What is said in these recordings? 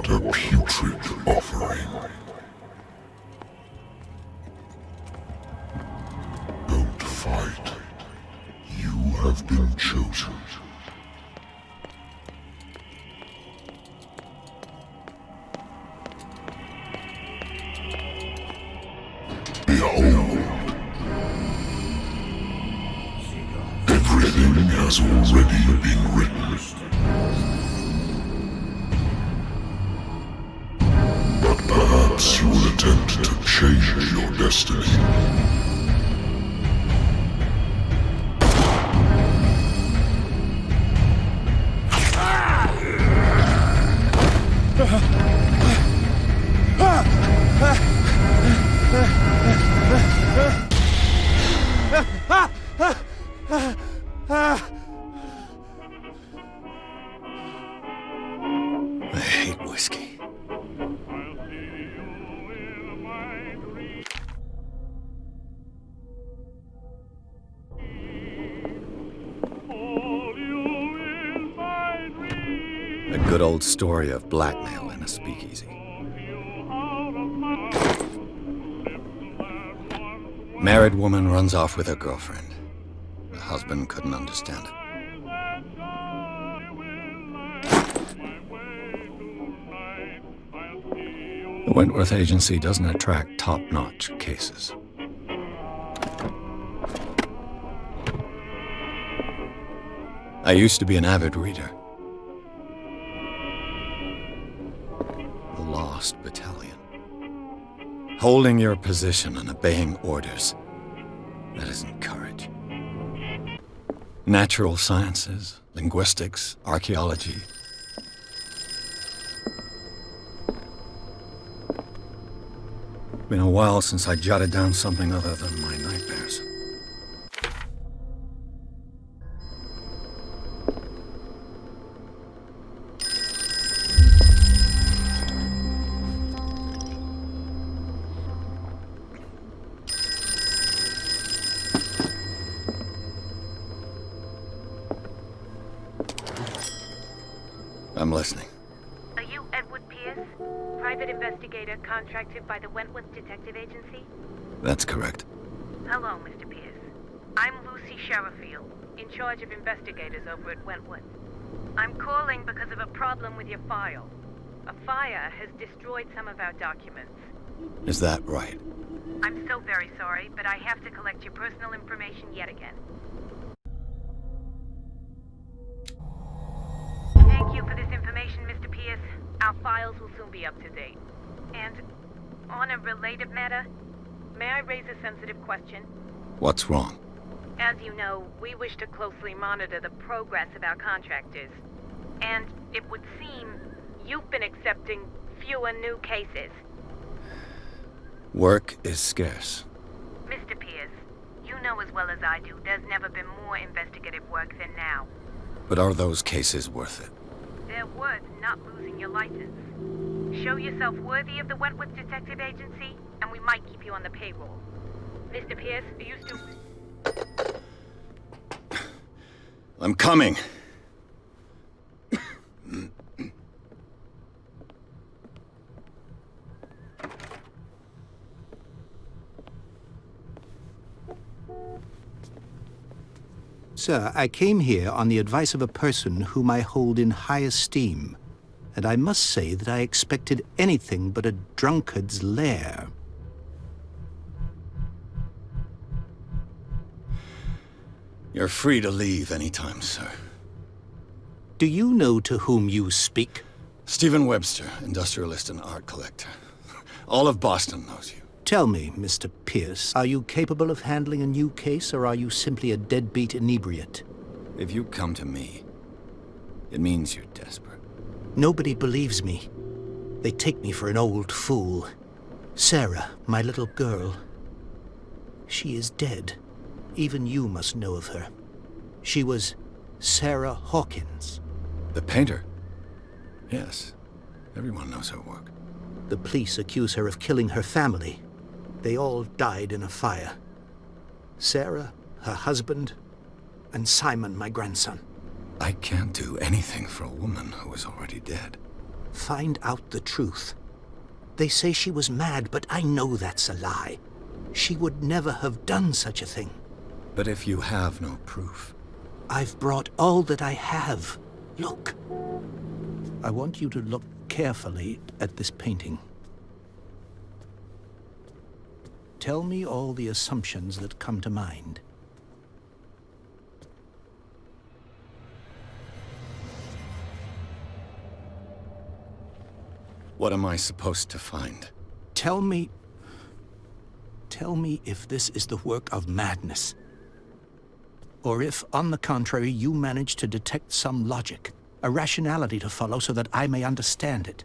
What a putrid offering. Don't fight. You have been chosen. Behold. Everything has already been written. But perhaps you will attempt to change your destiny. I hate whiskey. A good old story of blackmail in a speakeasy. Married woman runs off with her girlfriend. The husband couldn't understand it. The Wentworth Agency doesn't attract top-notch cases. I used to be an avid reader. The Lost Battalion. Holding your position and obeying orders. That isn't courage. Natural sciences, linguistics, archaeology. Been a while since I jotted down something other than my nightmares. I'm listening. Are you Edward Pierce, private investigator contracted by the Wentworth Detective Agency? That's correct. Hello, Mr. Pierce. I'm Lucy Sherifield, in charge of investigators over at Wentworth. I'm calling because of a problem with your file. A fire has destroyed some of our documents. Is that right? I'm so very sorry, but I have to collect your personal information yet again. Thank you for this information, Mr. Pierce. Our files will soon be up to date. And on a related matter, may I raise a sensitive question? What's wrong? As you know, we wish to closely monitor the progress of our contractors. And it would seem you've been accepting fewer new cases. Work is scarce. Mr. Pierce, you know as well as I do, there's never been more investigative work than now. But are those cases worth it? They're worth not losing your license. Show yourself worthy of the Wentworth Detective Agency, and we might keep you on the payroll. Mr. Pierce, are you still... I'm coming. Sir, I came here on the advice of a person whom I hold in high esteem, and I must say that I expected anything but a drunkard's lair. You're free to leave anytime, sir. Do you know to whom you speak? Stephen Webster, industrialist and art collector. All of Boston knows you. Tell me, Mr. Pierce, are you capable of handling a new case, or are you simply a deadbeat inebriate? If you come to me, it means you're desperate. Nobody believes me. They take me for an old fool. Sarah, my little girl, she is dead. Even you must know of her. She was Sarah Hawkins. The painter? Yes. Everyone knows her work. The police accuse her of killing her family. They all died in a fire. Sarah, her husband, and Simon, my grandson. I can't do anything for a woman who is already dead. Find out the truth. They say she was mad, but I know that's a lie. She would never have done such a thing. But if you have no proof... I've brought all that I have. Look. I want you to look carefully at this painting. Tell me all the assumptions that come to mind. What am I supposed to find? Tell me if this is the work of madness. Or if, on the contrary, you manage to detect some logic, a rationality to follow so that I may understand it.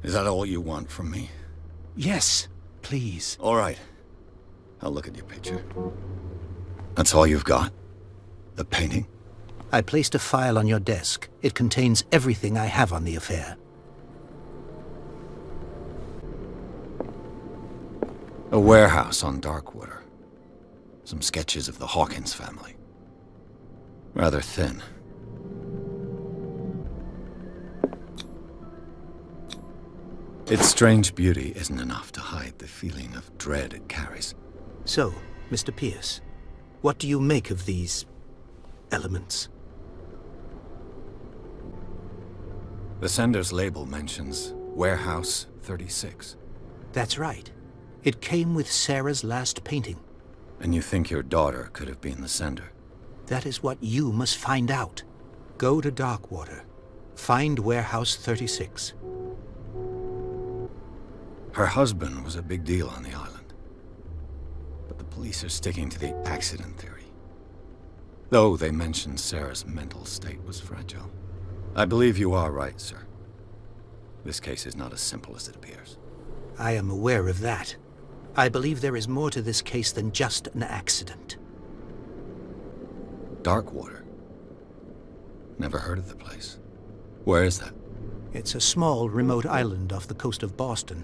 Is that all you want from me? Yes, please. All right. I'll look at your picture. That's all you've got? The painting? I placed a file on your desk. It contains everything I have on the affair. A warehouse on Darkwater. Some sketches of the Hawkins family. Rather thin. Its strange beauty isn't enough to hide the feeling of dread it carries. So, Mr. Pierce, what do you make of these elements? The sender's label mentions Warehouse 36. That's right. It came with Sarah's last painting. And you think your daughter could have been the sender? That is what you must find out. Go to Darkwater. Find Warehouse 36. Her husband was a big deal on the island. But the police are sticking to the accident theory. Though they mentioned Sarah's mental state was fragile. I believe you are right, sir. This case is not as simple as it appears. I am aware of that. I believe there is more to this case than just an accident. Darkwater? Never heard of the place. Where is that? It's a small, remote island off the coast of Boston.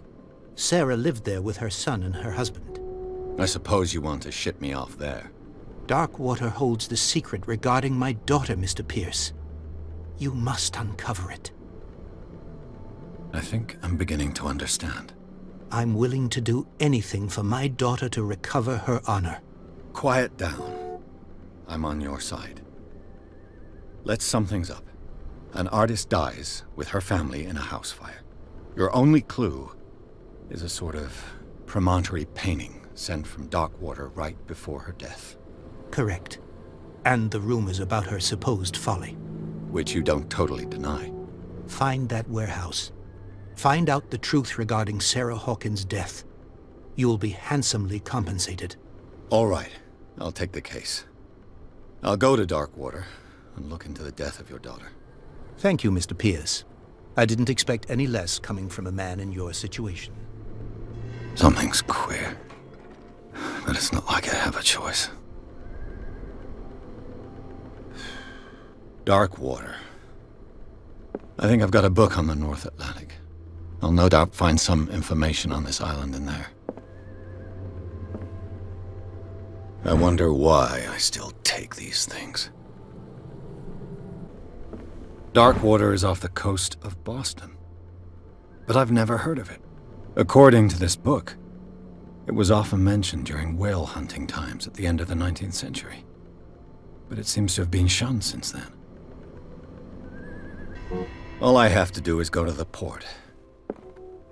Sarah lived there with her son and her husband. I suppose you want to ship me off there. Darkwater holds the secret regarding my daughter, Mr. Pierce. You must uncover it. I think I'm beginning to understand. I'm willing to do anything for my daughter to recover her honor. Quiet down. I'm on your side. Let's sum things up. An artist dies with her family in a house fire. Your only clue is a sort of promontory painting sent from Darkwater right before her death. Correct. And the rumors about her supposed folly. Which you don't totally deny. Find that warehouse. Find out the truth regarding Sarah Hawkins' death. You'll be handsomely compensated. All right. I'll take the case. I'll go to Darkwater and look into the death of your daughter. Thank you, Mr. Pierce. I didn't expect any less coming from a man in your situation. Something's queer. But it's not like I have a choice. Darkwater. I think I've got a book on the North Atlantic. I'll no doubt find some information on this island in there. I wonder why I still take these things. Darkwater is off the coast of Boston. But I've never heard of it. According to this book, it was often mentioned during whale hunting times at the end of the 19th century. But it seems to have been shunned since then. All I have to do is go to the port.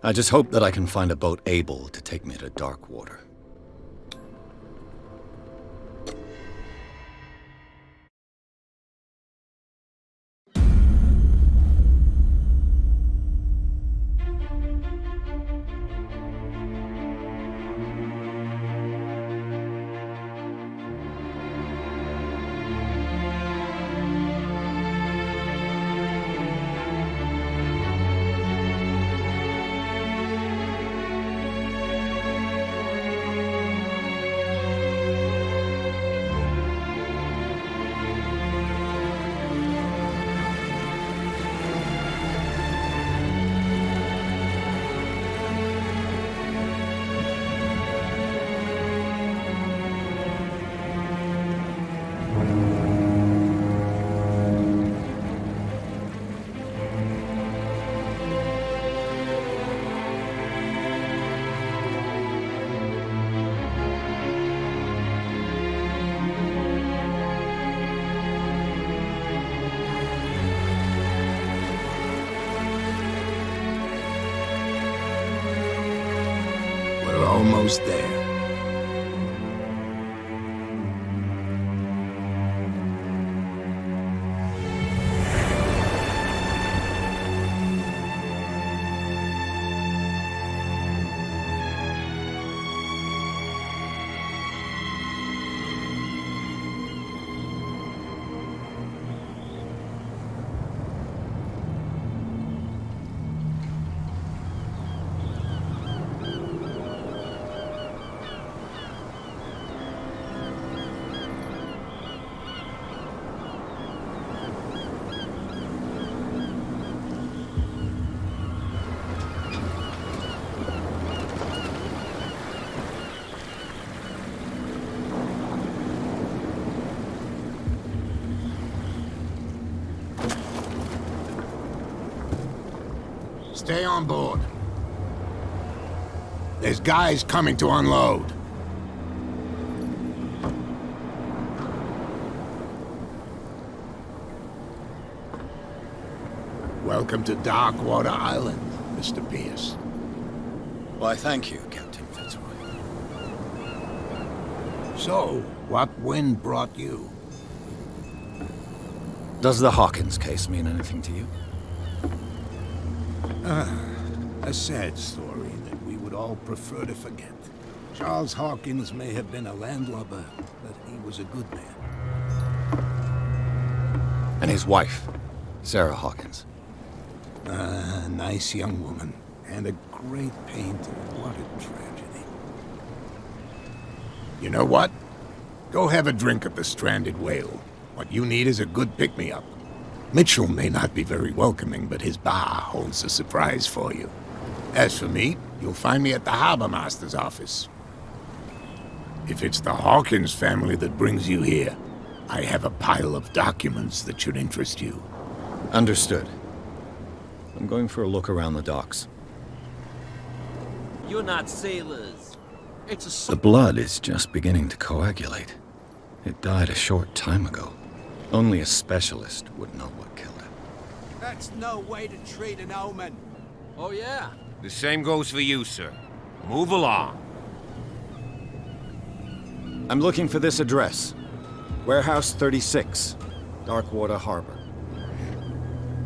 I just hope that I can find a boat able to take me to Darkwater. We're almost there. Stay on board. There's guys coming to unload. Welcome to Darkwater Island, Mr. Pierce. Why, thank you, Captain Fitzroy. So, what wind brought you? Does the Hawkins case mean anything to you? A sad story that we would all prefer to forget. Charles Hawkins may have been a landlubber, but he was a good man. And his wife, Sarah Hawkins. A nice young woman, and a great painter. What a tragedy. You know what? Go have a drink at the Stranded Whale. What you need is a good pick-me-up. Mitchell may not be very welcoming, but his bar holds a surprise for you. As for me, you'll find me at the Harbor Master's office. If it's the Hawkins family that brings you here, I have a pile of documents that should interest you. Understood. I'm going for a look around the docks. You're not sailors. It's a The blood is just beginning to coagulate. It died a short time ago. Only a specialist would know what killed it. That's no way to treat an omen. Oh, yeah? The same goes for you, sir. Move along. I'm looking for this address. Warehouse 36, Darkwater Harbor.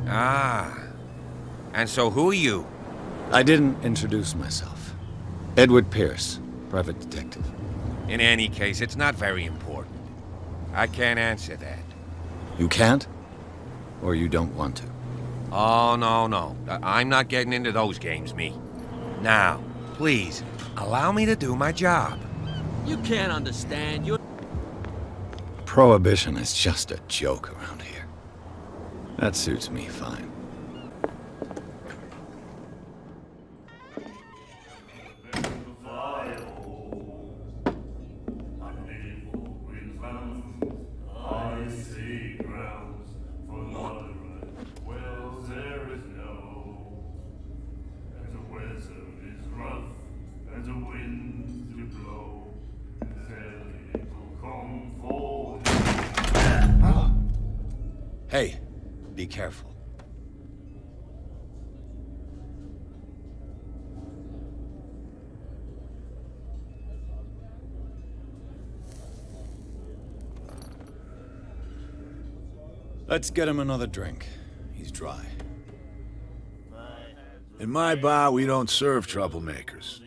Ah. And so who are you? I didn't introduce myself. Edward Pierce, private detective. In any case, it's not very important. I can't answer that. You can't? Or you don't want to? Oh, no. I'm not getting into those games, me. Now, please, allow me to do my job. You can't understand. You're... Prohibition is just a joke around here. That suits me fine. Hey, be careful. Let's get him another drink. He's dry. In my bar, we don't serve troublemakers.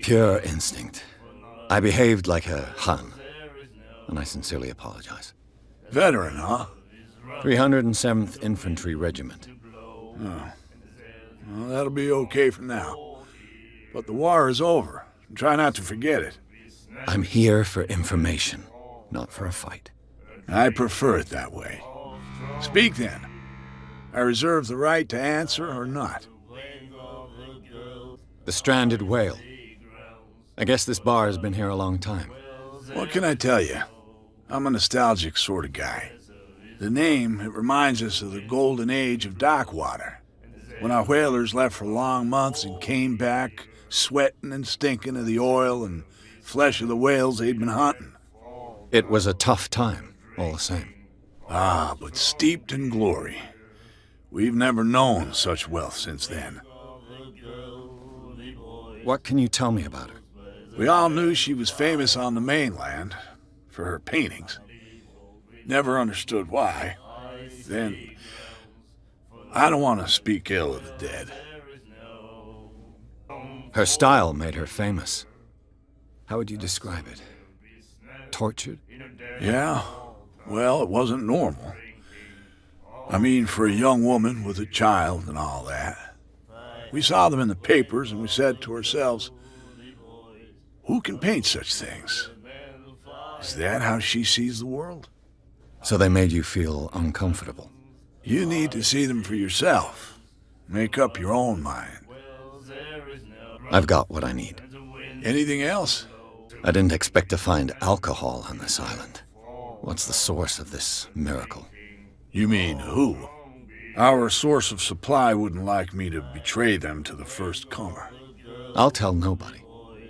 Pure instinct. I behaved like a Hun, and I sincerely apologize. Veteran, huh? 307th Infantry Regiment. Well, that'll be okay for now. But the war is over. Try not to forget it. I'm here for information, not for a fight. I prefer it that way. Speak then. I reserve the right to answer or not. The Stranded Whale. I guess this bar has been here a long time. What can I tell you? I'm a nostalgic sort of guy. The name, it reminds us of the golden age of Darkwater, when our whalers left for long months and came back sweating and stinking of the oil and flesh of the whales they'd been hunting. It was a tough time, all the same. Ah, but steeped in glory. We've never known such wealth since then. What can you tell me about her? We all knew she was famous on the mainland for her paintings. Never understood why. Then, I don't want to speak ill of the dead. Her style made her famous. How would you describe it? Tortured? Yeah, well, it wasn't normal. I mean, for a young woman with a child and all that. We saw them in the papers and we said to ourselves, who can paint such things? Is that how she sees the world? So they made you feel uncomfortable? You need to see them for yourself. Make up your own mind. I've got what I need. Anything else? I didn't expect to find alcohol on this island. What's the source of this miracle? You mean who? Our source of supply wouldn't like me to betray them to the first comer. I'll tell nobody.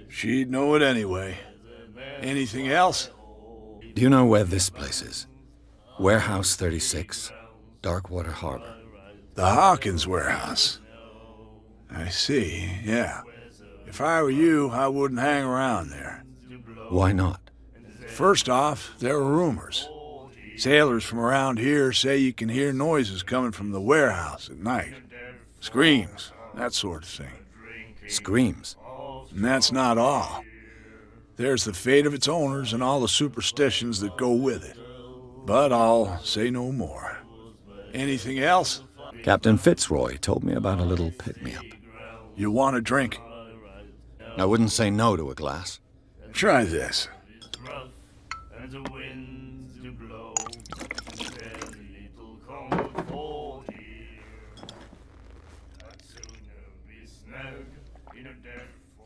She'd know it anyway. Anything else? Do you know where this place is? Warehouse 36, Darkwater Harbor. The Hawkins warehouse. I see, yeah. If I were you, I wouldn't hang around there. Why not? First off, there are rumors. Sailors from around here say you can hear noises coming from the warehouse at night. Screams, that sort of thing. Screams? And that's not all. There's the fate of its owners and all the superstitions that go with it. But I'll say no more. Anything else? Captain Fitzroy told me about a little pick-me-up. You want a drink? I wouldn't say no to a glass. Try this.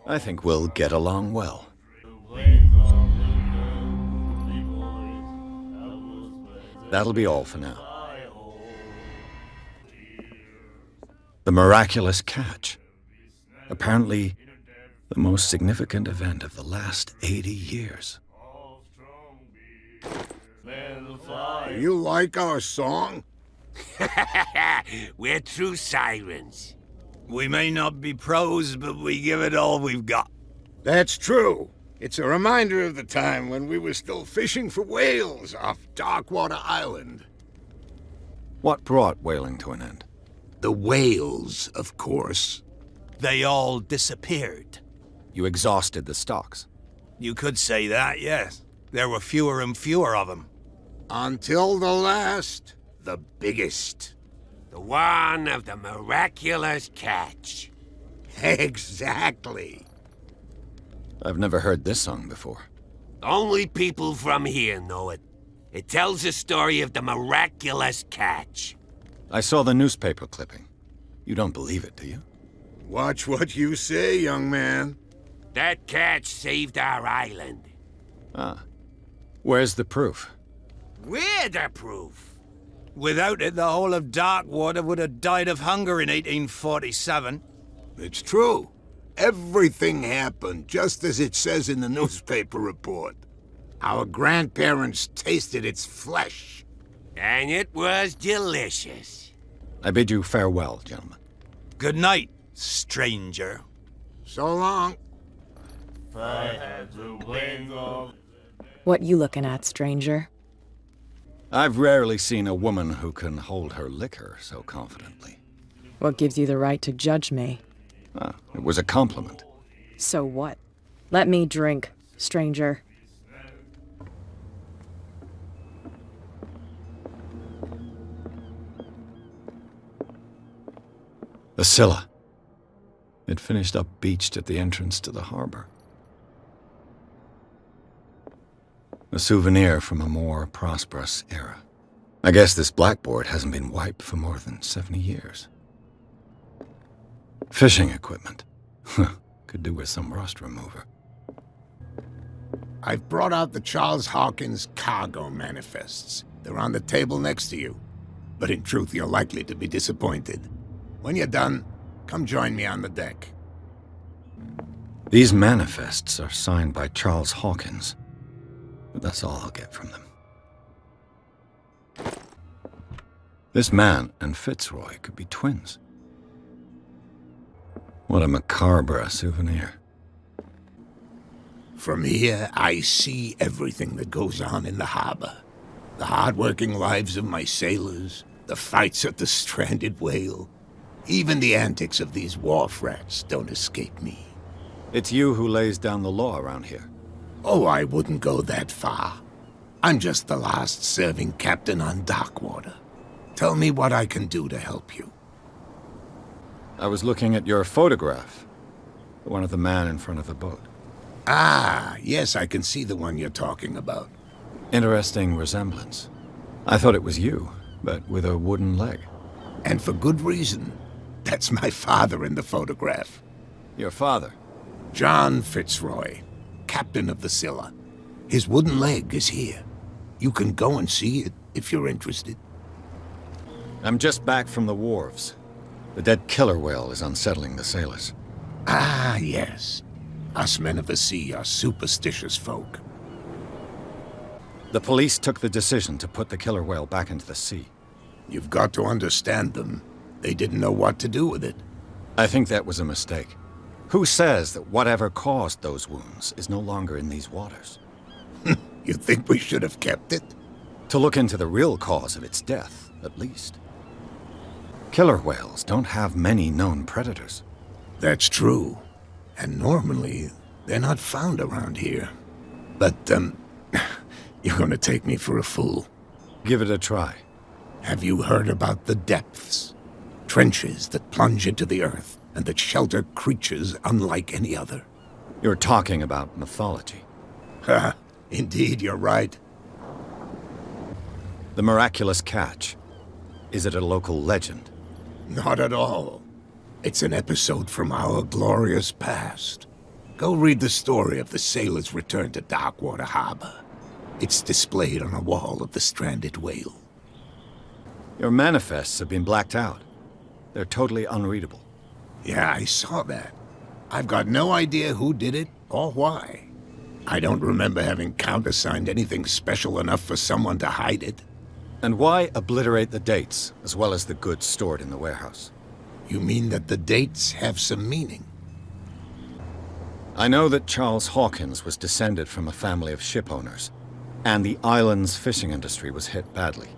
I think we'll get along well. That'll be all for now. The miraculous catch. Apparently, the most significant event of the last 80 years. You like our song? We're true sirens. We may not be pros, but we give it all we've got. That's true. It's a reminder of the time when we were still fishing for whales off Darkwater Island. What brought whaling to an end? The whales, of course. They all disappeared. You exhausted the stocks. You could say that, yes. There were fewer and fewer of them. Until the last, the biggest. The one of the miraculous catch. Exactly. I've never heard this song before. Only people from here know it. It tells the story of the miraculous catch. I saw the newspaper clipping. You don't believe it, do you? Watch what you say, young man. That catch saved our island. Ah. Where's the proof? We're the proof. Without it, the whole of Darkwater would have died of hunger in 1847. It's true. Everything happened just as it says in the newspaper report. Our grandparents tasted its flesh. And it was delicious. I bid you farewell, gentlemen. Good night, stranger. So long. What you looking at, stranger? I've rarely seen a woman who can hold her liquor so confidently. What gives you the right to judge me? Ah, it was a compliment. So what? Let me drink, stranger. The Scylla. It finished up beached at the entrance to the harbor. A souvenir from a more prosperous era. I guess this blackboard hasn't been wiped for more than 70 years. Fishing equipment. Could do with some rust remover. I've brought out the Charles Hawkins cargo manifests. They're on the table next to you. But in truth, you're likely to be disappointed. When you're done, come join me on the deck. These manifests are signed by Charles Hawkins. But that's all I'll get from them. This man and Fitzroy could be twins. What a macabre souvenir. From here, I see everything that goes on in the harbor. The hard-working lives of my sailors, the fights at the stranded whale. Even the antics of these wharf rats don't escape me. It's you who lays down the law around here. Oh, I wouldn't go that far. I'm just the last serving captain on Darkwater. Tell me what I can do to help you. I was looking at your photograph. The one of the man in front of the boat. Ah, yes, I can see the one you're talking about. Interesting resemblance. I thought it was you, but with a wooden leg. And for good reason. That's my father in the photograph. Your father? John Fitzroy, captain of the Scylla. His wooden leg is here. You can go and see it if you're interested. I'm just back from the wharves. The dead killer whale is unsettling the sailors. Ah, yes. Us men of the sea are superstitious folk. The police took the decision to put the killer whale back into the sea. You've got to understand them. They didn't know what to do with it. I think that was a mistake. Who says that whatever caused those wounds is no longer in these waters? You think we should have kept it? To look into the real cause of its death, at least. Killer whales don't have many known predators. That's true. And normally, they're not found around here. But, you're gonna take me for a fool. Give it a try. Have you heard about the depths? Trenches that plunge into the earth and that shelter creatures unlike any other. You're talking about mythology. Ha! Indeed, you're right. The miraculous catch. Is it a local legend? Not at all. It's an episode from our glorious past. Go read the story of the sailors' return to Darkwater Harbor. It's displayed on a wall of the stranded whale. Your manifests have been blacked out. They're totally unreadable. Yeah, I saw that. I've got no idea who did it or why. I don't remember having countersigned anything special enough for someone to hide it. And why obliterate the dates, as well as the goods stored in the warehouse? You mean that the dates have some meaning? I know that Charles Hawkins was descended from a family of ship owners, and the island's fishing industry was hit badly.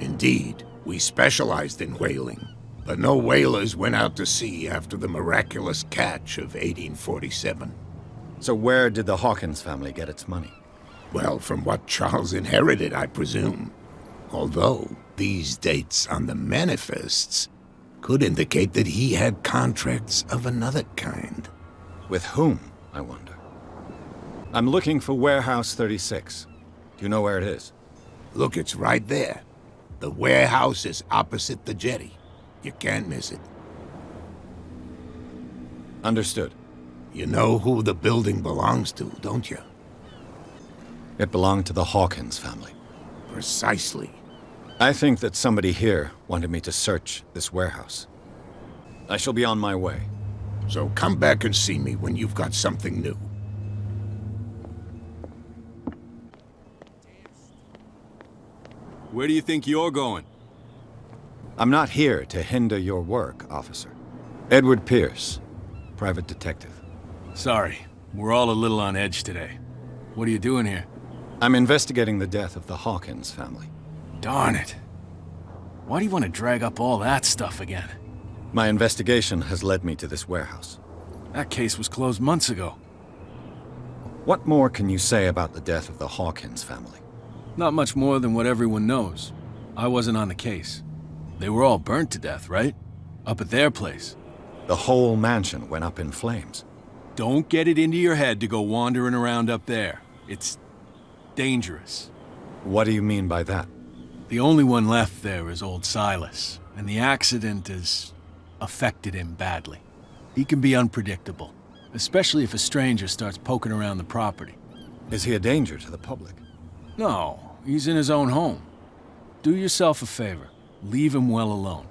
Indeed, we specialized in whaling, but no whalers went out to sea after the miraculous catch of 1847. So where did the Hawkins family get its money? Well, from what Charles inherited, I presume. Although, these dates on the manifests could indicate that he had contracts of another kind. With whom, I wonder? I'm looking for Warehouse 36. Do you know where it is? Look, it's right there. The warehouse is opposite the jetty. You can't miss it. Understood. You know who the building belongs to, don't you? It belonged to the Hawkins family. Precisely. I think that somebody here wanted me to search this warehouse. I shall be on my way. So come back and see me when you've got something new. Where do you think you're going? I'm not here to hinder your work, officer. Edward Pierce, private detective. Sorry, we're all a little on edge today. What are you doing here? I'm investigating the death of the Hawkins family. Darn it. Why do you want to drag up all that stuff again? My investigation has led me to this warehouse. That case was closed months ago. What more can you say about the death of the Hawkins family? Not much more than what everyone knows. I wasn't on the case. They were all burnt to death, right? Up at their place. The whole mansion went up in flames. Don't get it into your head to go wandering around up there. It's dangerous. What do you mean by that? The only one left there is old Silas, and the accident has affected him badly. He can be unpredictable, especially if a stranger starts poking around the property. Is he a danger to the public? No, he's in his own home. Do yourself a favor. Leave him well alone.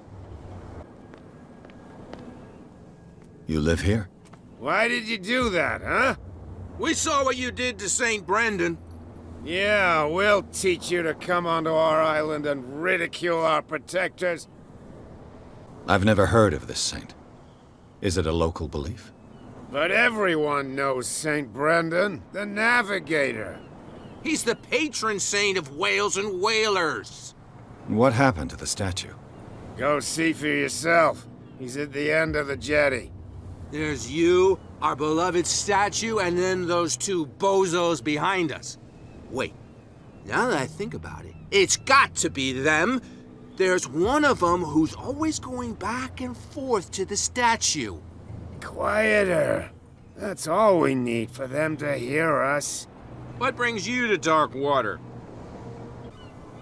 You live here? Why did you do that, huh? We saw what you did to St. Brendan. Yeah, we'll teach you to come onto our island and ridicule our protectors. I've never heard of this saint. Is it a local belief? But everyone knows St. Brendan, the Navigator. He's the patron saint of whales and whalers. What happened to the statue? Go see for yourself. He's at the end of the jetty. There's you, our beloved statue, and then those two bozos behind us. Wait, now that I think about it, it's got to be them. There's one of them who's always going back and forth to the statue. Quieter. That's all we need for them to hear us. What brings you to Darkwater?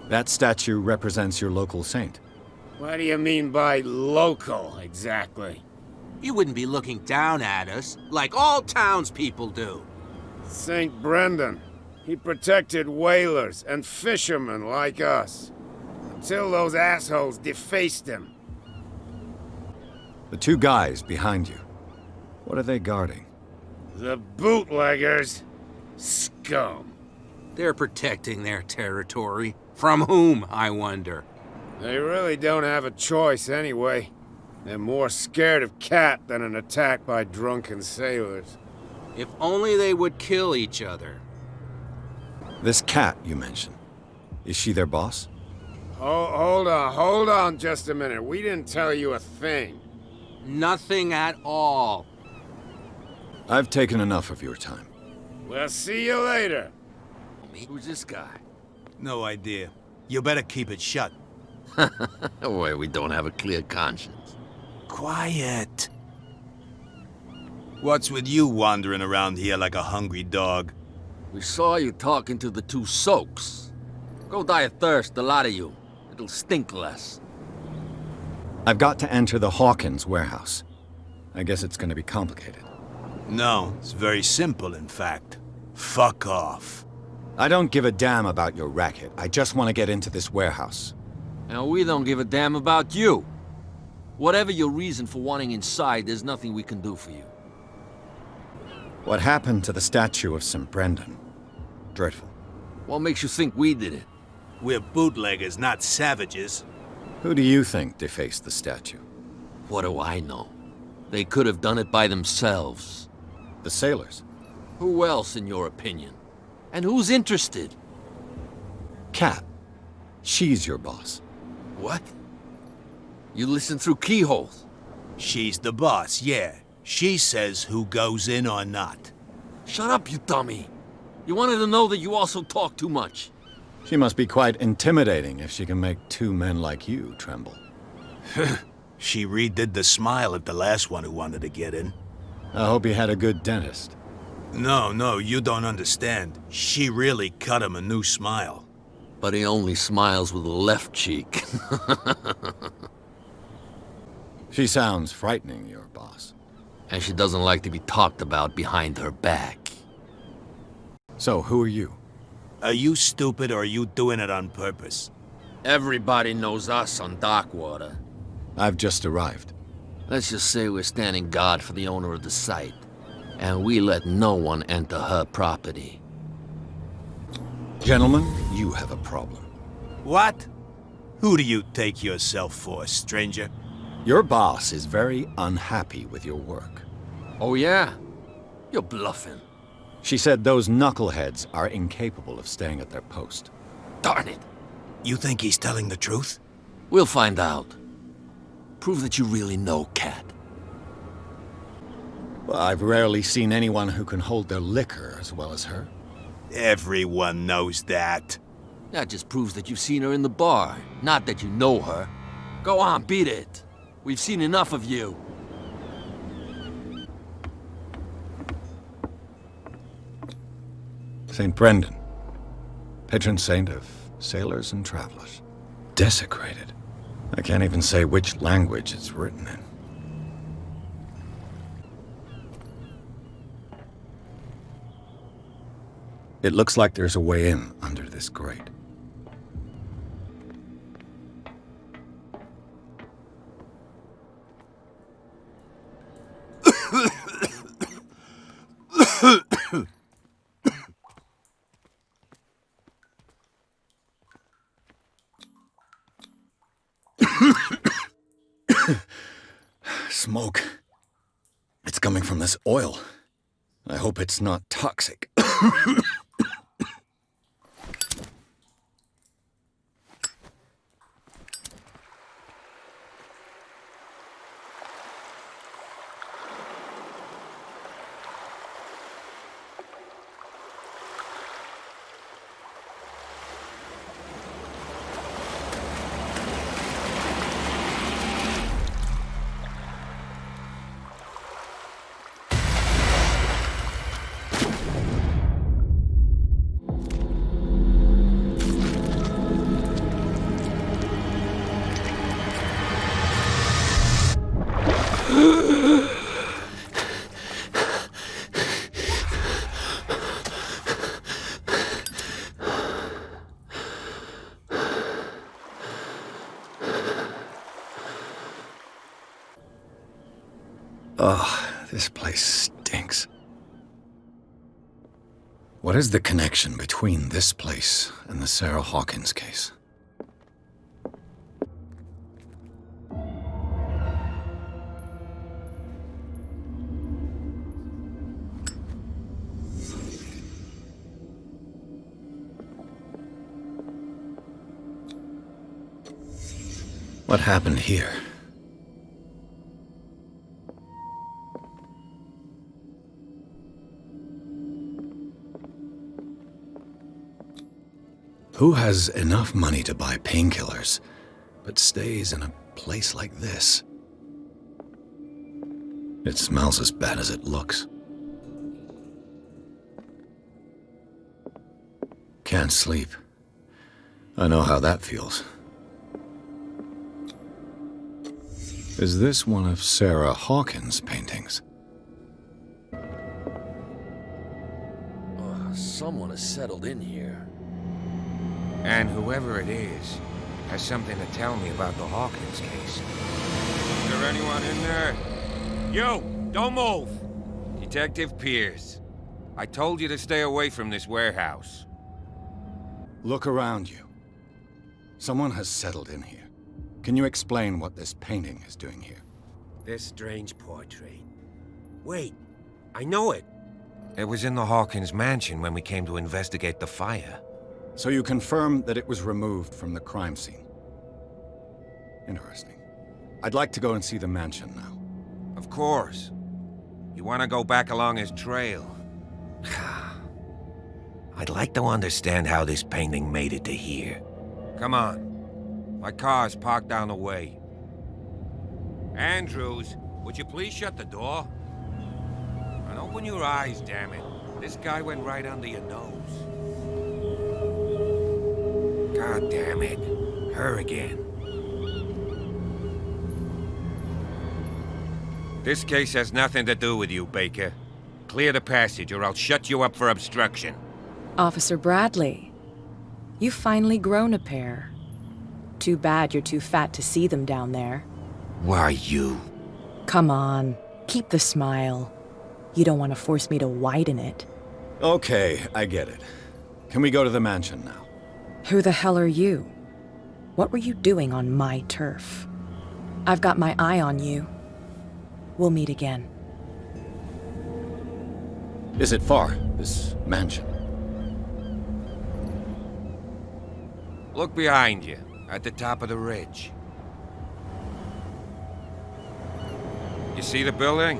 That statue represents your local saint. What do you mean by local, exactly? You wouldn't be looking down at us, like all townspeople do. St. Brendan. He protected whalers and fishermen like us. Until those assholes defaced him. The two guys behind you. What are they guarding? The bootleggers. Scum. They're protecting their territory. From whom, I wonder? They really don't have a choice anyway. They're more scared of Cat than an attack by drunken sailors. If only they would kill each other. This Cat you mentioned. Is she their boss? Oh, hold on just a minute. We didn't tell you a thing. Nothing at all. I've taken enough of your time. We'll see you later. Who's this guy? No idea. You better keep it shut. Why, we don't have a clear conscience. Quiet. What's with you wandering around here like a hungry dog? We saw you talking to the two soaks. Go die of thirst, the lot of you. It'll stink less. I've got to enter the Hawkins warehouse. I guess it's gonna be complicated. No, it's very simple, in fact. Fuck off. I don't give a damn about your racket. I just want to get into this warehouse. And we don't give a damn about you. Whatever your reason for wanting inside, there's nothing we can do for you. What happened to the statue of St. Brendan? Dreadful. What makes you think we did it? We're bootleggers, not savages. Who do you think defaced the statue? What do I know? They could have done it by themselves. The sailors? Who else, in your opinion? And who's interested? Cat. She's your boss. What? You listen through keyholes? She's the boss, yeah. She says who goes in or not. Shut up, you dummy. You wanted to know that you also talk too much. She must be quite intimidating if she can make two men like you tremble. She redid the smile at the last one who wanted to get in. I hope he had a good dentist. No, you don't understand. She really cut him a new smile. But he only smiles with the left cheek. She sounds frightening, your boss. And she doesn't like to be talked about behind her back. So, who are you? Are you stupid or are you doing it on purpose? Everybody knows us on Darkwater. I've just arrived. Let's just say we're standing guard for the owner of the site. And we let no one enter her property. Gentlemen, you have a problem. What? Who do you take yourself for, stranger? Your boss is very unhappy with your work. Oh yeah? You're bluffing. She said those knuckleheads are incapable of staying at their post. Darn it! You think he's telling the truth? We'll find out. Prove that you really know Cat. Well, I've rarely seen anyone who can hold their liquor as well as her. Everyone knows that. That just proves that you've seen her in the bar, not that you know her. Go on, beat it. We've seen enough of you. St. Brendan, patron saint of sailors and travelers. Desecrated. I can't even say which language it's written in. It looks like there's a way in under this grate. Smoke. coming from this oil. I hope it's not toxic. Oh, this place stinks. What is the connection between this place and the Sarah Hawkins case? What happened here? Who has enough money to buy painkillers, but stays in a place like this? It smells as bad as it looks. Can't sleep. I know how that feels. Is this one of Sarah Hawkins' paintings? Someone has settled in here. And whoever it is has something to tell me about the Hawkins case. Is there anyone in there? You! Don't move! Detective Pierce. I told you to stay away from this warehouse. Look around you. Someone has settled in here. Can you explain what this painting is doing here? This strange portrait. Wait, I know it. It was in the Hawkins mansion when we came to investigate the fire. So you confirm that it was removed from the crime scene. Interesting. I'd like to go and see the mansion now. Of course. You want to go back along his trail? I'd like to understand how this painting made it to here. Come on. My car's parked down the way. Andrews, would you please shut the door? And open your eyes, damn it. This guy went right under your nose. God damn it. Her again. This case has nothing to do with you, Baker. Clear the passage or I'll shut you up for obstruction. Officer Bradley, you've finally grown a pair. Too bad you're too fat to see them down there. Why, you? Come on, keep the smile. You don't want to force me to widen it. Okay, I get it. Can we go to the mansion now? Who the hell are you? What were you doing on my turf? I've got my eye on you. We'll meet again. Is it far, this mansion? Look behind you, at the top of the ridge. You see the building?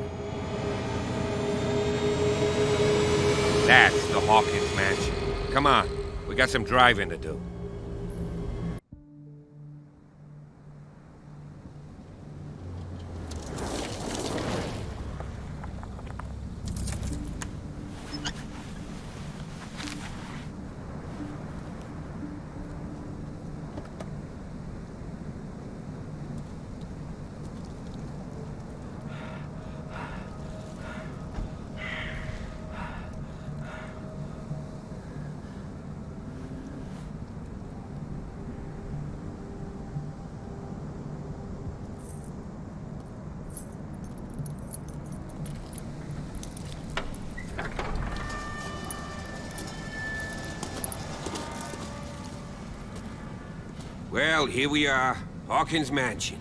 That's the Hawkins mansion. Come on, we got some driving to do. Well, here we are, Hawkins Mansion.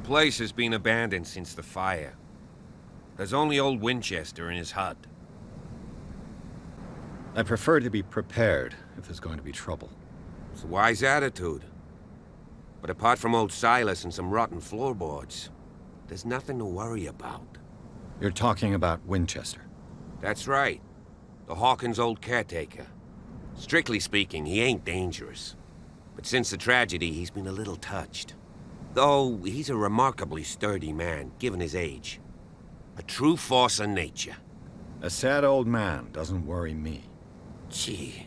place has been abandoned since the fire. There's only old Winchester in his hut. I prefer to be prepared if there's going to be trouble. It's a wise attitude. But apart from old Silas and some rotten floorboards, there's nothing to worry about. You're talking about Winchester? That's right. The Hawkins' old caretaker. Strictly speaking, he ain't dangerous. But since the tragedy, he's been a little touched. Though he's a remarkably sturdy man, given his age. A true force of nature. A sad old man doesn't worry me. Gee,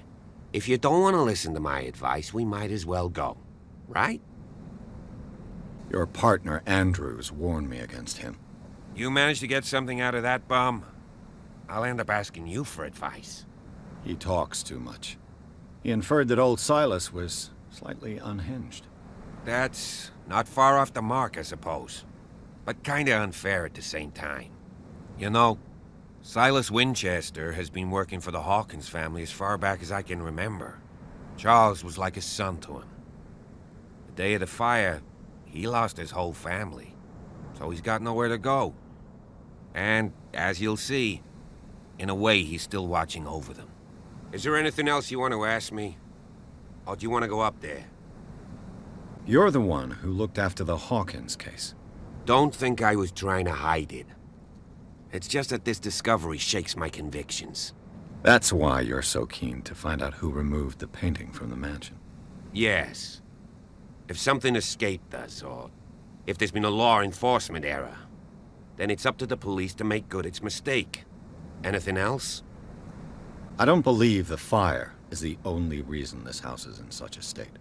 if you don't want to listen to my advice, we might as well go. Right? Your partner, Andrews, warned me against him. You managed to get something out of that bum? I'll end up asking you for advice. He talks too much. He inferred that old Silas was slightly unhinged. That's not far off the mark, I suppose. But kinda unfair at the same time. You know, Silas Winchester has been working for the Hawkins family as far back as I can remember. Charles was like a son to him. The day of the fire, he lost his whole family. So he's got nowhere to go. And, as you'll see, in a way he's still watching over them. Is there anything else you want to ask me? Or do you want to go up there? You're the one who looked after the Hawkins case. Don't think I was trying to hide it. It's just that this discovery shakes my convictions. That's why you're so keen to find out who removed the painting from the mansion. Yes. If something escaped us, or if there's been a law enforcement error, then it's up to the police to make good its mistake. Anything else? I don't believe the fire is the only reason this house is in such a state.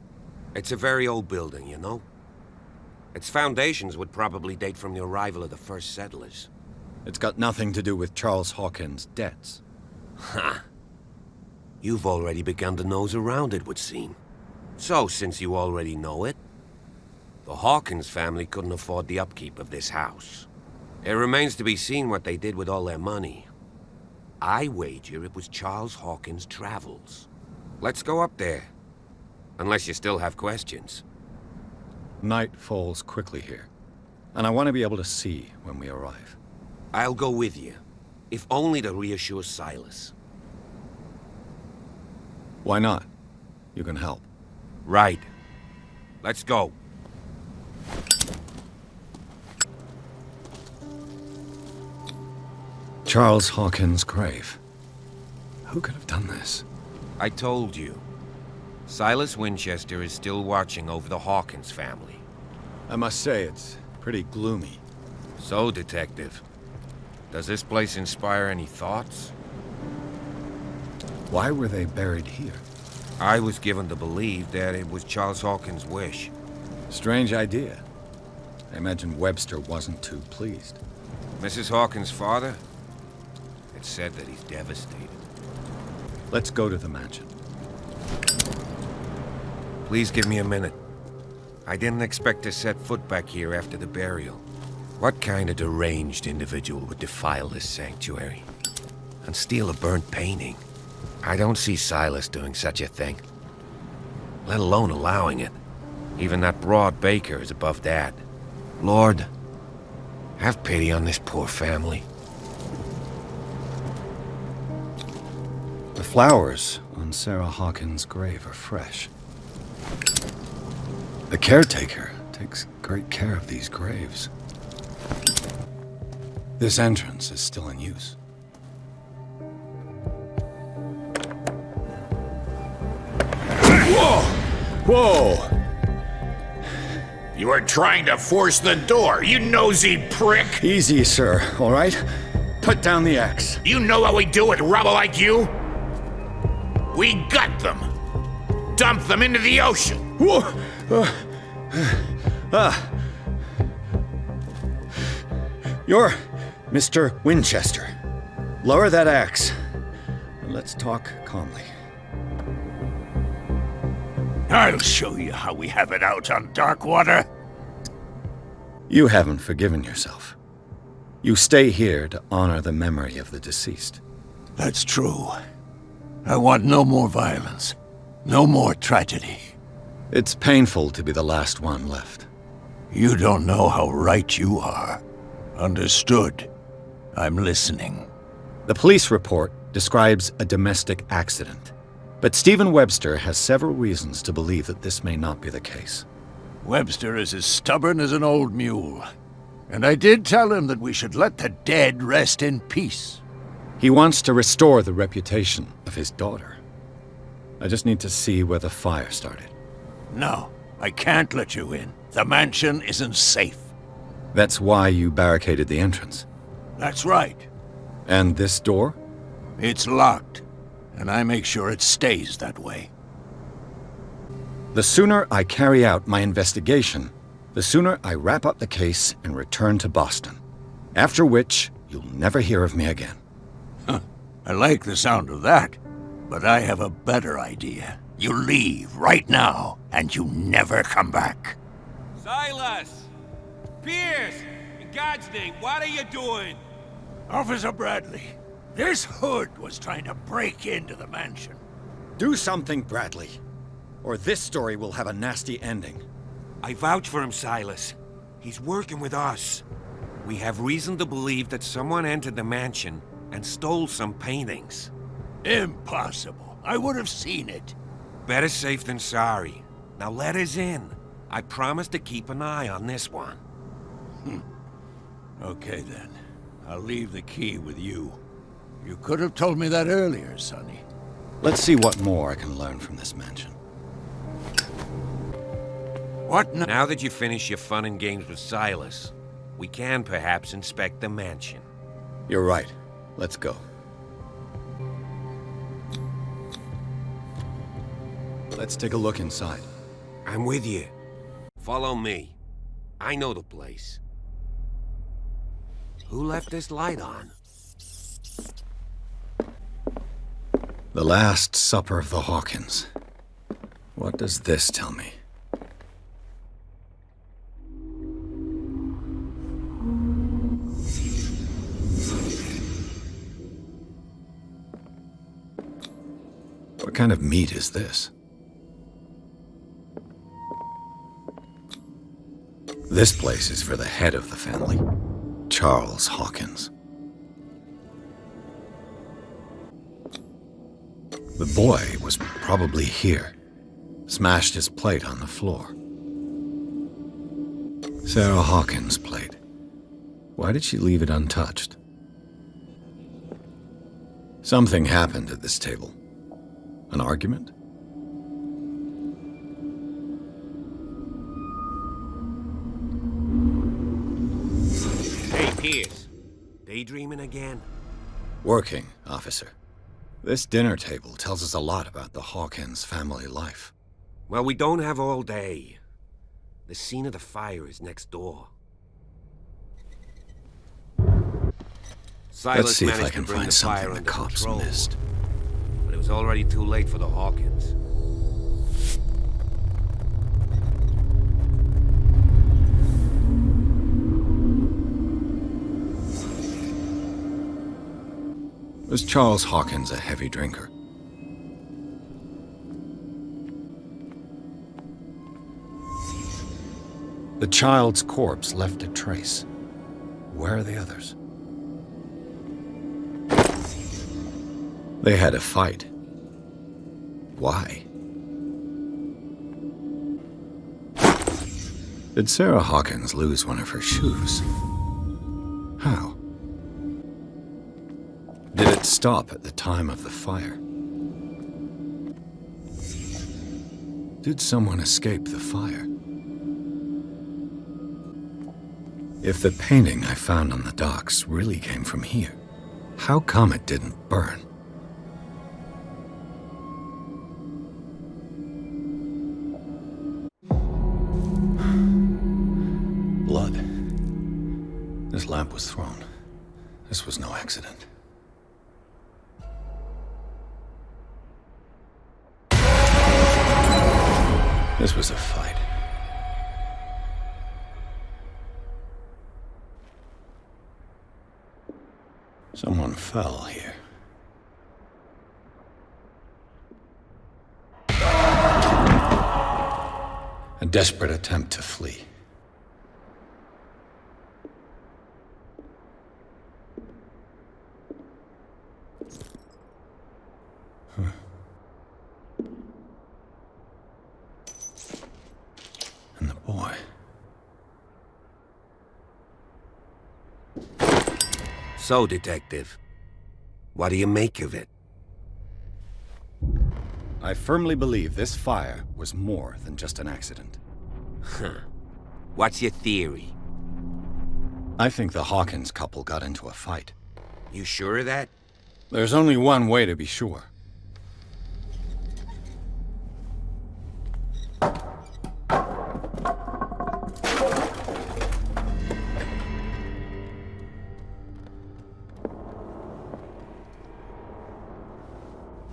It's a very old building, you know? Its foundations would probably date from the arrival of the first settlers. It's got nothing to do with Charles Hawkins' debts. Huh. You've already begun to nose around, it would seem. So, since you already know it, the Hawkins family couldn't afford the upkeep of this house. It remains to be seen what they did with all their money. I wager it was Charles Hawkins' travels. Let's go up there. Unless you still have questions. Night falls quickly here, and I want to be able to see when we arrive. I'll go with you, if only to reassure Silas. Why not? You can help. Right. Let's go. Charles Hawkins' grave. Who could have done this? I told you. Silas Winchester is still watching over the Hawkins family. I must say, it's pretty gloomy. So, Detective, does this place inspire any thoughts? Why were they buried here? I was given to believe that it was Charles Hawkins' wish. Strange idea. I imagine Webster wasn't too pleased. Mrs. Hawkins' father? It's said that he's devastated. Let's go to the mansion. Please give me a minute. I didn't expect to set foot back here after the burial. What kind of deranged individual would defile this sanctuary? And steal a burnt painting? I don't see Silas doing such a thing. Let alone allowing it. Even that broad baker is above that. Lord, have pity on this poor family. The flowers on Sarah Hawkins' grave are fresh. The caretaker takes great care of these graves. This entrance is still in use. Whoa! Whoa! You are trying to force the door, you nosy prick! Easy, sir, all right? Put down the axe. You know what we do with rubble like you? We gut them. Dump them into the ocean. Whoa! You're Mr. Winchester. Lower that axe, and let's talk calmly. I'll show you how we have it out on Darkwater. You haven't forgiven yourself. You stay here to honor the memory of the deceased. That's true. I want no more violence. No more tragedy. It's painful to be the last one left. You don't know how right you are. Understood. I'm listening. The police report describes a domestic accident, but Stephen Webster has several reasons to believe that this may not be the case. Webster is as stubborn as an old mule. And I did tell him that we should let the dead rest in peace. He wants to restore the reputation of his daughter. I just need to see where the fire started. No, I can't let you in. The mansion isn't safe. That's why you barricaded the entrance. That's right. And this door? It's locked, and I make sure it stays that way. The sooner I carry out my investigation, the sooner I wrap up the case and return to Boston. After which, you'll never hear of me again. Huh. I like the sound of that, but I have a better idea. You leave right now, and you never come back. Silas! Pierce! In God's name, what are you doing? Officer Bradley, this hood was trying to break into the mansion. Do something, Bradley, or this story will have a nasty ending. I vouch for him, Silas. He's working with us. We have reason to believe that someone entered the mansion and stole some paintings. Impossible. I would have seen it. Better safe than sorry. Now let us in. I promise to keep an eye on this one. Okay then. I'll leave the key with you. You could have told me that earlier, Sonny. Let's see what more I can learn from this mansion. What now? Now that you've finished your fun and games with Silas, we can perhaps inspect the mansion. You're right. Let's go. Let's take a look inside. I'm with you. Follow me. I know the place. Who left this light on? The Last Supper of the Hawkins. What does this tell me? What kind of meat is this? This place is for the head of the family, Charles Hawkins. The boy was probably here, smashed his plate on the floor. Sarah Hawkins' plate. Why did she leave it untouched? Something happened at this table. An argument? Hey, Pierce. Daydreaming again? Working, officer. This dinner table tells us a lot about the Hawkins family life. Well, we don't have all day. The scene of the fire is next door. Silas Let's see if I managed can to bring find the fire something the under cops control, missed. but it was already too late for the Hawkins. Was Charles Hawkins a heavy drinker? The child's corpse left a trace. Where are the others? They had a fight. Why? Did Sarah Hawkins lose one of her shoes? How? Did it stop at the time of the fire? Did someone escape the fire? If the painting I found on the docks really came from here, how come it didn't burn? Blood. This lamp was thrown. This was no accident. This was a fight. Someone fell here. A desperate attempt to flee. boy. So, Detective, what do you make of it? I firmly believe this fire was more than just an accident. Huh. What's your theory? I think the Hawkins couple got into a fight. You sure of that? There's only one way to be sure.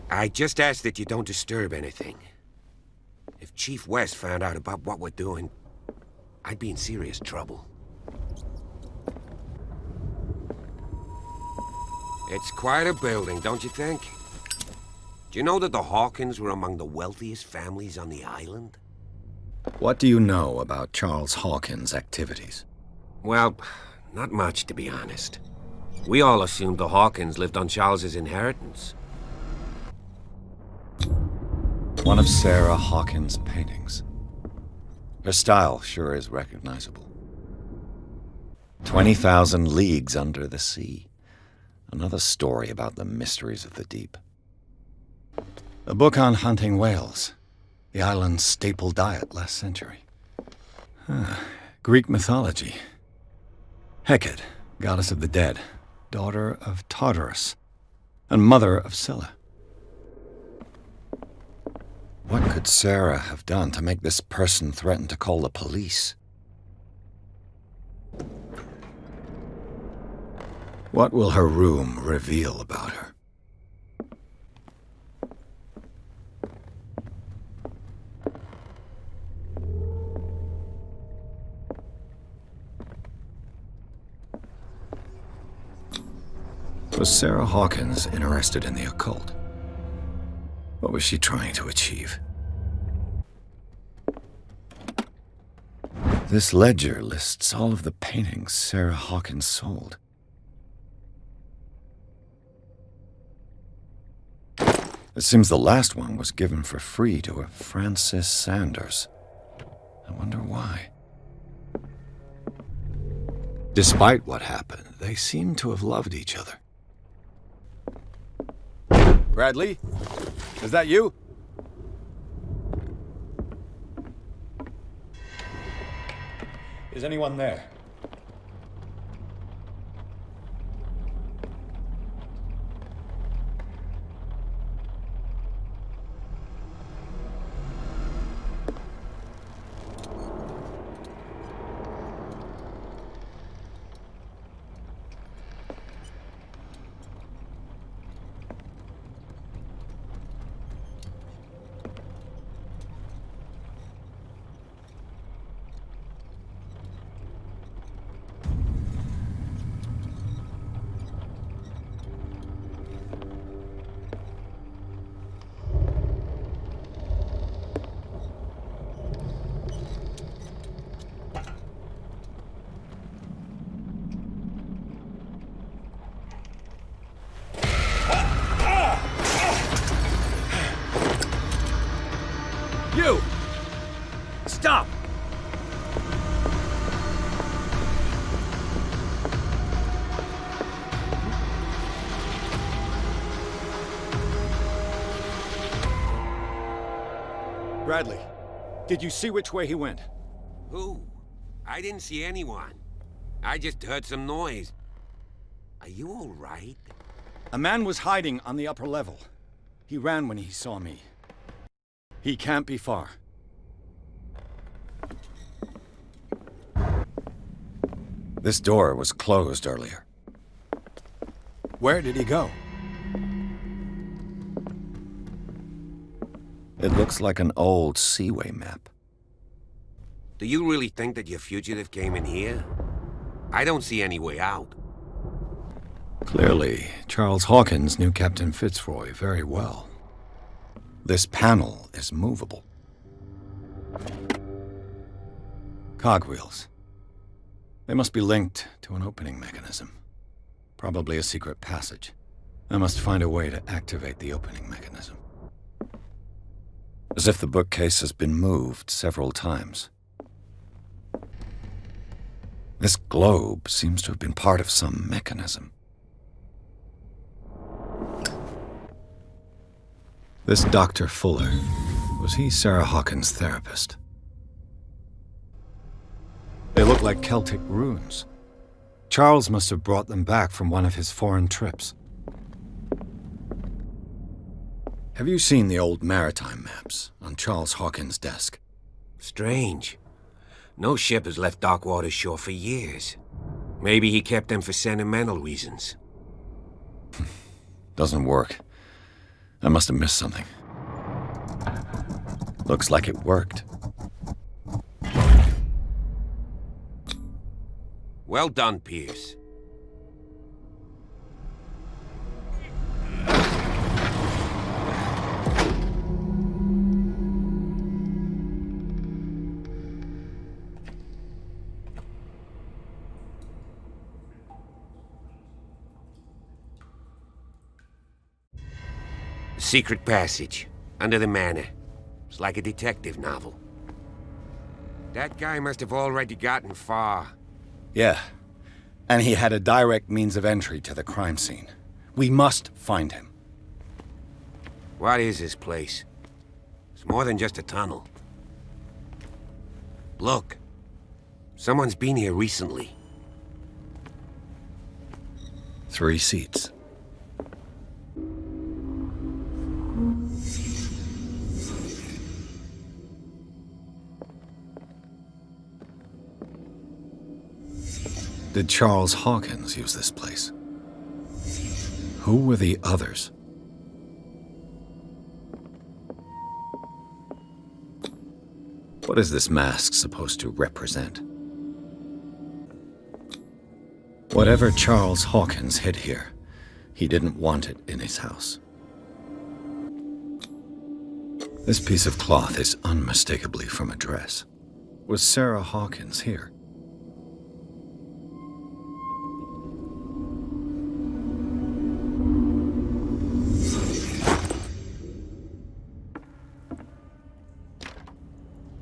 I just ask that you don't disturb anything. If Chief West found out about what we're doing, I'd be in serious trouble. It's quite a building, don't you think? Do you know that the Hawkins were among the wealthiest families on the island? What do you know about Charles Hawkins' activities? Well, not much, to be honest. We all assumed the Hawkins lived on Charles's inheritance. One of Sarah Hawkins' paintings. Her style sure is recognizable. 20,000 Leagues Under the Sea. Another story about the mysteries of the deep. A book on hunting whales. The island's staple diet last century. Greek mythology. Hecate, goddess of the dead, daughter of Tartarus, and mother of Scylla. What could Sarah have done to make this person threaten to call the police? What will her room reveal about her? Was Sarah Hawkins interested in the occult? What was she trying to achieve? This ledger lists all of the paintings Sarah Hawkins sold. It seems the last one was given for free to a Francis Sanders. I wonder why. Despite what happened, they seem to have loved each other. Bradley? Is that you? Is anyone there? You! Stop! Bradley, did you see which way he went? Who? I didn't see anyone. I just heard some noise. Are you all right? A man was hiding on the upper level. He ran when he saw me. He can't be far. This door was closed earlier. Where did he go? It looks like an old seaway map. Do you really think that your fugitive came in here? I don't see any way out. Clearly, Charles Hawkins knew Captain Fitzroy very well. This panel is movable. Cogwheels. They must be linked to an opening mechanism. Probably a secret passage. I must find a way to activate the opening mechanism. As if the bookcase has been moved several times. This globe seems to have been part of some mechanism. This Dr. Fuller, was he Sarah Hawkins' therapist? They look like Celtic runes. Charles must have brought them back from one of his foreign trips. Have you seen the old maritime maps on Charles Hawkins' desk? Strange. No ship has left Darkwater's shore for years. Maybe he kept them for sentimental reasons. Doesn't work. I must have missed something. Looks like it worked. Well done, Pierce. Secret passage, under the manor. It's like a detective novel. That guy must have already gotten far. Yeah, and he had a direct means of entry to the crime scene. We must find him. What is this place? It's more than just a tunnel. Look, someone's been here recently. 3 seats. Did Charles Hawkins use this place? Who were the others? What is this mask supposed to represent? Whatever Charles Hawkins hid here, he didn't want it in his house. This piece of cloth is unmistakably from a dress. Was Sarah Hawkins here?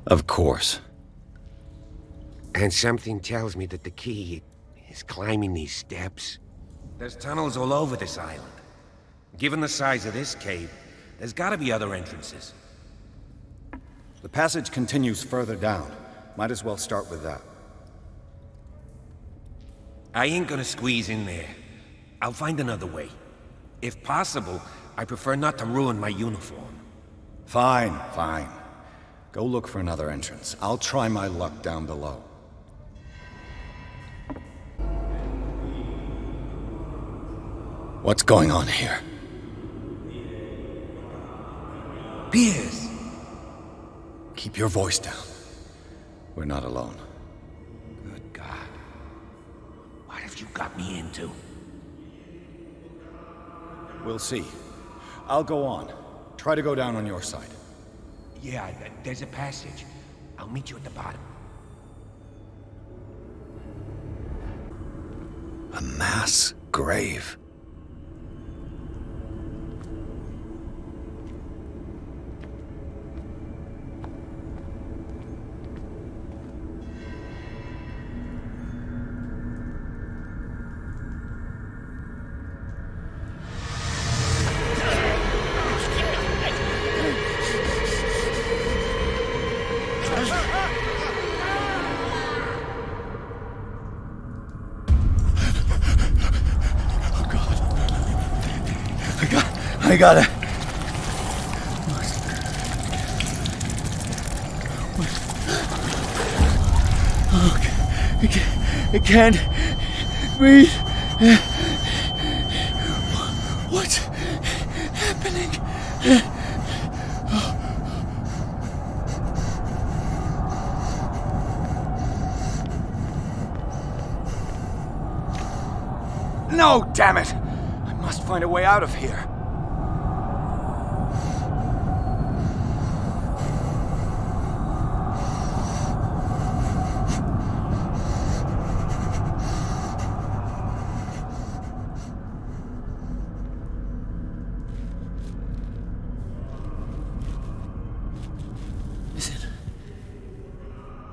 Of course. And something tells me that the key is climbing these steps. There's tunnels all over this island. Given the size of this cave, there's gotta be other entrances. The passage continues further down. Might as well start with that. I ain't gonna squeeze in there. I'll find another way. If possible, I prefer not to ruin my uniform. Fine, fine. Go look for another entrance. I'll try my luck down below. What's going on here? Pierce! Keep your voice down. We're not alone. Good God. What have you got me into? We'll see. I'll go on. Try to go down on your side. Yeah, there's a passage. I'll meet you at the bottom. A mass grave. I got it. Oh, it can't breathe. What's happening? No, damn it! I must find a way out of here.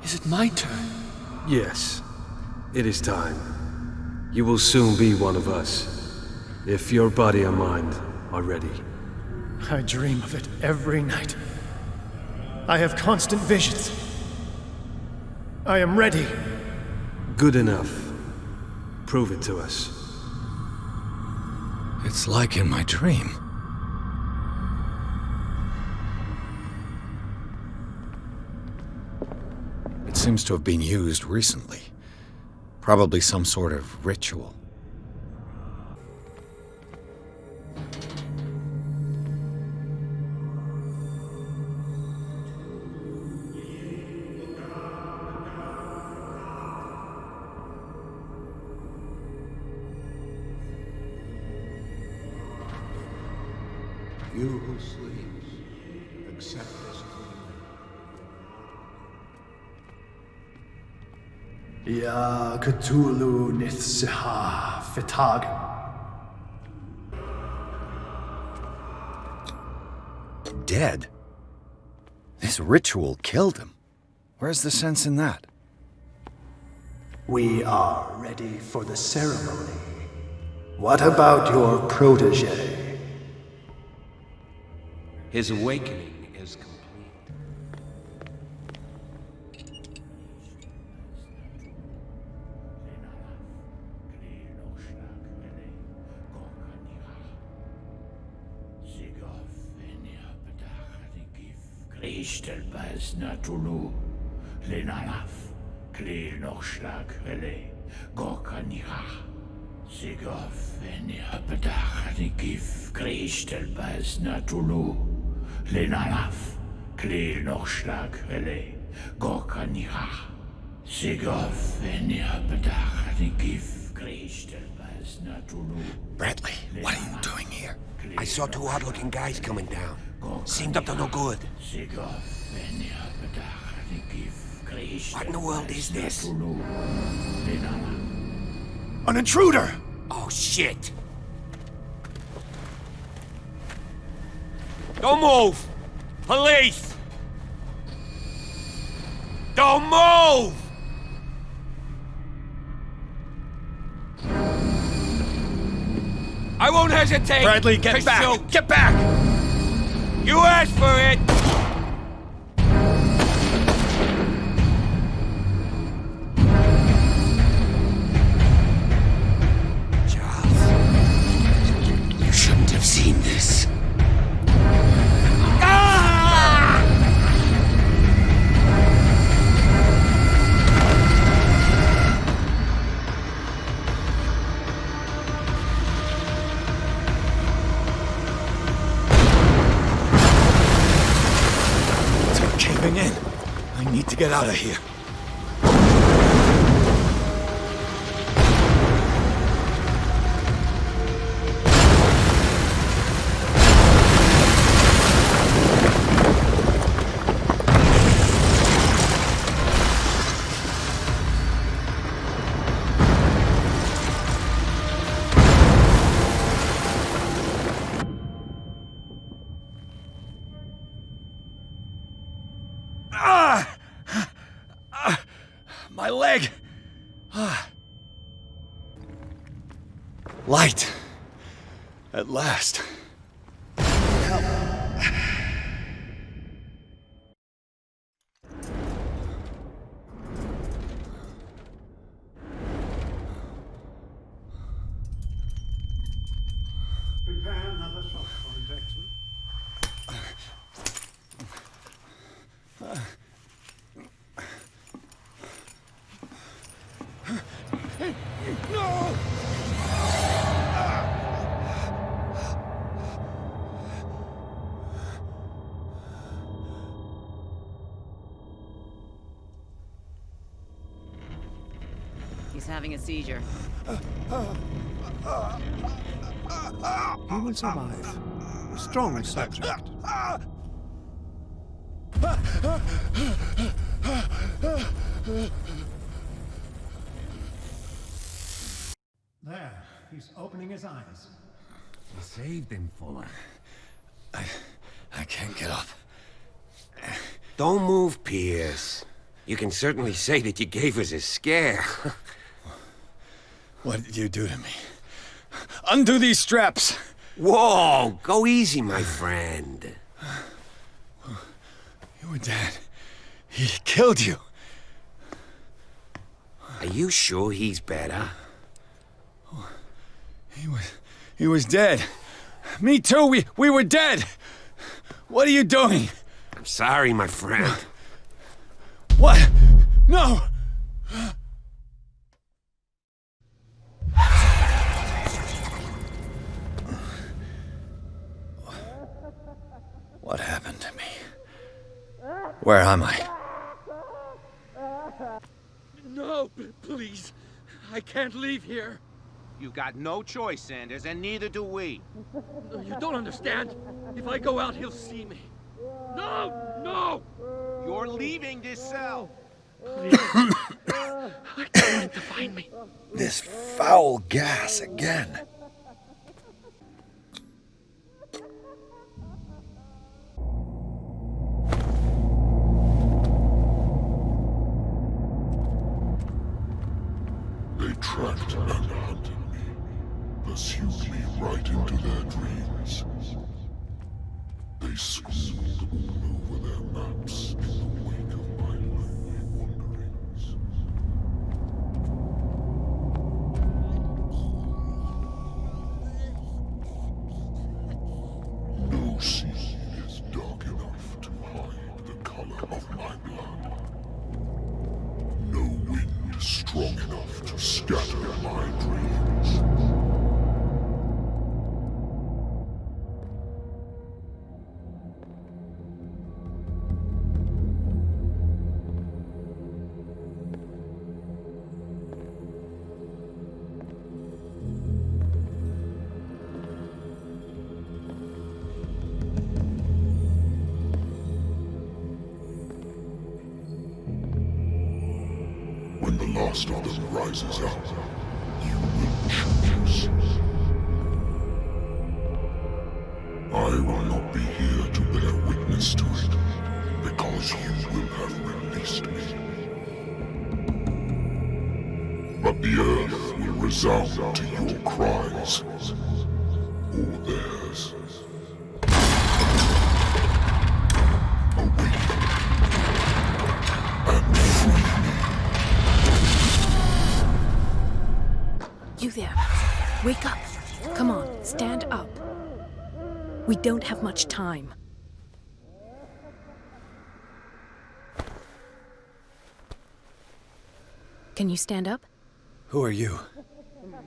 Is it my turn? Yes. It is time. You will soon be one of us, if your body and mind are ready. I dream of it every night. I have constant visions. I am ready. Good enough. Prove it to us. It's like in my dream. It seems to have been used recently. Probably some sort of ritual. You who sleeps, accept this dream. Ya Cthulhu Nithsiha Fitag. Dead? This ritual killed him. Where's the sense in that? We are ready for the ceremony. What about your protege? His awakening is complete. Cthulhu, Lenalaf, Kleel noch schlag rele, Gorkanira. Sigof en yapedach de gif, Kristel bas Natulu, Lenalaf, Kleel noch schlag rele, Gorkanira. Sigof en yapedach de gif, Kristel bas Natulu. Bradley, what are you doing here? I saw two odd-looking guys coming down. Seemed up to no good. What in the world is this? An intruder! Oh, shit! Don't move! Police! Don't move! I won't hesitate! Bradley, get back! Shoot. Get back! You asked for it! You shouldn't have seen this. It's caving in. I need to get out of here. My leg! Light. At last. Prepare another shot for injection. No! He's having a seizure. He will survive. Strong subject. There, he's opening his eyes. You saved him, Fuller. I can't get up. Don't move, Pierce. You can certainly say that you gave us a scare. What did you do to me? Undo these straps! Whoa! Go easy, my friend. You were dead. He killed you. Are you sure he's better? He was dead. Me too, we were dead! What are you doing? I'm sorry, my friend. What? No! What happened to me? Where am I? No, please. I can't leave here. You got no choice, Sanders, and neither do we. No, you don't understand. If I go out, he'll see me. No! No! You're leaving this cell. Please. I don't want to find me. This foul gas again. They tracked and hunted me, pursued me right into their dreams. They scrawled all over their maps in the wake of my lonely wanderings. No sea is dark enough to hide the color of my blood. No wind strong enough to scatter my dreams. When the last of them rises up, you will choose. I will not be here to bear witness to it, because you will have released me. But the earth will resound to your cries, or theirs. Awake and free me. You there. Wake up. Come on, stand up. We don't have much time. Can you stand up? Who are you?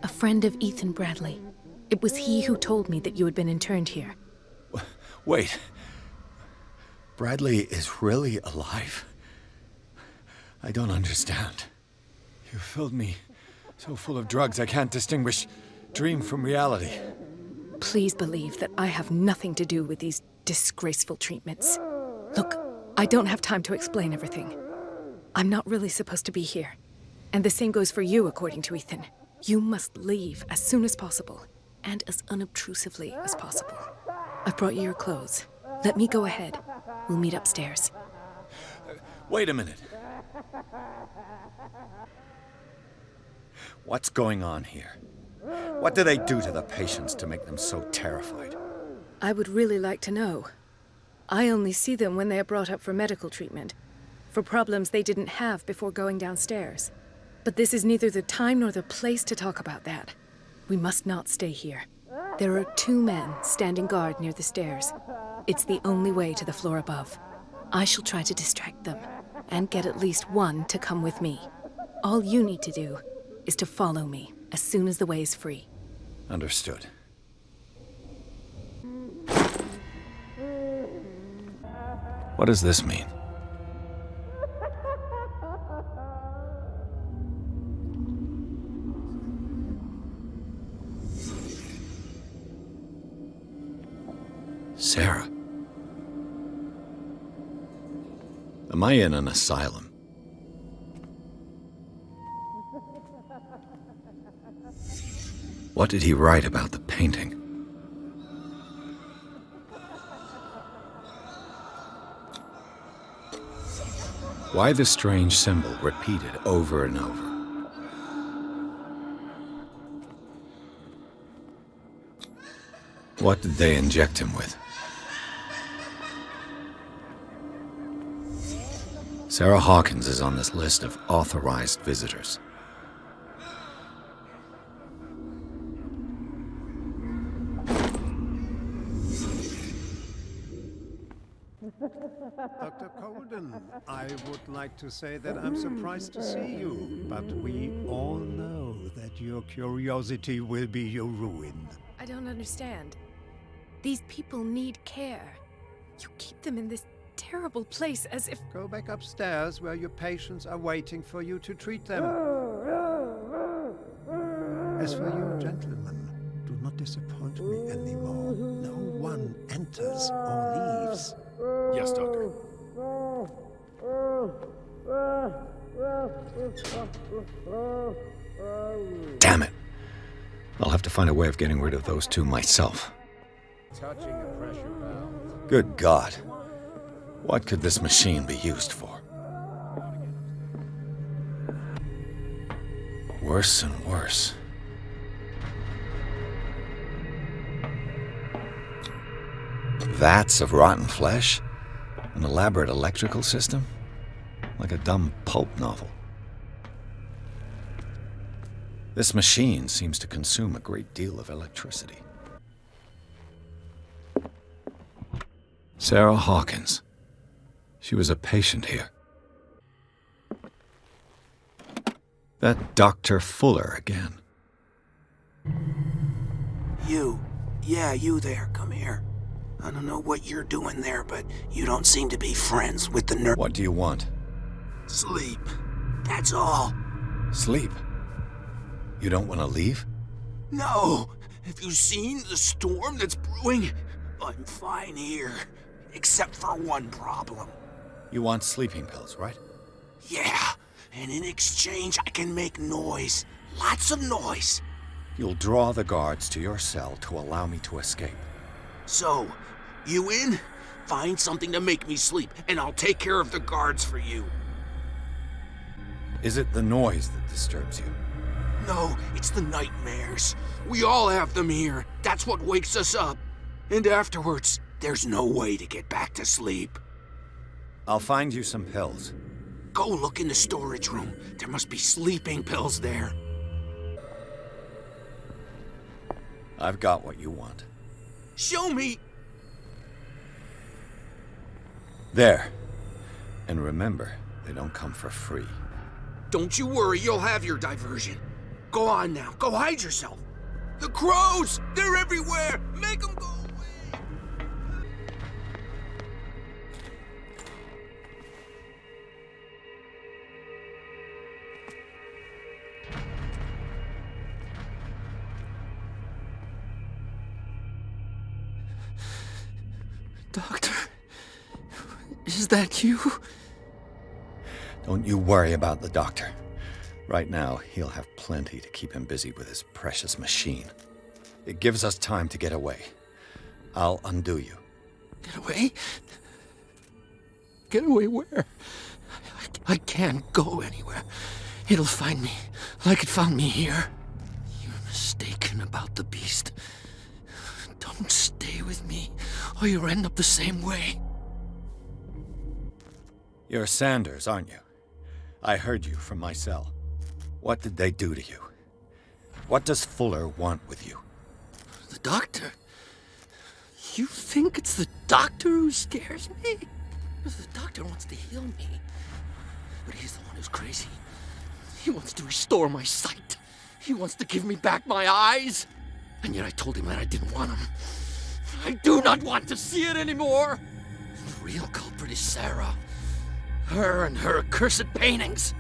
A friend of Ethan Bradley. It was he who told me that you had been interned here. Wait. Bradley is really alive? I don't understand. You filled me so full of drugs I can't distinguish dream from reality. Please believe that I have nothing to do with these disgraceful treatments. Look, I don't have time to explain everything. I'm not really supposed to be here. And the same goes for you, according to Ethan. You must leave as soon as possible, and as unobtrusively as possible. I've brought you your clothes. Let me go ahead. We'll meet upstairs. Wait a minute. What's going on here? What do they do to the patients to make them so terrified? I would really like to know. I only see them when they are brought up for medical treatment, for problems they didn't have before going downstairs. But this is neither the time nor the place to talk about that. We must not stay here. There are 2 men standing guard near the stairs. It's the only way to the floor above. I shall try to distract them, and get at least one to come with me. All you need to do is to follow me as soon as the way is free. Understood. What does this mean? Sarah. Am I in an asylum? What did he write about the painting? Why the strange symbol repeated over and over? What did they inject him with? Sarah Hawkins is on this list of authorized visitors. Dr. Colden, I would like to say that I'm surprised to see you, but we all know that your curiosity will be your ruin. I don't understand. These people need care. You keep them in this terrible place as if... Go back upstairs where your patients are waiting for you to treat them. As for you, gentlemen, do not disappoint me anymore. No one enters or leaves. Yes, Doctor. Damn it! I'll have to find a way of getting rid of those two myself. Touching a pressure valve. Good God. What could this machine be used for? Worse and worse. Vats of rotten flesh? An elaborate electrical system? Like a dumb pulp novel. This machine seems to consume a great deal of electricity. Sarah Hawkins. She was a patient here. That Dr. Fuller again. You. Yeah, you there. Come here. I don't know what you're doing there, but you don't seem to be friends with the nurse. What do you want? Sleep. That's all. Sleep? You don't want to leave? No. Have you seen the storm that's brewing? I'm fine here. Except for one problem. You want sleeping pills, right? Yeah. And in exchange, I can make noise. Lots of noise. You'll draw the guards to your cell to allow me to escape. So, you in? Find something to make me sleep, and I'll take care of the guards for you. Is it the noise that disturbs you? No, it's the nightmares. We all have them here. That's what wakes us up. And afterwards, there's no way to get back to sleep. I'll find you some pills. Go look in the storage room. There must be sleeping pills there. I've got what you want. Show me! There. And remember, they don't come for free. Don't you worry, you'll have your diversion. Go on now, go hide yourself. The crows! They're everywhere! Make them go away! Doctor, is that you? Don't you worry about the doctor. Right now, he'll have plenty to keep him busy with his precious machine. It gives us time to get away. I'll undo you. Get away? Get away where? I can't go anywhere. It'll find me, like it found me here. You're mistaken about the beast. Don't stay with me, or you'll end up the same way. You're Sanders, aren't you? I heard you from my cell. What did they do to you? What does Fuller want with you? The doctor? You think it's the doctor who scares me? The doctor wants to heal me. But he's the one who's crazy. He wants to restore my sight. He wants to give me back my eyes. And yet I told him that I didn't want them. I do not want to see it anymore. The real culprit is Sarah. Her and her accursed paintings.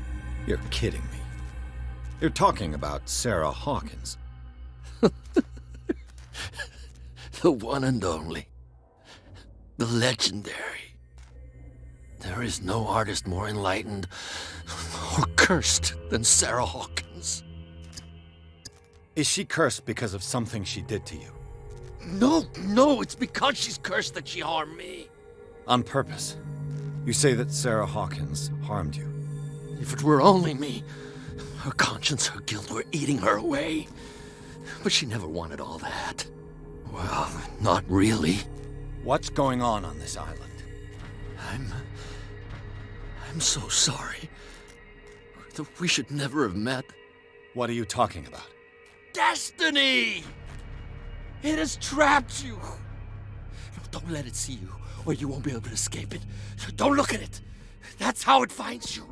You're kidding me. You're talking about Sarah Hawkins. The one and only. The legendary. There is no artist more enlightened or cursed than Sarah Hawkins. Is she cursed because of something she did to you? No, it's because she's cursed that she harmed me. On purpose. You say that Sarah Hawkins harmed you. If it were only me, her conscience, her guilt were eating her away. But she never wanted all that. Well, not really. What's going on this island? I'm so sorry. We should never have met. What are you talking about? Destiny! It has trapped you. Don't let it see you, or you won't be able to escape it. Don't look at it. That's how it finds you.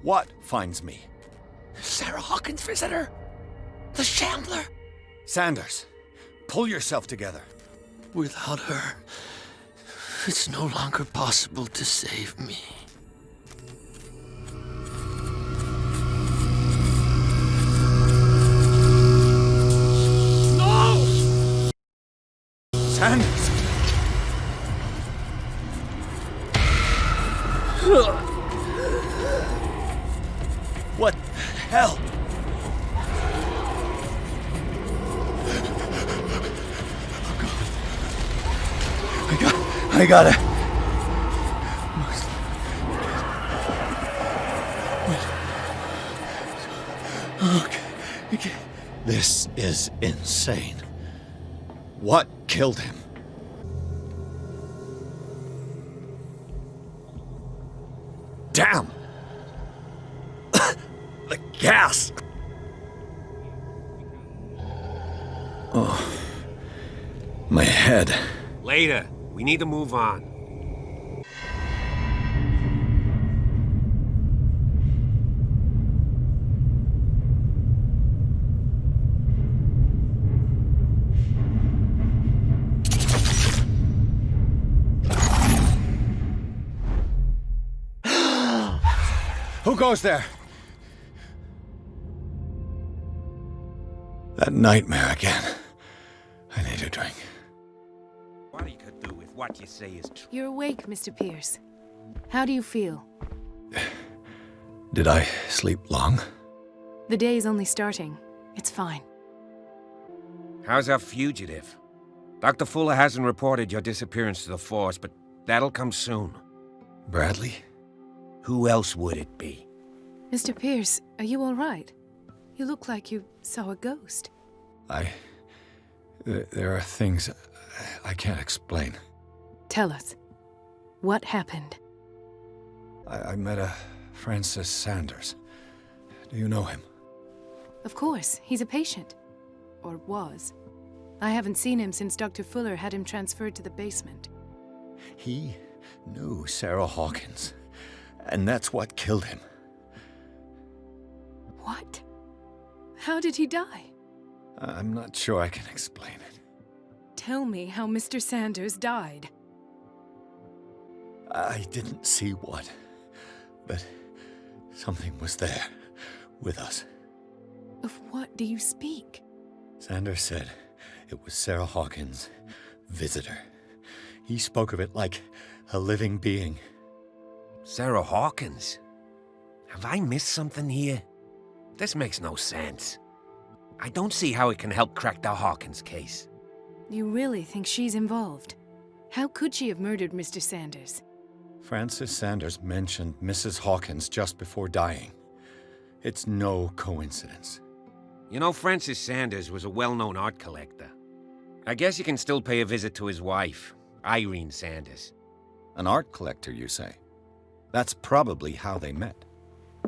What finds me? Sarah Hawkins' visitor. The Shambler. Sanders, pull yourself together. Without her, it's no longer possible to save me. No! Sanders! What the hell? I gotta... Okay. This is insane. What killed him? Damn! The gas! Oh. My head. Later. We need to move on. Who goes there? That nightmare again. I need a drink. What you could do if what you say is true. You're awake, Mr. Pierce. How do you feel? Did I sleep long? The day's only starting. It's fine. How's our fugitive? Dr. Fuller hasn't reported your disappearance to the Force, but that'll come soon. Bradley? Who else would it be? Mr. Pierce, are you all right? You look like you saw a ghost. There are things I can't explain. Tell us. What happened? I met a Francis Sanders. Do you know him? Of course, he's a patient. Or was. I haven't seen him since Dr. Fuller had him transferred to the basement. He knew Sarah Hawkins, and that's what killed him. What? How did he die? I'm not sure I can explain it. Tell me how Mr. Sanders died. I didn't see what, but something was there, with us. Of what do you speak? Sanders said it was Sarah Hawkins' visitor. He spoke of it like a living being. Sarah Hawkins? Have I missed something here? This makes no sense. I don't see how it can help crack the Hawkins case. You really think she's involved? How could she have murdered Mr. Sanders? Francis Sanders mentioned Mrs. Hawkins just before dying. It's no coincidence. You know, Francis Sanders was a well-known art collector. I guess you can still pay a visit to his wife, Irene Sanders. An art collector, you say? That's probably how they met.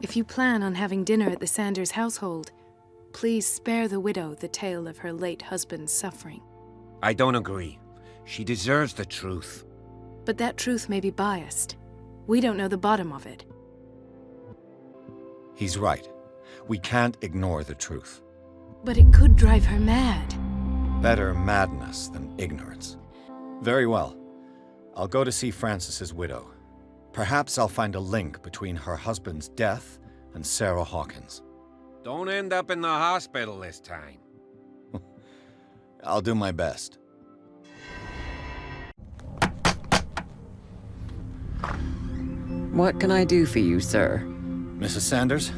If you plan on having dinner at the Sanders household, please spare the widow the tale of her late husband's suffering. I don't agree. She deserves the truth. But that truth may be biased. We don't know the bottom of it. He's right. We can't ignore the truth. But it could drive her mad. Better madness than ignorance. Very well. I'll go to see Francis's widow. Perhaps I'll find a link between her husband's death and Sarah Hawkins. Don't end up in the hospital this time. I'll do my best. What can I do for you, sir? Mrs. Sanders,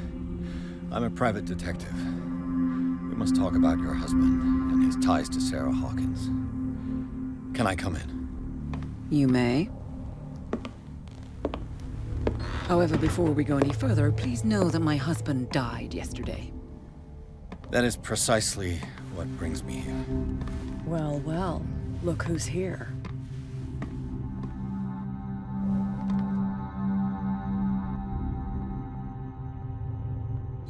I'm a private detective. We must talk about your husband and his ties to Sarah Hawkins. Can I come in? You may. However, before we go any further, please know that my husband died yesterday. That is precisely what brings me here. Well, well, look who's here.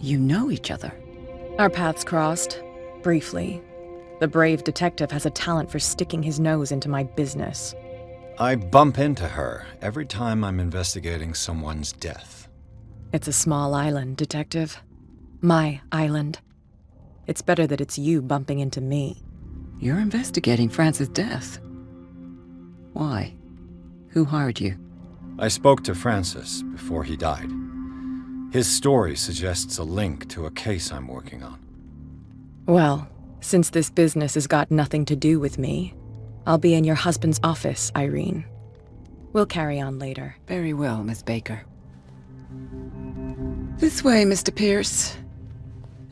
You know each other? Our paths crossed, briefly. The brave detective has a talent for sticking his nose into my business. I bump into her every time I'm investigating someone's death. It's a small island, Detective. My island. It's better that it's you bumping into me. You're investigating Francis' death. Why? Who hired you? I spoke to Francis before he died. His story suggests a link to a case I'm working on. Well, since this business has got nothing to do with me, I'll be in your husband's office, Irene. We'll carry on later. Very well, Miss Baker. This way, Mr. Pierce.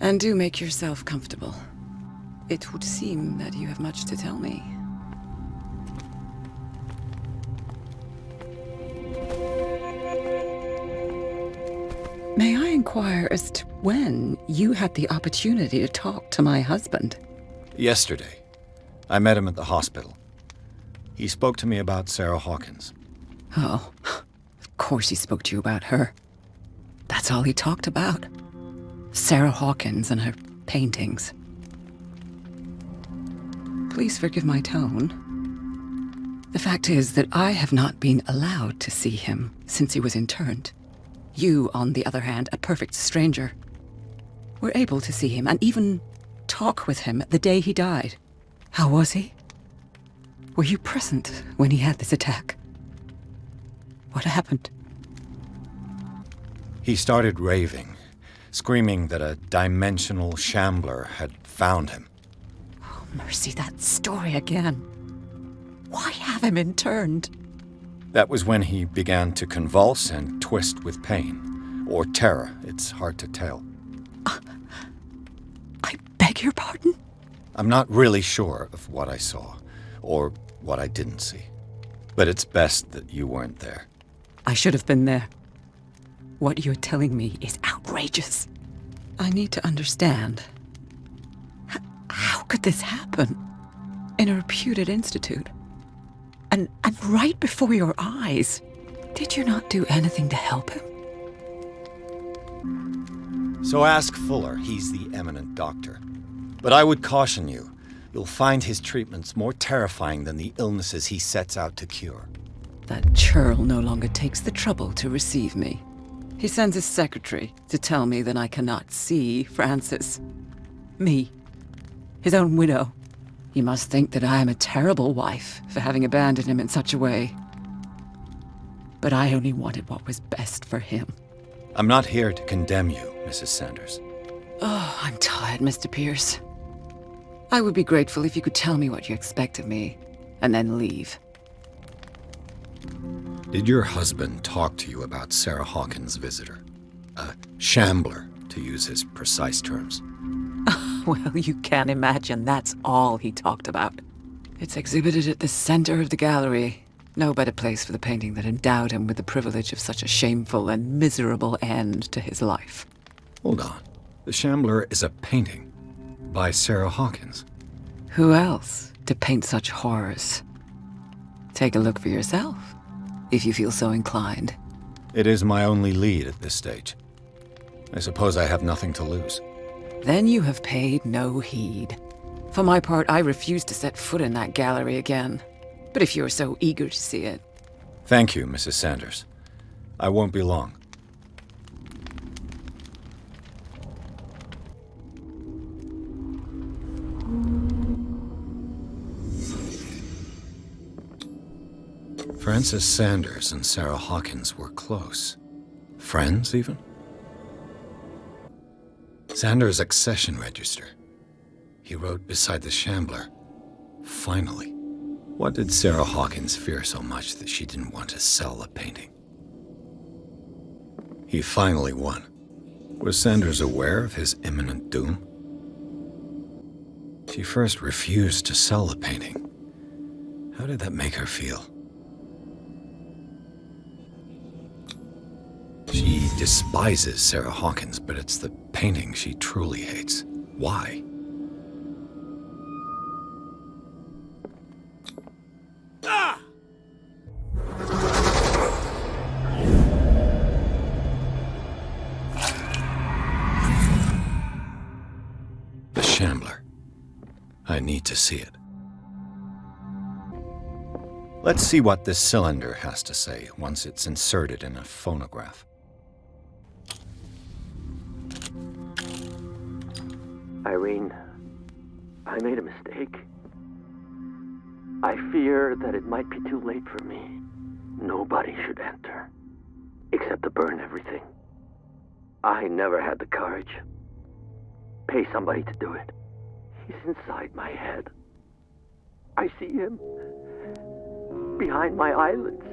And do make yourself comfortable. It would seem that you have much to tell me. May I inquire as to when you had the opportunity to talk to my husband? Yesterday, I met him at the hospital. He spoke to me about Sarah Hawkins. Oh, of course he spoke to you about her. That's all he talked about. Sarah Hawkins and her paintings. Please forgive my tone. The fact is that I have not been allowed to see him since he was interned. You, on the other hand, a perfect stranger, were able to see him and even talk with him the day he died. How was he? Were you present when he had this attack? What happened? He started raving, screaming that a dimensional shambler had found him. Oh, mercy, that story again. Why have him interned? That was when he began to convulse and twist with pain. Or terror, it's hard to tell. I beg your pardon? I'm not really sure of what I saw, or what I didn't see. But it's best that you weren't there. I should have been there. What you're telling me is outrageous. I need to understand. How could this happen? In a reputed institute? And right before your eyes. Did you not do anything to help him? So ask Fuller, he's the eminent doctor. But I would caution you, you'll find his treatments more terrifying than the illnesses he sets out to cure. That churl no longer takes the trouble to receive me. He sends his secretary to tell me that I cannot see Francis. Me. His own widow. He must think that I am a terrible wife for having abandoned him in such a way. But I only wanted what was best for him. I'm not here to condemn you, Mrs. Sanders. Oh, I'm tired, Mr. Pierce. I would be grateful if you could tell me what you expect of me, and then leave. Did your husband talk to you about Sarah Hawkins' visitor? A shambler, to use his precise terms. Well, you can imagine that's all he talked about. It's exhibited at the center of the gallery. No better place for the painting that endowed him with the privilege of such a shameful and miserable end to his life. Hold on. The Shambler is a painting by Sarah Hawkins. Who else to paint such horrors? Take a look for yourself, if you feel so inclined. It is my only lead at this stage. I suppose I have nothing to lose. Then you have paid no heed. For my part, I refuse to set foot in that gallery again. But if you're so eager to see it... Thank you, Mrs. Sanders. I won't be long. Francis Sanders and Sarah Hawkins were close. Friends, even? Sanders' accession register. He wrote beside the Shambler, "Finally." What did Sarah Hawkins fear so much that she didn't want to sell the painting? He finally won. Was Sanders aware of his imminent doom? She first refused to sell the painting. How did that make her feel? She despises Sarah Hawkins, but it's the painting she truly hates. Why? I need to see it. Let's see what this cylinder has to say once it's inserted in a phonograph. Irene, I made a mistake. I fear that it might be too late for me. Nobody should enter, except to burn everything. I never had the courage. Pay somebody to do it. He's inside my head. I see him behind my eyelids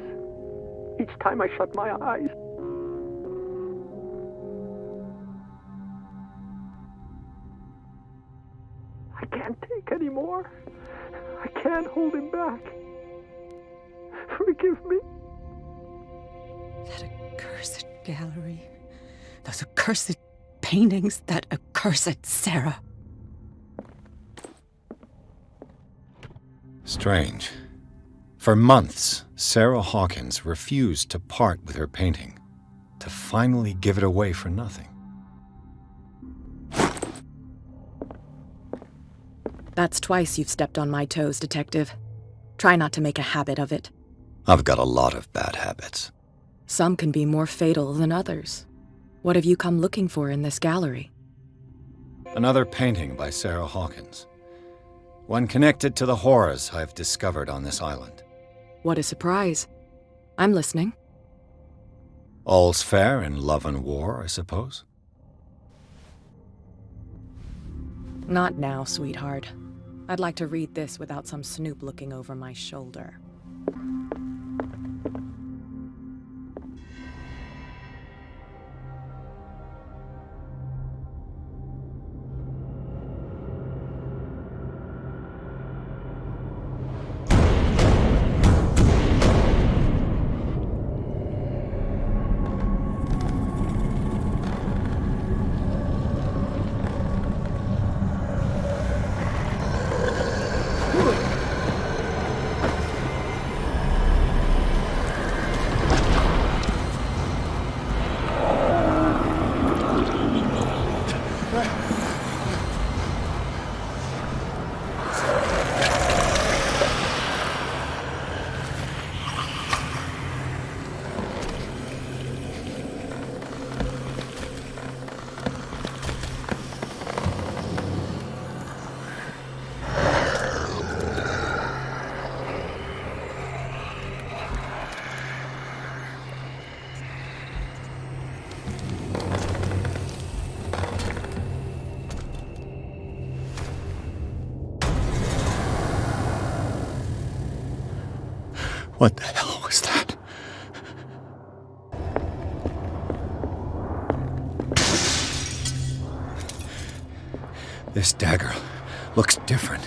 each time I shut my eyes. I can't take any more. I can't hold him back. Forgive me. That accursed gallery. Those accursed paintings. That accursed Sarah. Strange. For months, Sarah Hawkins refused to part with her painting, to finally give it away for nothing. That's twice you've stepped on my toes, Detective. Try not to make a habit of it. I've got a lot of bad habits. Some can be more fatal than others. What have you come looking for in this gallery? Another painting by Sarah Hawkins. One connected to the horrors I've discovered on this island. What a surprise. I'm listening. All's fair in love and war, I suppose? Not now, sweetheart. I'd like to read this without some snoop looking over my shoulder. What the hell was that? This dagger looks different.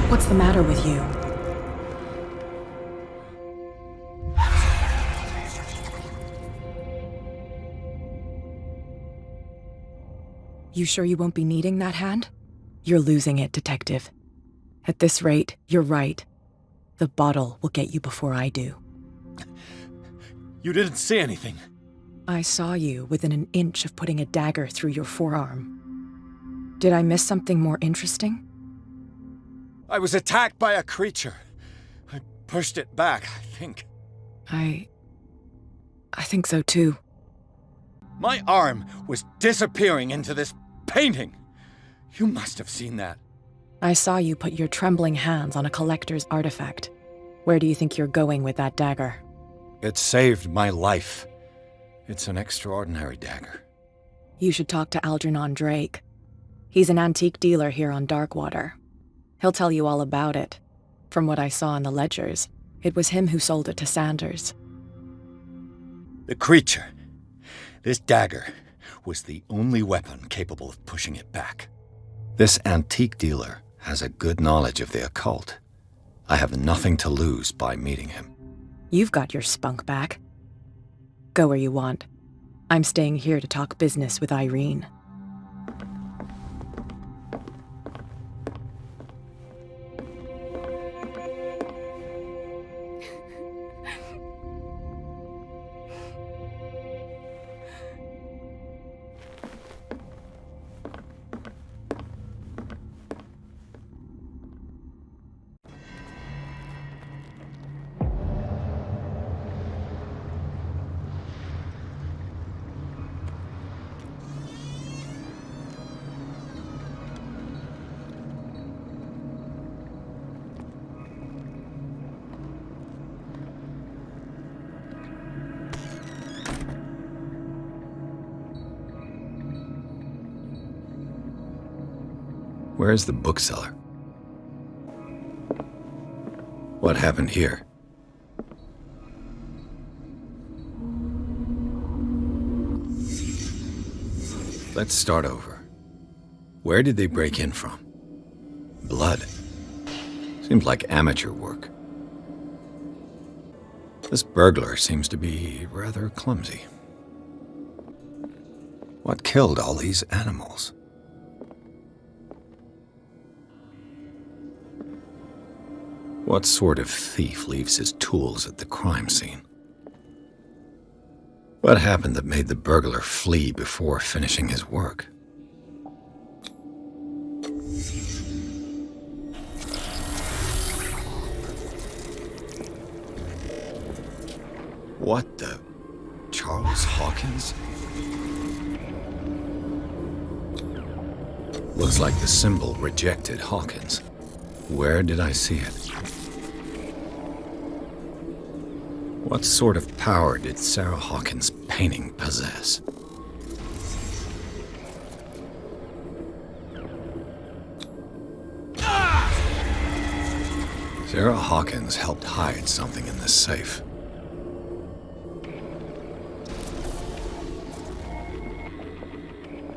What's the matter with you? You sure you won't be needing that hand? You're losing it, Detective. At this rate, you're right. The bottle will get you before I do. You didn't see anything. I saw you within an inch of putting a dagger through your forearm. Did I miss something more interesting? I was attacked by a creature. I pushed it back, I think. I think so too. My arm was disappearing into this painting. You must have seen that. I saw you put your trembling hands on a collector's artifact. Where do you think you're going with that dagger? It saved my life. It's an extraordinary dagger. You should talk to Algernon Drake. He's an antique dealer here on Darkwater. He'll tell you all about it. From what I saw in the ledgers, it was him who sold it to Sanders. The creature. This dagger was the only weapon capable of pushing it back. This antique dealer has a good knowledge of the occult. I have nothing to lose by meeting him. You've got your spunk back. Go where you want. I'm staying here to talk business with Irene. Where's the bookseller? What happened here? Let's start over. Where did they break in from? Blood. Seems like amateur work. This burglar seems to be rather clumsy. What killed all these animals? What sort of thief leaves his tools at the crime scene? What happened that made the burglar flee before finishing his work? What the... Charles Hawkins? Looks like the symbol rejected Hawkins. Where did I see it? What sort of power did Sarah Hawkins' painting possess? Sarah Hawkins helped hide something in this safe.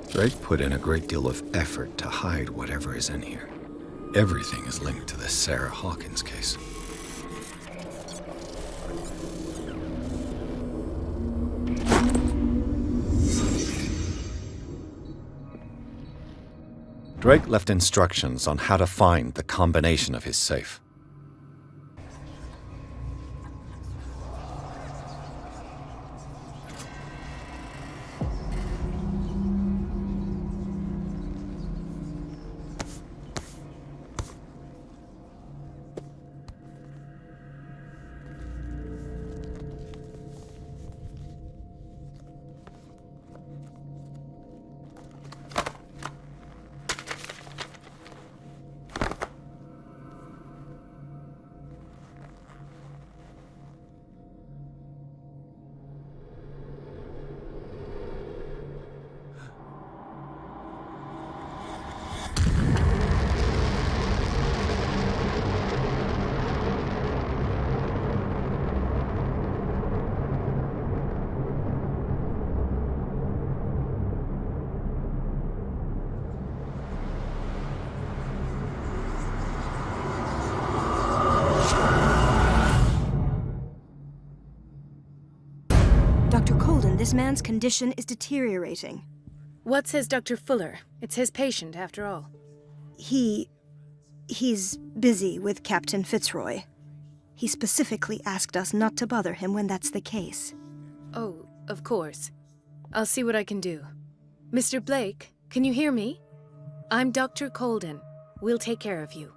Drake put in a great deal of effort to hide whatever is in here. Everything is linked to the Sarah Hawkins case. Drake left instructions on how to find the combination of his safe. Dr. Colden, this man's condition is deteriorating. What says Dr. Fuller? It's his patient, after all. He's busy with Captain Fitzroy. He specifically asked us not to bother him when that's the case. Oh, of course. I'll see what I can do. Mr. Blake, can you hear me? I'm Dr. Colden. We'll take care of you.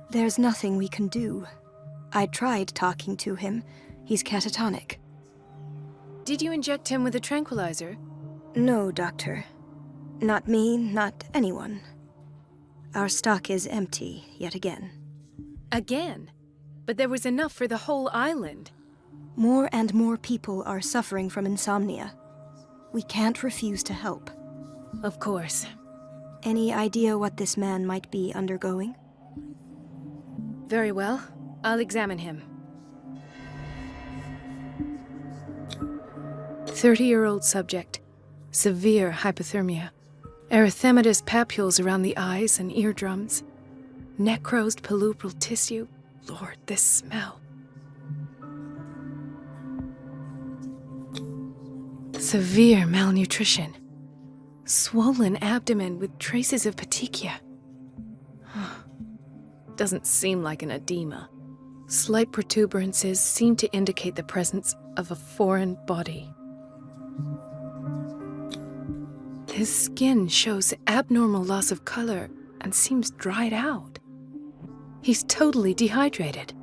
There's nothing we can do. I tried talking to him. He's catatonic. Did you inject him with a tranquilizer? No, Doctor. Not me, not anyone. Our stock is empty, yet again. Again? But there was enough for the whole island. More and more people are suffering from insomnia. We can't refuse to help. Of course. Any idea what this man might be undergoing? Very well. I'll examine him. 30-year-old subject. Severe hypothermia. Erythematous papules around the eyes and eardrums. Necrosed palpebral tissue. Lord, this smell. Severe malnutrition. Swollen abdomen with traces of petechia. Doesn't seem like an edema. Slight protuberances seem to indicate the presence of a foreign body. His skin shows abnormal loss of color and seems dried out. He's totally dehydrated.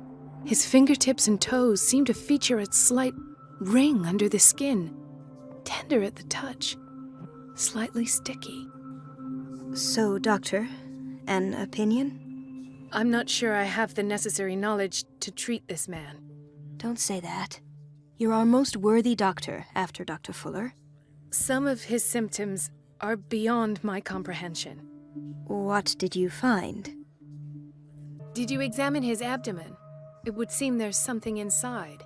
His fingertips and toes seem to feature a slight ring under the skin, tender at the touch, slightly sticky. So, Doctor, an opinion? I'm not sure I have the necessary knowledge to treat this man. Don't say that. You're our most worthy doctor after Dr. Fuller. Some of his symptoms are beyond my comprehension. What did you find? Did you examine his abdomen? It would seem there's something inside.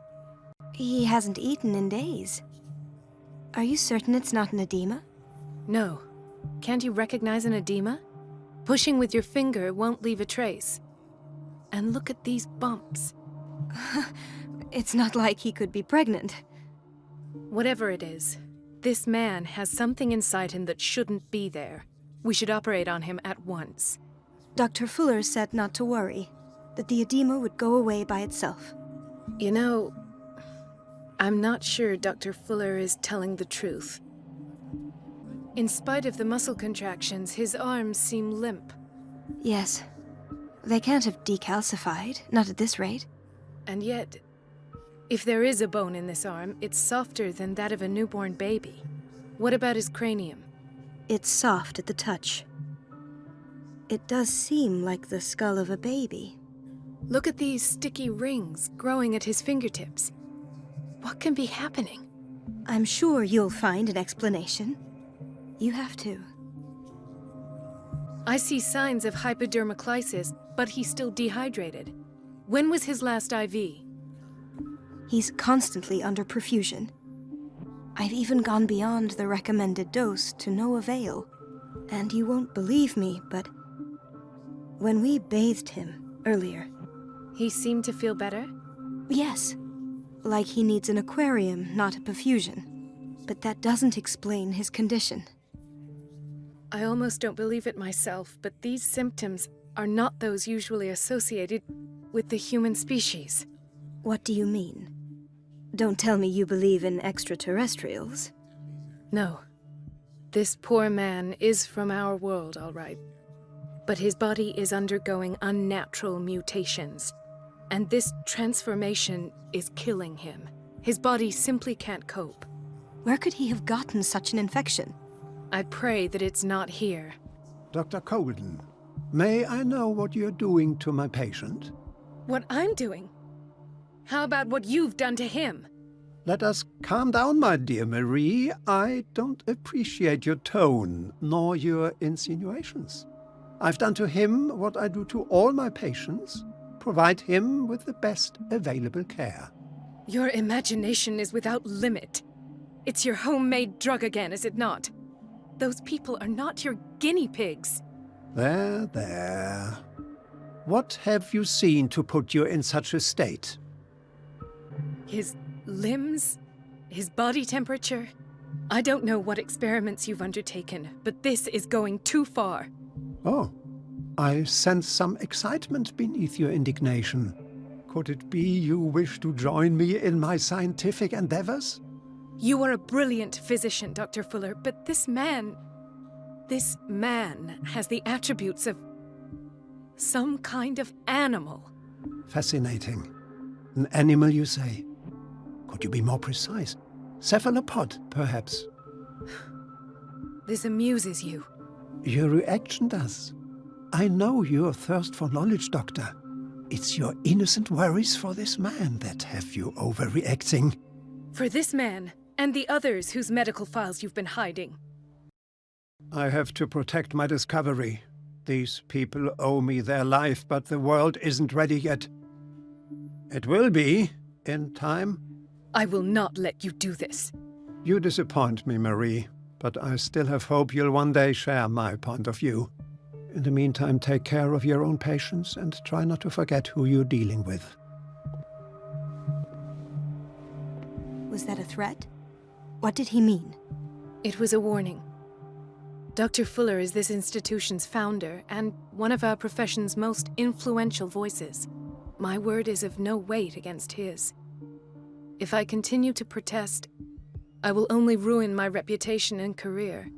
He hasn't eaten in days. Are you certain it's not an edema? No. Can't you recognize an edema? Pushing with your finger won't leave a trace. And look at these bumps. It's not like he could be pregnant. Whatever it is, this man has something inside him that shouldn't be there. We should operate on him at once. Dr. Fuller said not to worry, that the edema would go away by itself. You know, I'm not sure Dr. Fuller is telling the truth. In spite of the muscle contractions, his arms seem limp. Yes. They can't have decalcified, not at this rate. And yet, if there is a bone in this arm, it's softer than that of a newborn baby. What about his cranium? It's soft at the touch. It does seem like the skull of a baby. Look at these sticky rings growing at his fingertips. What can be happening? I'm sure you'll find an explanation. You have to. I see signs of hypodermoclysis, but he's still dehydrated. When was his last IV? He's constantly under perfusion. I've even gone beyond the recommended dose to no avail. And you won't believe me, but when we bathed him earlier... He seemed to feel better? Yes. Like he needs an aquarium, not a perfusion. But that doesn't explain his condition. I almost don't believe it myself, but these symptoms are not those usually associated with the human species. What do you mean? Don't tell me you believe in extraterrestrials. No. This poor man is from our world, all right. But his body is undergoing unnatural mutations. And this transformation is killing him. His body simply can't cope. Where could he have gotten such an infection? I pray that it's not here. Dr. Colden, may I know what you're doing to my patient? What I'm doing? How about what you've done to him? Let us calm down, my dear Marie. I don't appreciate your tone, nor your insinuations. I've done to him what I do to all my patients. Provide him with the best available care. Your imagination is without limit. It's your homemade drug again, is it not? Those people are not your guinea pigs. There, there. What have you seen to put you in such a state? His limbs? His body temperature? I don't know what experiments you've undertaken, but this is going too far. Oh, I sense some excitement beneath your indignation. Could it be you wish to join me in my scientific endeavors? You are a brilliant physician, Dr. Fuller, but this man has the attributes of some kind of animal. Fascinating. An animal, you say? Could you be more precise? Cephalopod, perhaps? This amuses you. Your reaction does. I know your thirst for knowledge, Doctor. It's your innocent worries for this man that have you overreacting. For this man, and the others whose medical files you've been hiding. I have to protect my discovery. These people owe me their life, but the world isn't ready yet. It will be, in time. I will not let you do this. You disappoint me, Marie, but I still have hope you'll one day share my point of view. In the meantime, take care of your own patients and try not to forget who you're dealing with. Was that a threat? What did he mean? It was a warning. Dr. Fuller is this institution's founder and one of our profession's most influential voices. My word is of no weight against his. If I continue to protest, I will only ruin my reputation and career.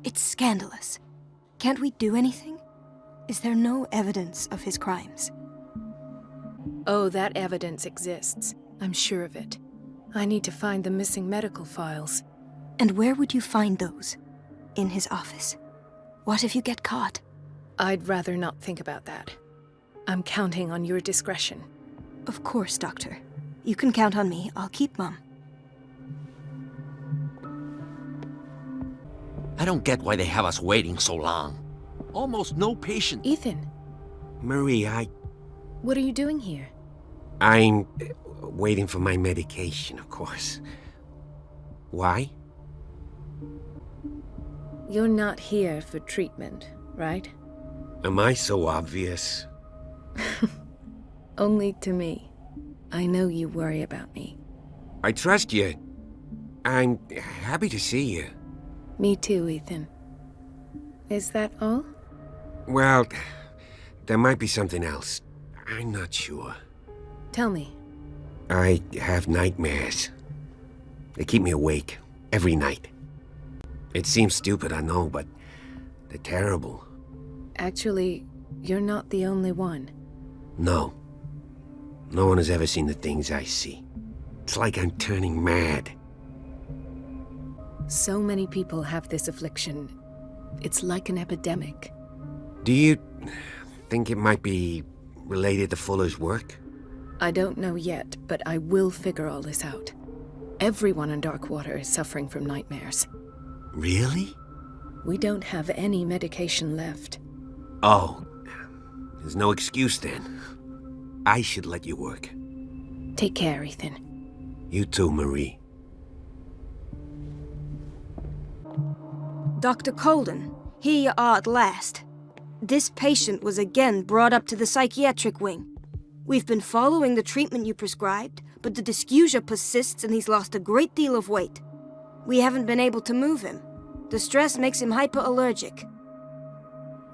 It's scandalous. Can't we do anything? Is there no evidence of his crimes? Oh, that evidence exists. I'm sure of it. I need to find the missing medical files. And where would you find those? In his office? What if you get caught? I'd rather not think about that. I'm counting on your discretion. Of course, Doctor. You can count on me. I'll keep mum. I don't get why they have us waiting so long. Almost no patient. Ethan. Marie, What are you doing here? I'm waiting for my medication, of course. Why? You're not here for treatment, right? Am I so obvious? Only to me. I know you worry about me. I trust you. I'm happy to see you. Me too, Ethan. Is that all? Well, there might be something else. I'm not sure. Tell me. I have nightmares. They keep me awake every night. It seems stupid, I know, but they're terrible. Actually, you're not the only one. No. No one has ever seen the things I see. It's like I'm turning mad. So many people have this affliction. It's like an epidemic. Do you think it might be related to Fuller's work? I don't know yet, but I will figure all this out. Everyone in Darkwater is suffering from nightmares. Really? We don't have any medication left. Oh, there's no excuse then. I should let you work. Take care, Ethan. You too, Marie. Dr. Colden, here you are at last. This patient was again brought up to the psychiatric wing. We've been following the treatment you prescribed, but the dysgeusia persists and he's lost a great deal of weight. We haven't been able to move him. The stress makes him hyperallergic.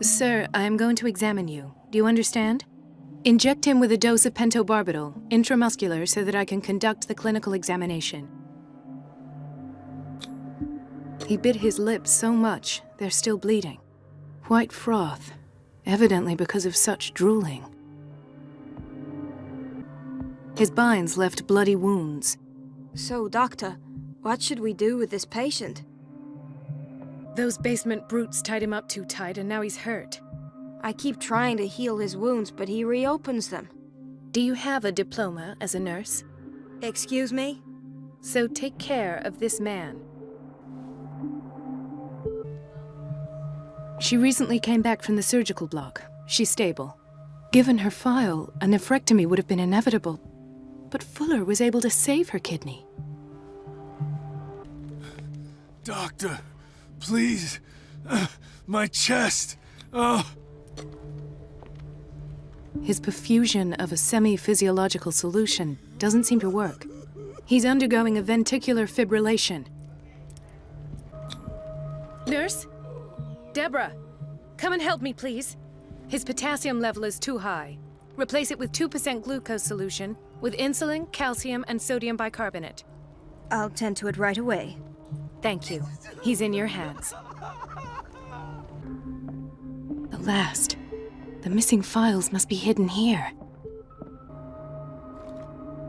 Sir, I am going to examine you. Do you understand? Inject him with a dose of pentobarbital, intramuscular, so that I can conduct the clinical examination. He bit his lips so much, they're still bleeding. White froth, evidently because of such drooling. His binds left bloody wounds. So, Doctor, what should we do with this patient? Those basement brutes tied him up too tight and now he's hurt. I keep trying to heal his wounds, but he reopens them. Do you have a diploma as a nurse? Excuse me? So take care of this man. She recently came back from the surgical block. She's stable. Given her file, a nephrectomy would have been inevitable. But Fuller was able to save her kidney. Doctor, please. My chest. Oh. His perfusion of a semi-physiological solution doesn't seem to work. He's undergoing a ventricular fibrillation. Nurse? Deborah, come and help me, please. His potassium level is too high. Replace it with 2% glucose solution with insulin, calcium, and sodium bicarbonate. I'll tend to it right away. Thank you. He's in your hands. The last. The missing files must be hidden here.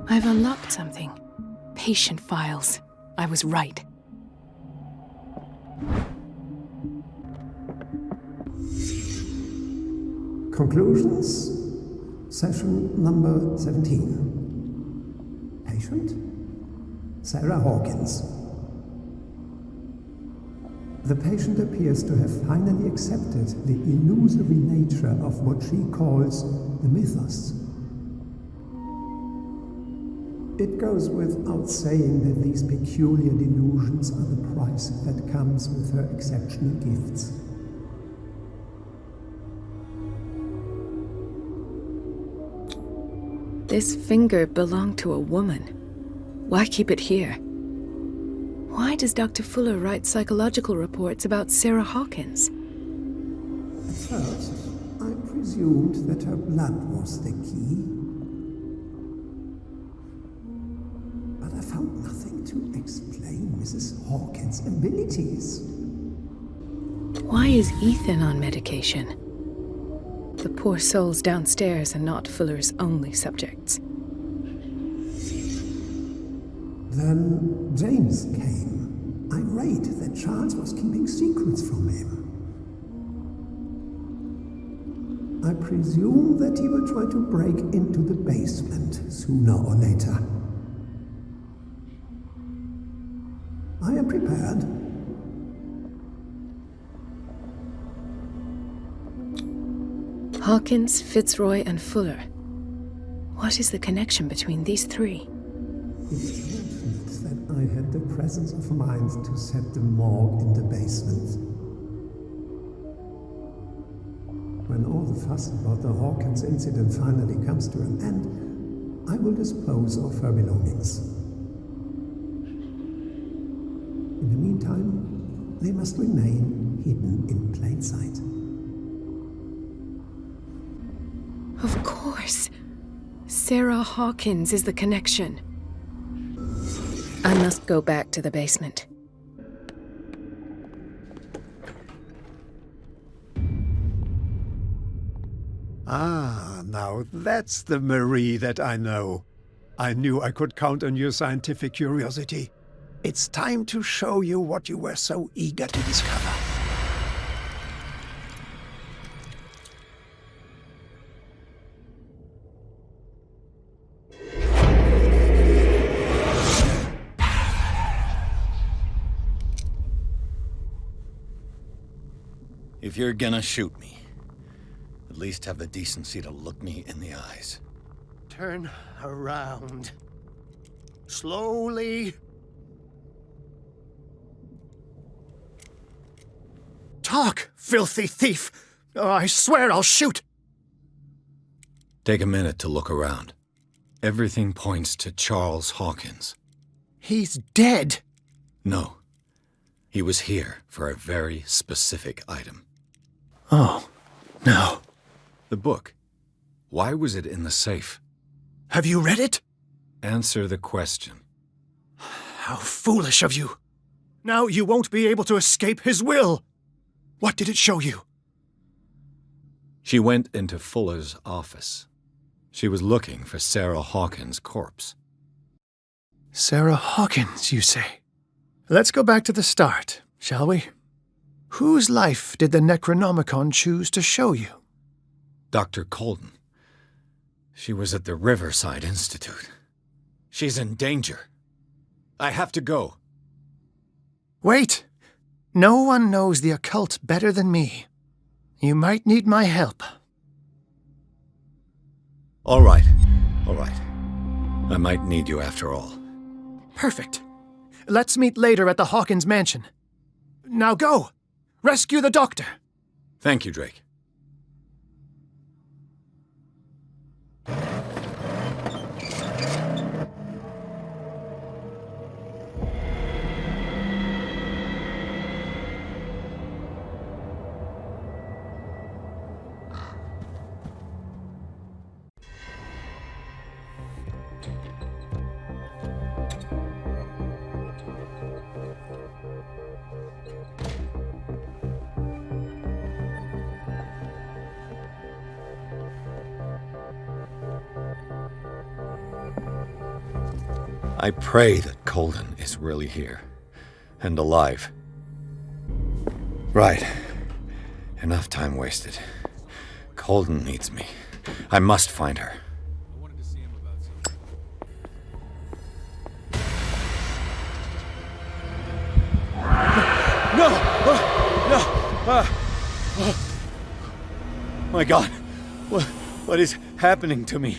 I've unlocked something. Patient files. I was right. Conclusions? Session number 17. Patient? Sarah Hawkins. The patient appears to have finally accepted the illusory nature of what she calls the mythos. It goes without saying that these peculiar delusions are the price that comes with her exceptional gifts. This finger belonged to a woman. Why keep it here? Why does Dr. Fuller write psychological reports about Sarah Hawkins? At first, I presumed that her blood was the key. But I found nothing to explain Mrs. Hawkins' abilities. Why is Ethan on medication? The poor souls downstairs are not Fuller's only subjects. Then James came, irate that Charles was keeping secrets from him. I presume that he will try to break into the basement sooner or later. I am prepared. Hawkins, Fitzroy, and Fuller. What is the connection between these three? It's fortunate that I had the presence of mind to set the morgue in the basement. When all the fuss about the Hawkins incident finally comes to an end, I will dispose of her belongings. In the meantime, they must remain hidden in plain sight. Of course. Sarah Hawkins is the connection. I must go back to the basement. Ah, now that's the Marie that I know. I knew I could count on your scientific curiosity. It's time to show you what you were so eager to discover. If you're gonna shoot me, at least have the decency to look me in the eyes. Turn around. Slowly. Talk, filthy thief! Or I swear I'll shoot! Take a minute to look around. Everything points to Charles Hawkins. He's dead! No. He was here for a very specific item. Oh, no. The book. Why was it in the safe? Have you read it? Answer the question. How foolish of you! Now you won't be able to escape his will! What did it show you? She went into Fuller's office. She was looking for Sarah Hawkins' corpse. Sarah Hawkins, you say? Let's go back to the start, shall we? Whose life did the Necronomicon choose to show you? Dr. Colden. She was at the Riverside Institute. She's in danger. I have to go. Wait! No one knows the occult better than me. You might need my help. All right. All right. I might need you after all. Perfect. Let's meet later at the Hawkins mansion. Now go! Rescue the doctor! Thank you, Drake. I pray that Colden is really here. And alive. Right. Enough time wasted. Colden needs me. I must find her. No! No! My God! What is happening to me?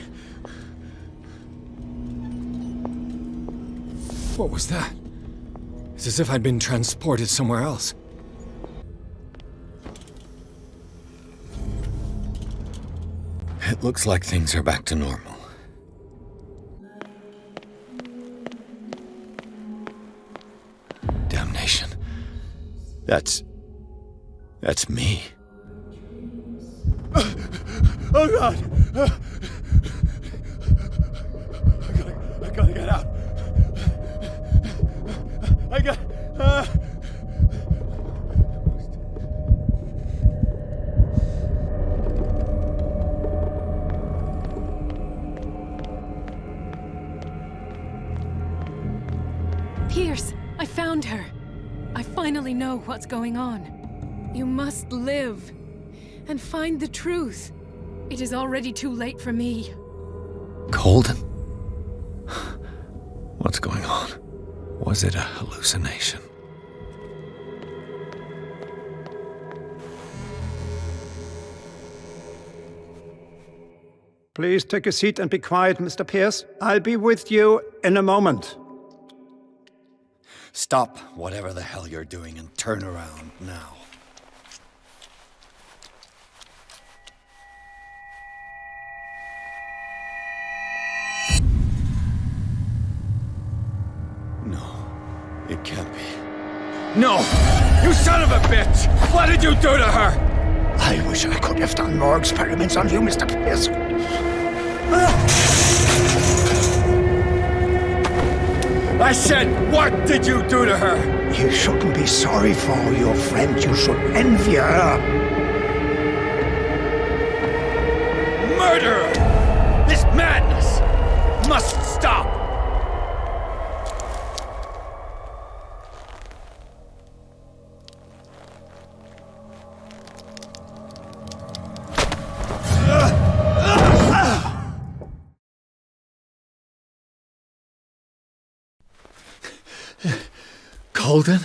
What was that? It's as if I'd been transported somewhere else. It looks like things are back to normal. Damnation. That's me. Oh God! I gotta get out. I got. Pierce, I found her. I finally know what's going on. You must live and find the truth. It is already too late for me. Colden? What's going on? Was it a hallucination? Please take a seat and be quiet, Mr. Pierce. I'll be with you in a moment. Stop whatever the hell you're doing and turn around now. No, it can't be. No! You son of a bitch! What did you do to her? I wish I could have done more experiments on you, Mr. Pierce. I said, what did you do to her? You shouldn't be sorry for your friend. You should envy her. Murderer! This madness must stop! Colden?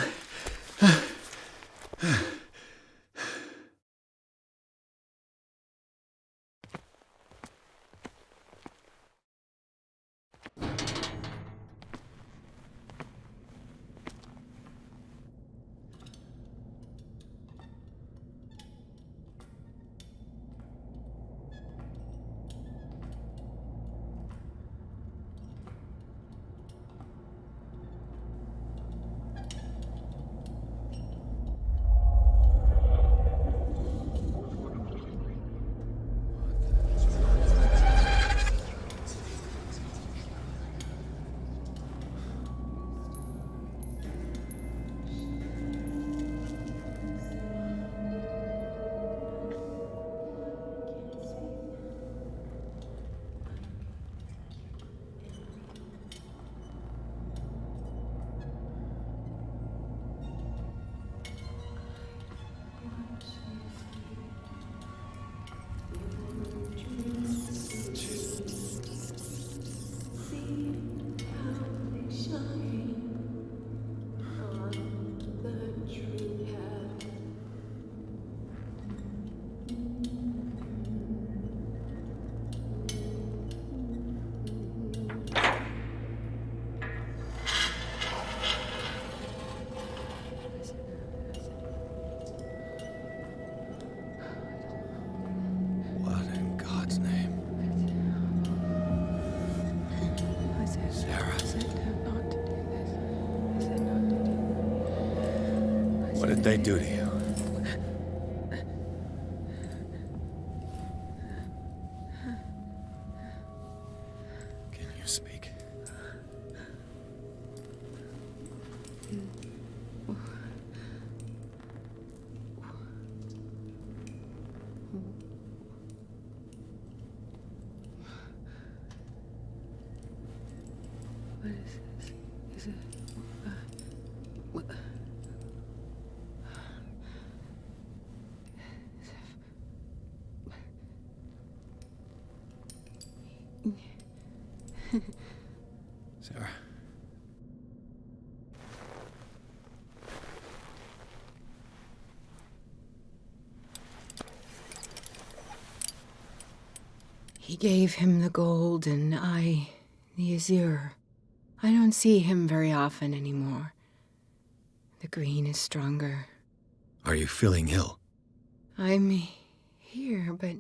What did they do to you? Can you speak? What is this? Is it... what? Sarah. He gave him the gold and I the azure. I don't see him very often anymore. The green is stronger. Are you feeling ill? I'm here, but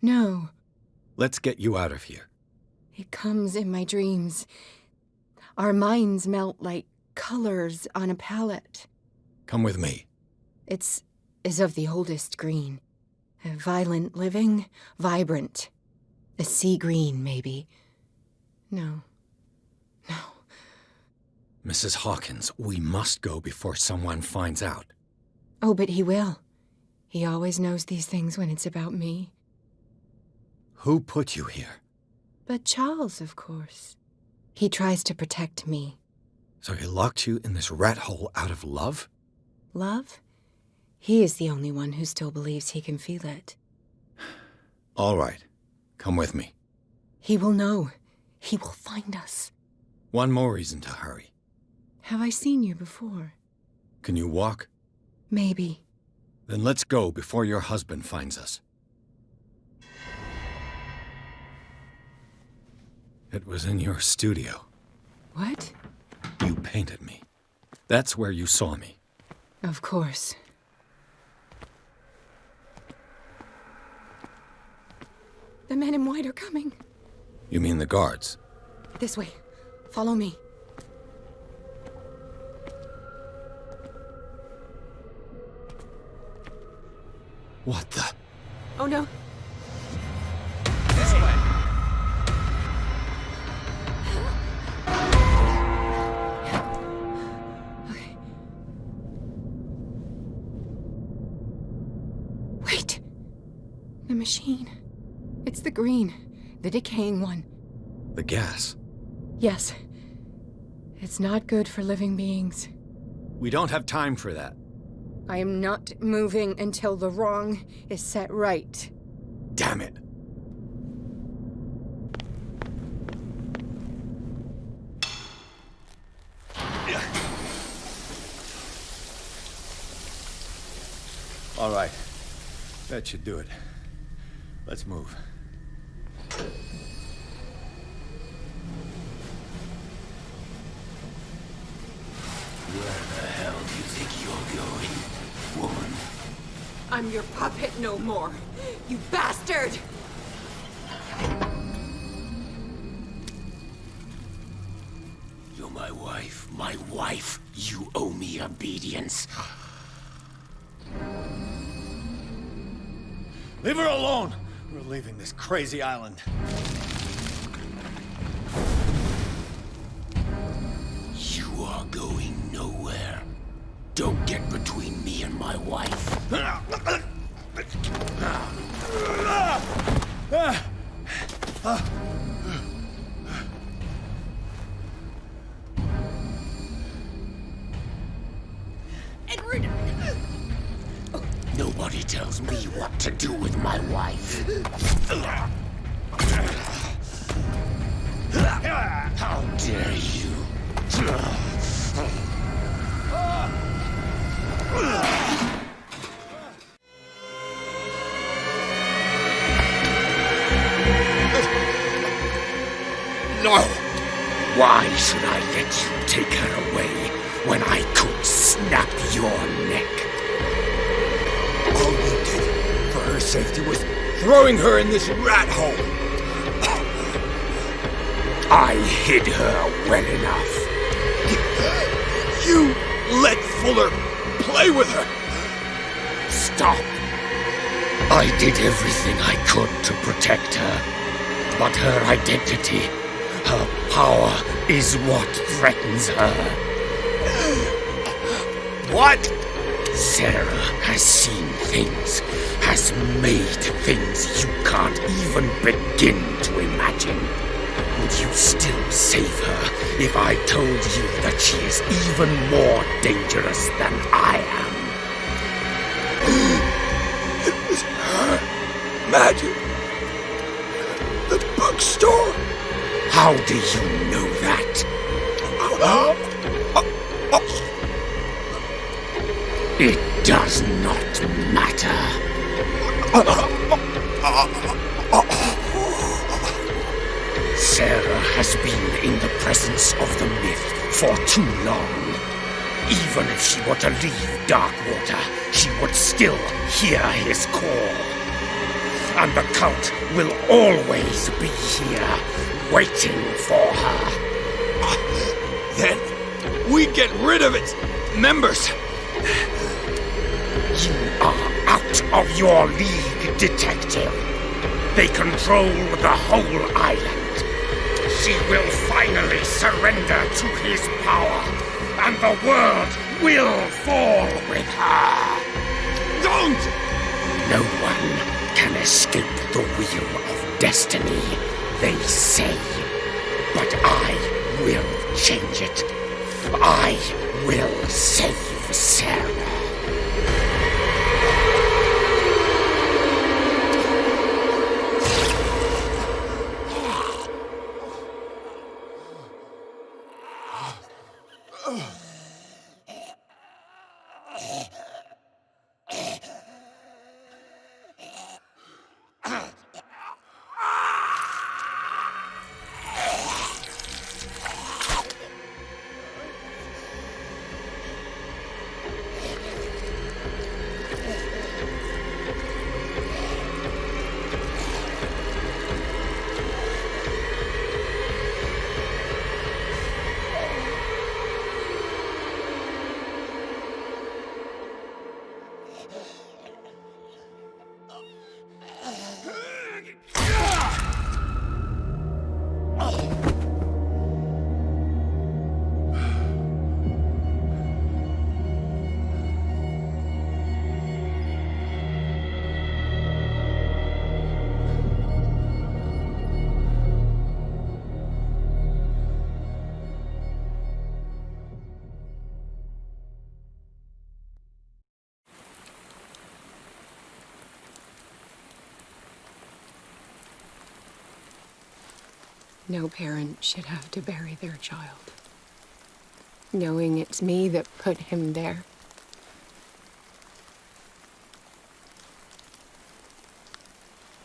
no. Let's get you out of here. It comes in my dreams. Our minds melt like colors on a palette. Come with me. It's as of the oldest green. A violent living, vibrant. A sea green, maybe. No. Mrs. Hawkins, we must go before someone finds out. Oh, but he will. He always knows these things when it's about me. Who put you here? But Charles, of course. He tries to protect me. So he locked you in this rat hole out of love? Love? He is the only one who still believes he can feel it. All right. Come with me. He will know. He will find us. One more reason to hurry. Have I seen you before? Can you walk? Maybe. Then let's go before your husband finds us. It was in your studio. What? You painted me. That's where you saw me. Of course. The men in white are coming. You mean the guards? This way. Follow me. What the? Oh no. This way. Okay. Wait. The machine. It's the green. The decaying one. The gas. Yes. It's not good for living beings. We don't have time for that. I am not moving until the wrong is set right. Damn it. All right. That should do it. Let's move. Where the hell do you think you're going, woman? I'm your puppet no more, you bastard! You're my wife. My wife. You owe me obedience. Leave her alone! We're leaving this crazy island. You are going nowhere. Don't get between me and my wife. Edward! Nobody tells me what to do with my wife. How dare you? No! Why should I let you take her away when I could snap your neck? All you did for her safety was throwing her in this rat hole. I hid her well enough. You let Fuller play with her. Stop. I did everything I could to protect her. But her identity, her power, is what threatens her. What? Sarah has seen things, has made things you can't even begin to imagine. Would you still save her if I told you that she is even more dangerous than I am? It was her magic. The book bookstore? How do you know that? It does not matter. Sarah has been in the presence of the myth for too long. Even if she were to leave Darkwater, she would still hear his call. And the cult will always be here, waiting for her. Then we get rid of its members. You are out of your league, detective. They control the whole island. She will finally surrender to his power, and the world will fall with her. Don't! No one can escape the wheel of destiny, they say. But I will change it. I will save Sarah. No parent should have to bury their child, knowing it's me that put him there.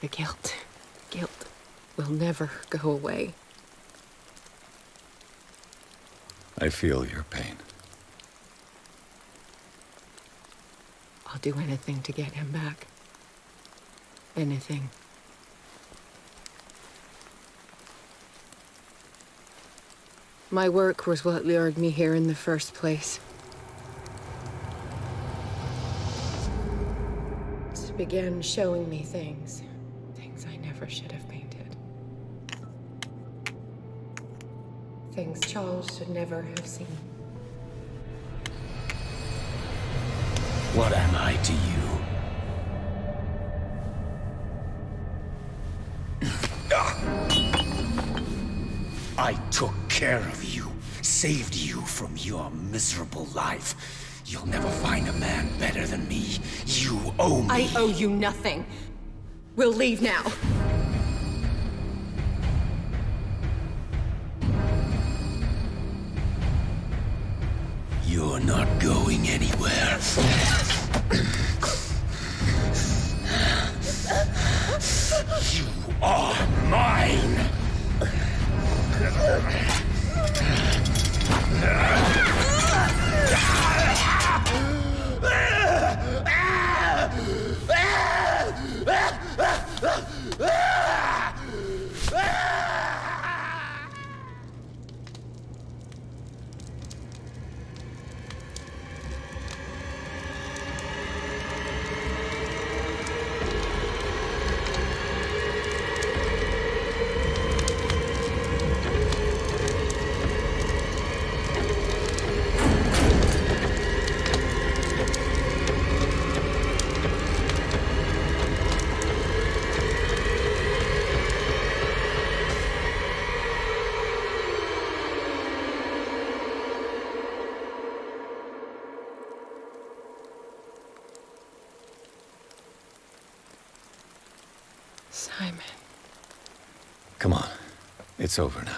The guilt will never go away. I feel your pain. I'll do anything to get him back. Anything. My work was what lured me here in the first place. It began showing me things I never should have painted. Things Charles should never have seen. What am I to you? I took care of you, saved you from your miserable life. You'll never find a man better than me. You owe me. I owe you nothing. We'll leave now. You're not going anywhere. You are mine! Come on. It's over now.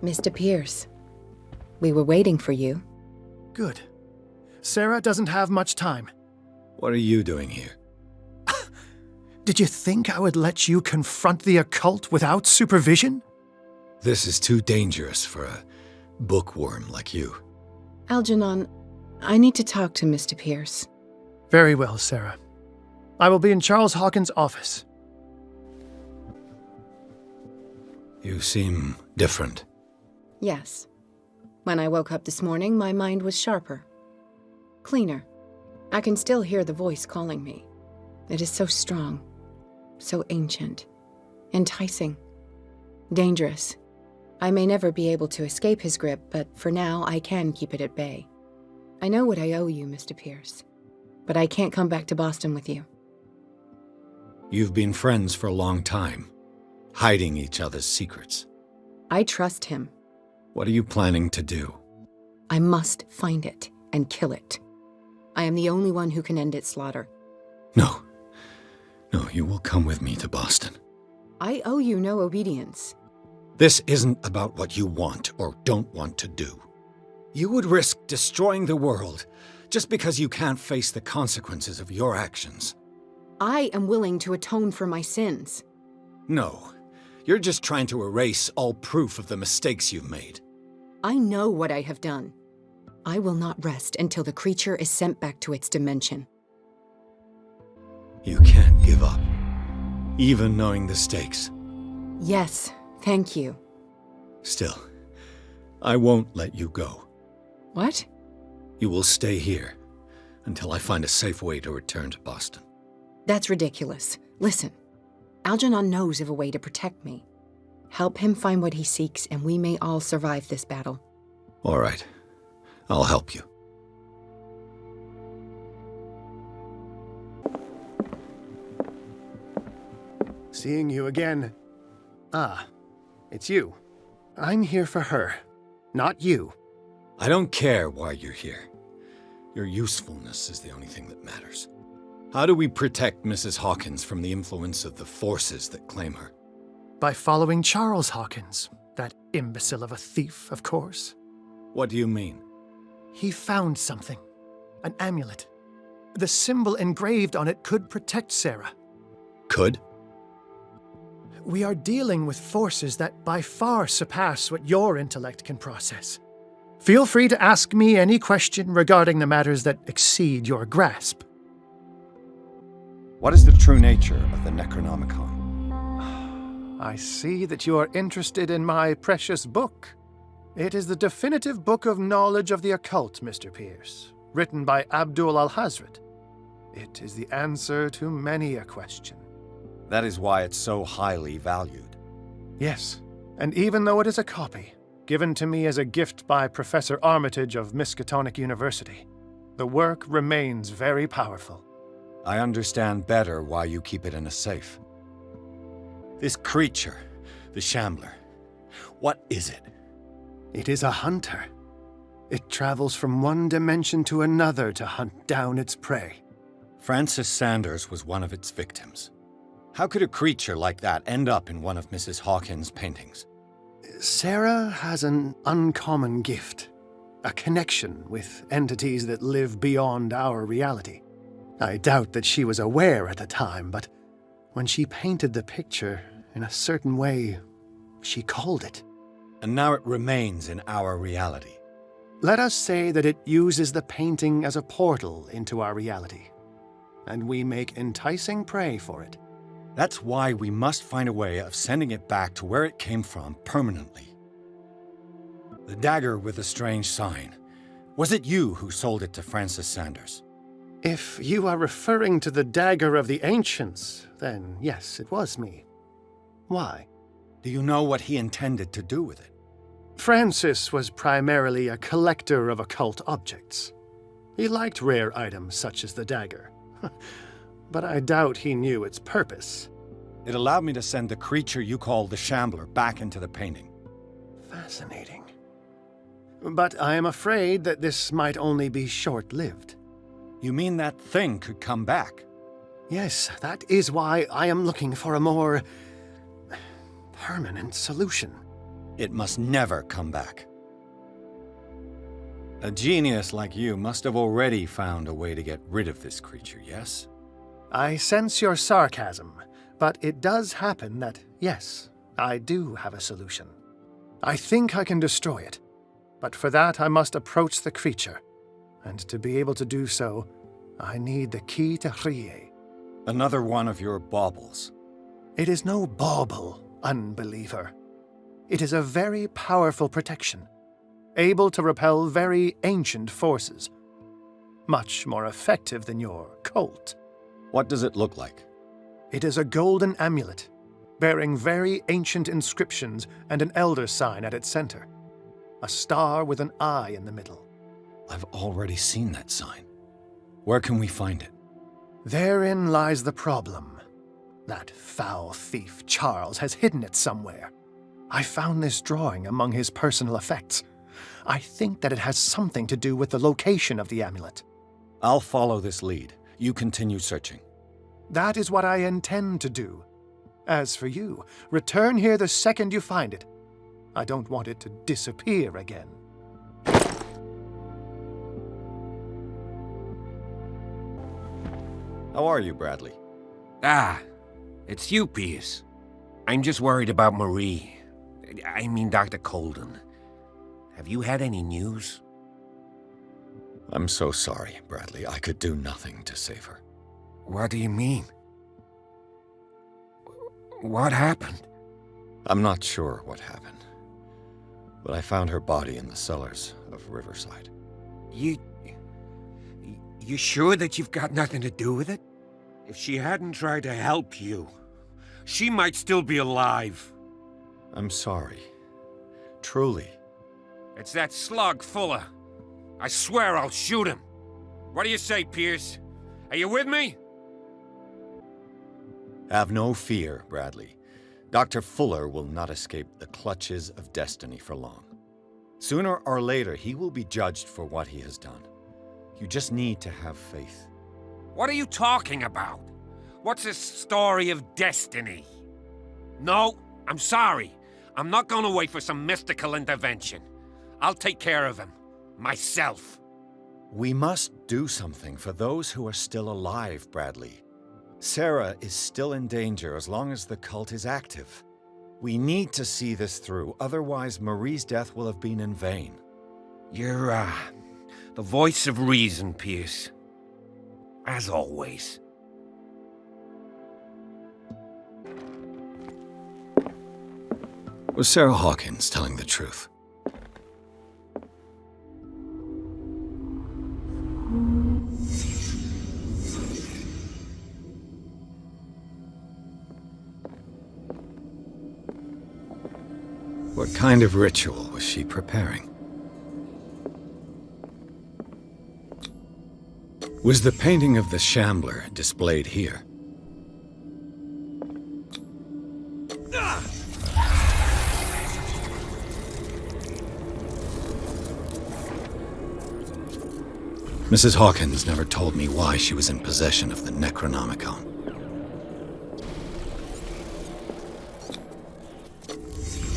Mr. Pierce, we were waiting for you. Good. Sarah doesn't have much time. What are you doing here? Did you think I would let you confront the occult without supervision? This is too dangerous for a bookworm like you. Algernon, I need to talk to Mr. Pierce. Very well, Sarah. I will be in Charles Hawkins' office. You seem different. Yes. When I woke up this morning, my mind was sharper. Cleaner. I can still hear the voice calling me. It is so strong. So ancient. Enticing. Dangerous. I may never be able to escape his grip, but for now I can keep it at bay. I know what I owe you, Mr. Pierce. But I can't come back to Boston with you. You've been friends for a long time, hiding each other's secrets. I trust him. What are you planning to do? I must find it and kill it. I am the only one who can end its slaughter. No. No, you will come with me to Boston. I owe you no obedience. This isn't about what you want or don't want to do. You would risk destroying the world just because you can't face the consequences of your actions. I am willing to atone for my sins. No. You're just trying to erase all proof of the mistakes you've made. I know what I have done. I will not rest until the creature is sent back to its dimension. You can't give up, even knowing the stakes. Yes, thank you. Still, I won't let you go. What? You will stay here until I find a safe way to return to Boston. That's ridiculous. Listen. Algernon knows of a way to protect me. Help him find what he seeks, and we may all survive this battle. All right. I'll help you. Seeing you again. Ah, it's you. I'm here for her, not you. I don't care why you're here. Your usefulness is the only thing that matters. How do we protect Mrs. Hawkins from the influence of the forces that claim her? By following Charles Hawkins, that imbecile of a thief, of course. What do you mean? He found something. An amulet. The symbol engraved on it could protect Sarah. Could? We are dealing with forces that by far surpass what your intellect can process. Feel free to ask me any question regarding the matters that exceed your grasp. What is the true nature of the Necronomicon? I see that you are interested in my precious book. It is the definitive book of knowledge of the occult, Mr. Pierce, written by Abdul al-Hazred. It is the answer to many a question. That is why it's so highly valued. Yes, and even though it is a copy, given to me as a gift by Professor Armitage of Miskatonic University, the work remains very powerful. I understand better why you keep it in a safe. This creature, the Shambler, what is it? It is a hunter. It travels from one dimension to another to hunt down its prey. Francis Sanders was one of its victims. How could a creature like that end up in one of Mrs. Hawkins' paintings? Sarah has an uncommon gift. A connection with entities that live beyond our reality. I doubt that she was aware at the time, but when she painted the picture in a certain way, she called it. And now it remains in our reality. Let us say that it uses the painting as a portal into our reality, and we make enticing prey for it. That's why we must find a way of sending it back to where it came from permanently. The dagger with the strange sign. Was it you who sold it to Francis Sanders? If you are referring to the dagger of the ancients, then yes, it was me. Why? Do you know what he intended to do with it? Francis was primarily a collector of occult objects. He liked rare items such as the dagger. But I doubt he knew its purpose. It allowed me to send the creature you call the Shambler back into the painting. Fascinating. But I am afraid that this might only be short-lived. You mean that thing could come back? Yes, that is why I am looking for a more permanent solution. It must never come back. A genius like you must have already found a way to get rid of this creature, yes? I sense your sarcasm, but it does happen that, yes, I do have a solution. I think I can destroy it, but for that I must approach the creature, and to be able to do so, I need the key to Rie. Another one of your baubles. It is no bauble, unbeliever. It is a very powerful protection, able to repel very ancient forces. Much more effective than your cult. What does it look like? It is a golden amulet, bearing very ancient inscriptions and an elder sign at its center. A star with an eye in the middle. I've already seen that sign. Where can we find it? Therein lies the problem. That foul thief Charles has hidden it somewhere. I found this drawing among his personal effects. I think that it has something to do with the location of the amulet. I'll follow this lead. You continue searching. That is what I intend to do. As for you, return here the second you find it. I don't want it to disappear again. How are you, Bradley? Ah, it's you, Pierce. I'm just worried about Marie. I mean, Dr. Colden. Have you had any news? I'm so sorry, Bradley. I could do nothing to save her. What do you mean? What happened? I'm not sure what happened, but I found her body in the cellars of Riverside. You sure that you've got nothing to do with it? If she hadn't tried to help you, she might still be alive. I'm sorry. Truly. It's that slug, Fuller. I swear I'll shoot him. What do you say, Pierce? Are you with me? Have no fear, Bradley. Dr. Fuller will not escape the clutches of destiny for long. Sooner or later, he will be judged for what he has done. You just need to have faith. What are you talking about? What's this story of destiny? No, I'm sorry. I'm not going to wait for some mystical intervention. I'll take care of him. Myself. We must do something for those who are still alive, Bradley. Sarah is still in danger as long as the cult is active. We need to see this through, otherwise Marie's death will have been in vain. You're, the voice of reason, Pierce. As always. Was Sarah Hawkins telling the truth? What kind of ritual was she preparing? Was the painting of the Shambler displayed here? Mrs. Hawkins never told me why she was in possession of the Necronomicon.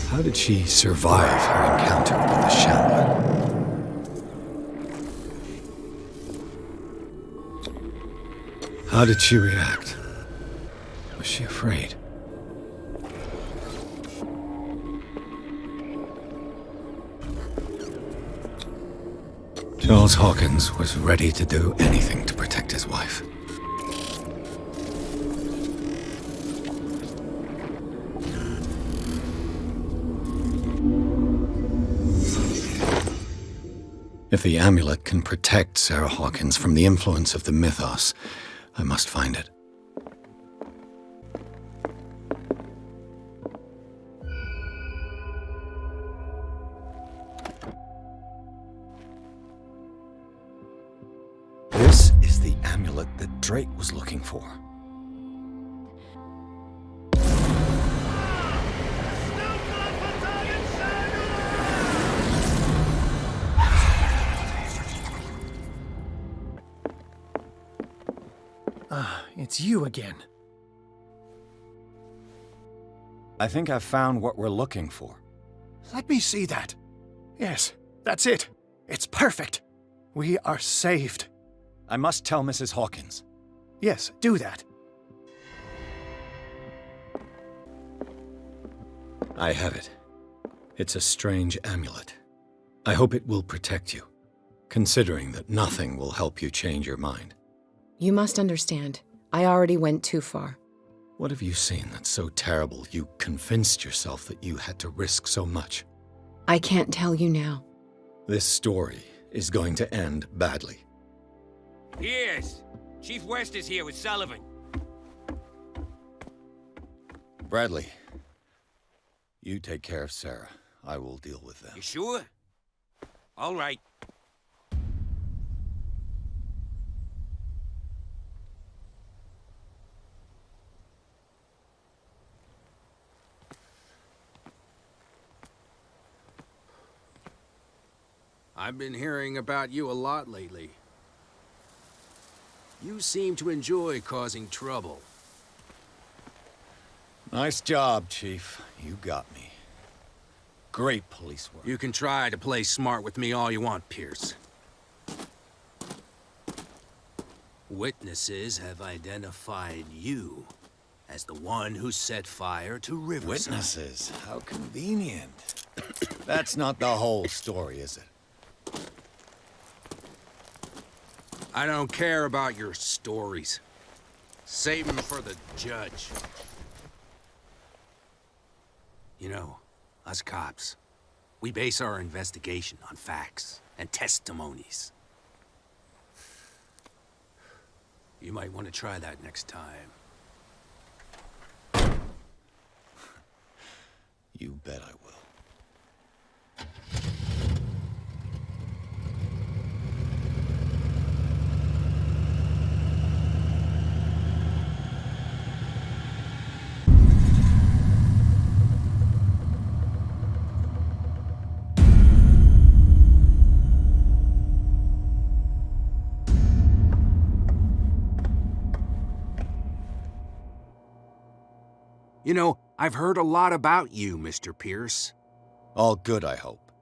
How did she survive her encounter with the Shambler? How did she react? Was she afraid? Charles Hawkins was ready to do anything to protect his wife. If the amulet can protect Sarah Hawkins from the influence of the mythos, I must find it. amulet that Drake was looking for. Ah, it's you again. I think I've found what we're looking for. Let me see that. Yes, that's it. It's perfect. We are saved. I must tell Mrs. Hawkins. Yes, do that. I have it. It's a strange amulet. I hope it will protect you, considering that nothing will help you change your mind. You must understand, I already went too far. What have you seen that's so terrible you convinced yourself that you had to risk so much? I can't tell you now. This story is going to end badly. Yes! Chief West is here with Sullivan. Bradley, you take care of Sarah. I will deal with them. You sure? All right. I've been hearing about you a lot lately. You seem to enjoy causing trouble. Nice job, Chief. You got me. Great police work. You can try to play smart with me all you want, Pierce. Witnesses have identified you as the one who set fire to Riverside. Witnesses? How convenient. That's not the whole story, is it? I don't care about your stories. Save them for the judge. You know, us cops, we base our investigation on facts and testimonies. You might want to try that next time. You bet I will. You know, I've heard a lot about you, Mr. Pierce. All good, I hope.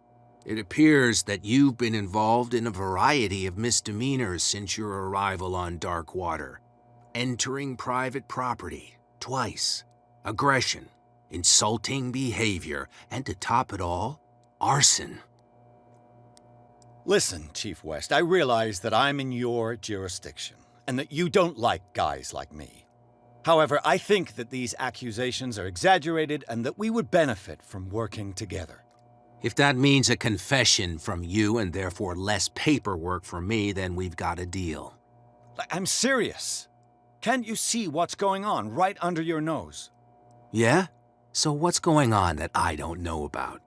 It appears that you've been involved in a variety of misdemeanors since your arrival on Darkwater. Entering private property, twice. Aggression, insulting behavior, and to top it all, arson. Listen, Chief West, I realize that I'm in your jurisdiction, and that you don't like guys like me. However, I think that these accusations are exaggerated and that we would benefit from working together. If that means a confession from you and therefore less paperwork for me, then we've got a deal. I'm serious. Can't you see what's going on right under your nose? Yeah? So what's going on that I don't know about?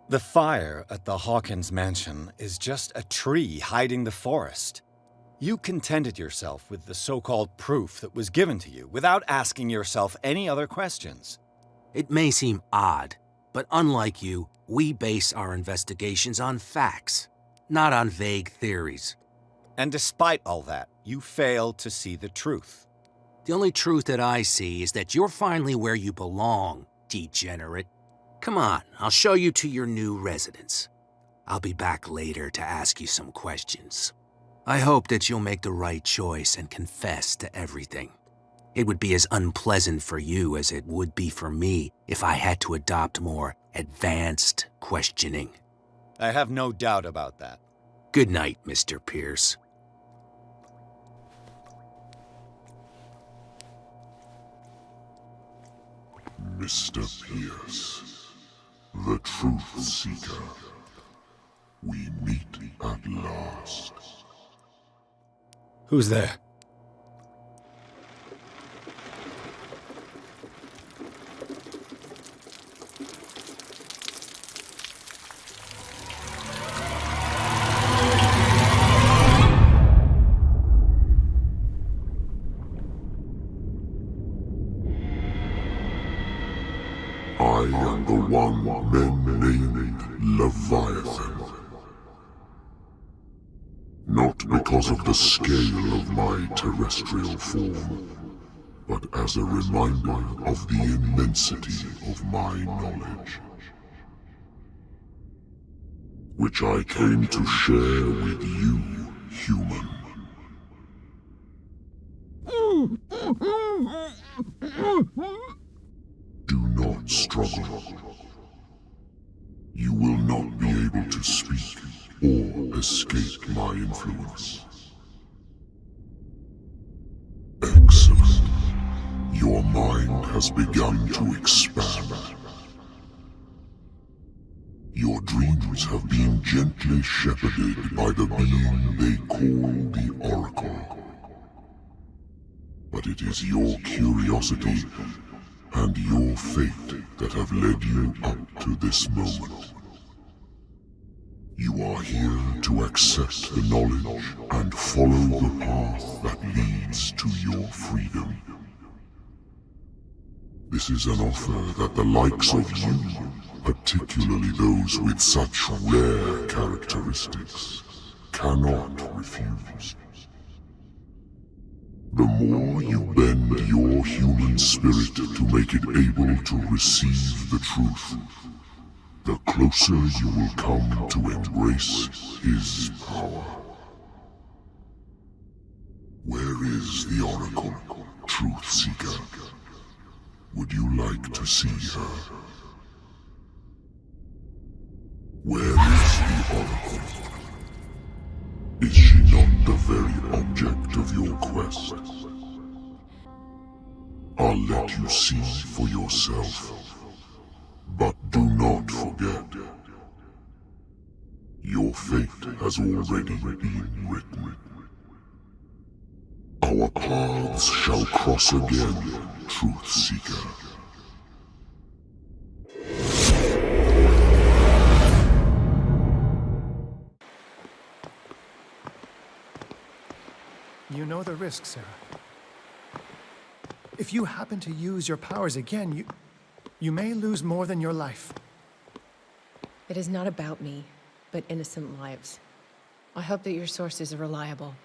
The fire at the Hawkins mansion is just a tree hiding the forest. You contented yourself with the so-called proof that was given to you without asking yourself any other questions. It may seem odd, but unlike you, we base our investigations on facts, not on vague theories. And despite all that, you fail to see the truth. The only truth that I see is that you're finally where you belong, degenerate. Come on, I'll show you to your new residence. I'll be back later to ask you some questions. I hope that you'll make the right choice and confess to everything. It would be as unpleasant for you as it would be for me if I had to adopt more advanced questioning. I have no doubt about that. Good night, Mr. Pierce. Mr. Pierce, the Truth Seeker. We meet at last. Who's there? one men named Leviathan. Not because of the scale of my terrestrial form, but as a reminder of the immensity of my knowledge, which I came to share with you, human. Do not struggle. You will not be able to speak or escape my influence. Excellent. Your mind has begun to expand. Your dreams have been gently shepherded by the being they call the Oracle. But it is your curiosity and your fate that have led you up to this moment. You are here to accept the knowledge and follow the path that leads to your freedom. This is an offer that the likes of you, particularly those with such rare characteristics, cannot refuse. The more you bend your human spirit to make it able to receive the truth, the closer you will come to embrace his power. Where is the Oracle, Truth Seeker? Would you like to see her? Where is the Oracle? Is she not the very object of your quest? I'll let you see for yourself. But do not forget, your fate has already been written. Our paths shall cross again, Truth Seeker. You know the risk, Sarah. If you happen to use your powers again, you may lose more than your life. It is not about me, but innocent lives. I hope that your sources are reliable.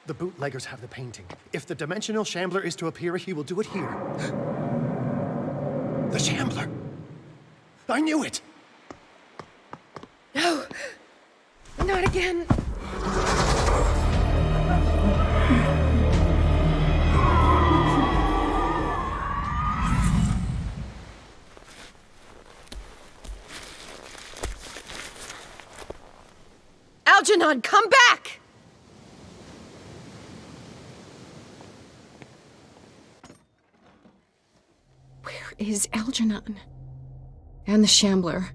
The bootleggers have the painting. If the Dimensional Shambler is to appear, he will do it here. The Shambler! I knew it! No! Not again! Algernon, come back! Where is Algernon? And the Shambler?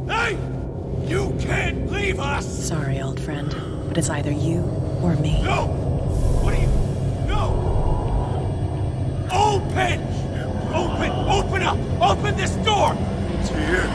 Hey! You can't leave us! Sorry, old friend, but it's either you or me. No! What are you... No! Open! Open up! Open this door! It's here.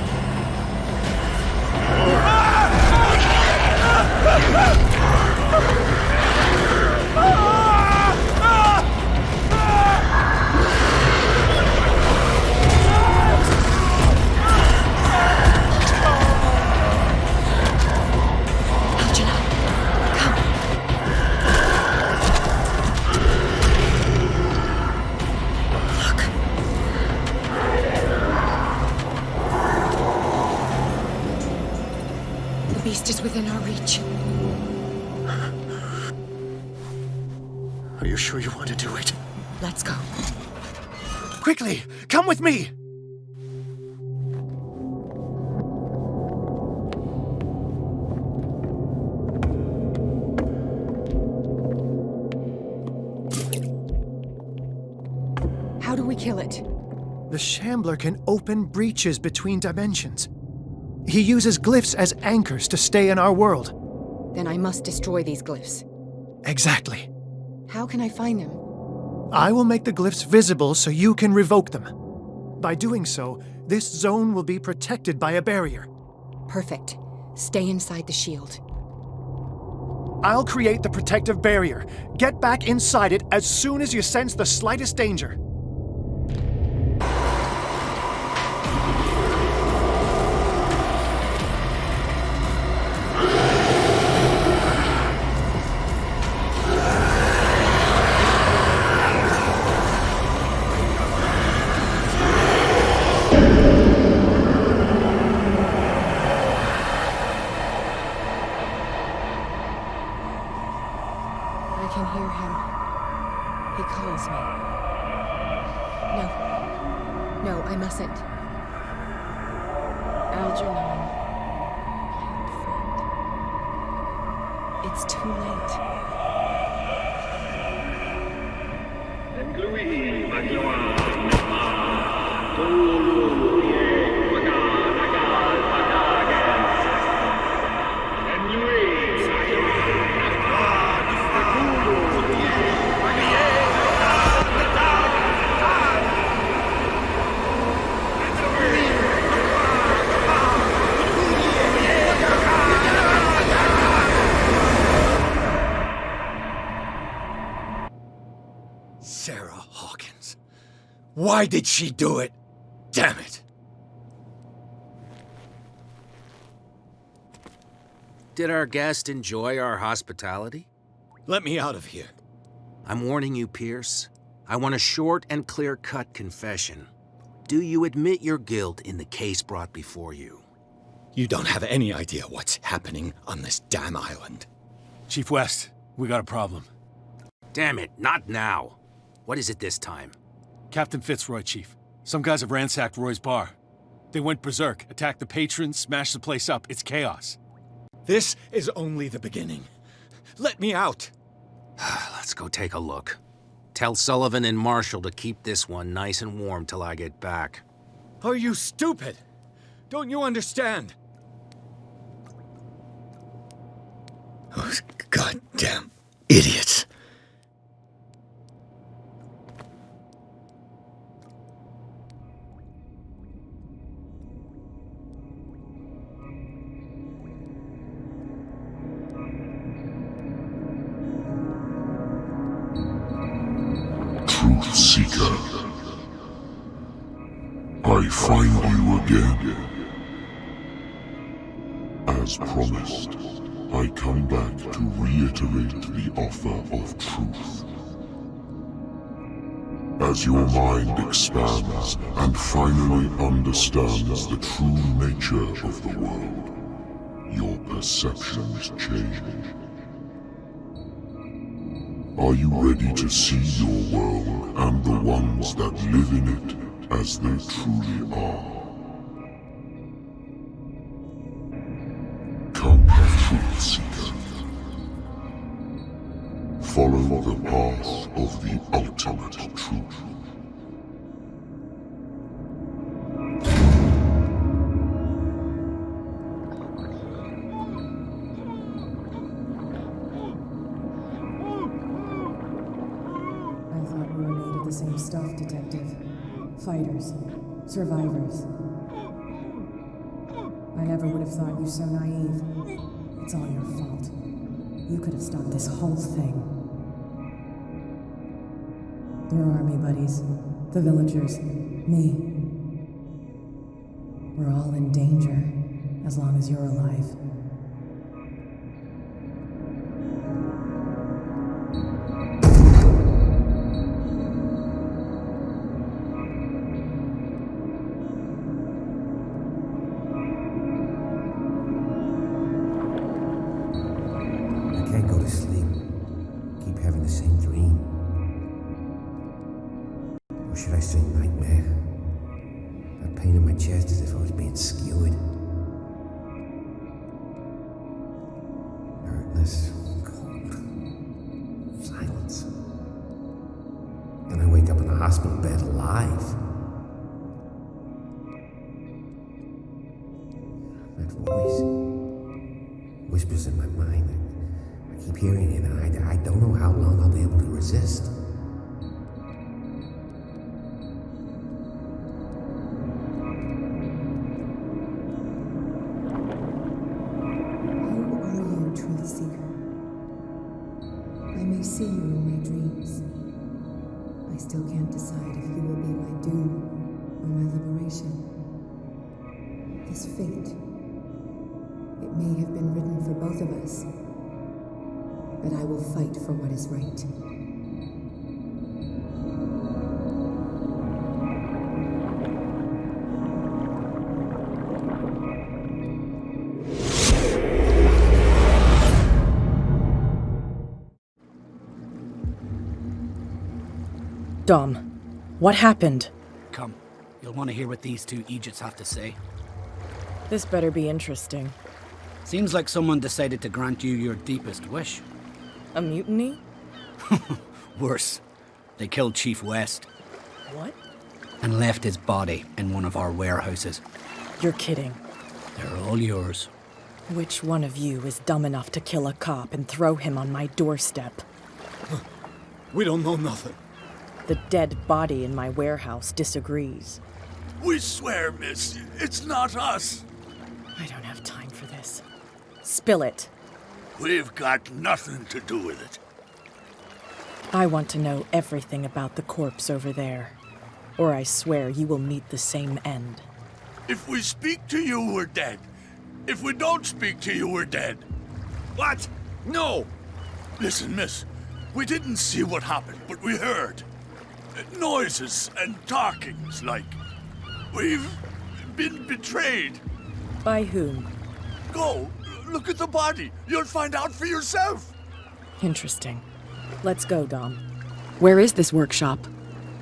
The beast is within our reach. Are you sure you want to do it? Let's go. Quickly! Come with me! How do we kill it? The Shambler can open breaches between dimensions. He uses glyphs as anchors to stay in our world. Then I must destroy these glyphs. Exactly. How can I find them? I will make the glyphs visible so you can revoke them. By doing so, this zone will be protected by a barrier. Perfect. Stay inside the shield. I'll create the protective barrier. Get back inside it as soon as you sense the slightest danger. I can hear him. He calls me. No, I mustn't. Algernon, my old friend. It's too late. Sarah Hawkins. Why did she do it? Damn it. Did our guest enjoy our hospitality? Let me out of here. I'm warning you, Pierce. I want a short and clear-cut confession. Do you admit your guilt in the case brought before you? You don't have any idea what's happening on this damn island. Chief West, we got a problem. Damn it, not now. What is it this time? Captain Fitzroy, Chief. Some guys have ransacked Roy's bar. They went berserk, attacked the patrons, smashed the place up. It's chaos. This is only the beginning. Let me out. Let's go take a look. Tell Sullivan and Marshall to keep this one nice and warm till I get back. Are you stupid? Don't you understand? Those goddamn idiots. Truth Seeker, I find you again. As promised, I come back to reiterate the offer of truth. As your mind expands and finally understands the true nature of the world, your perceptions change. Are you ready to see your world and the ones that live in it as they truly are? Come, Truth Seeker. Follow the path of the ultimate truth. Same stuff, Detective. Fighters. Survivors. I never would have thought you so naive. It's all your fault. You could have stopped this whole thing. Your army buddies. The villagers. Me. We're all in danger, as long as you're alive. see you in my dreams. I still can't decide if you will be my doom or my liberation. This fate, it may have been written for both of us, but I will fight for what is right. Dom, what happened? Come, you'll want to hear what these two Egypts have to say. This better be interesting. Seems like someone decided to grant you your deepest wish. A mutiny? Worse. They killed Chief West. What? And left his body in one of our warehouses. You're kidding. They're all yours. Which one of you is dumb enough to kill a cop and throw him on my doorstep? We don't know nothing. The dead body in my warehouse disagrees. We swear, miss, it's not us. I don't have time for this. Spill it. We've got nothing to do with it. I want to know everything about the corpse over there, or I swear you will meet the same end. If we speak to you, we're dead. If we don't speak to you, we're dead. What? No! Listen, miss, we didn't see what happened, but we heard. Noises and talkings, like. We've been betrayed. By whom? Go, look at the body. You'll find out for yourself. Interesting. Let's go, Dom. Where is this workshop?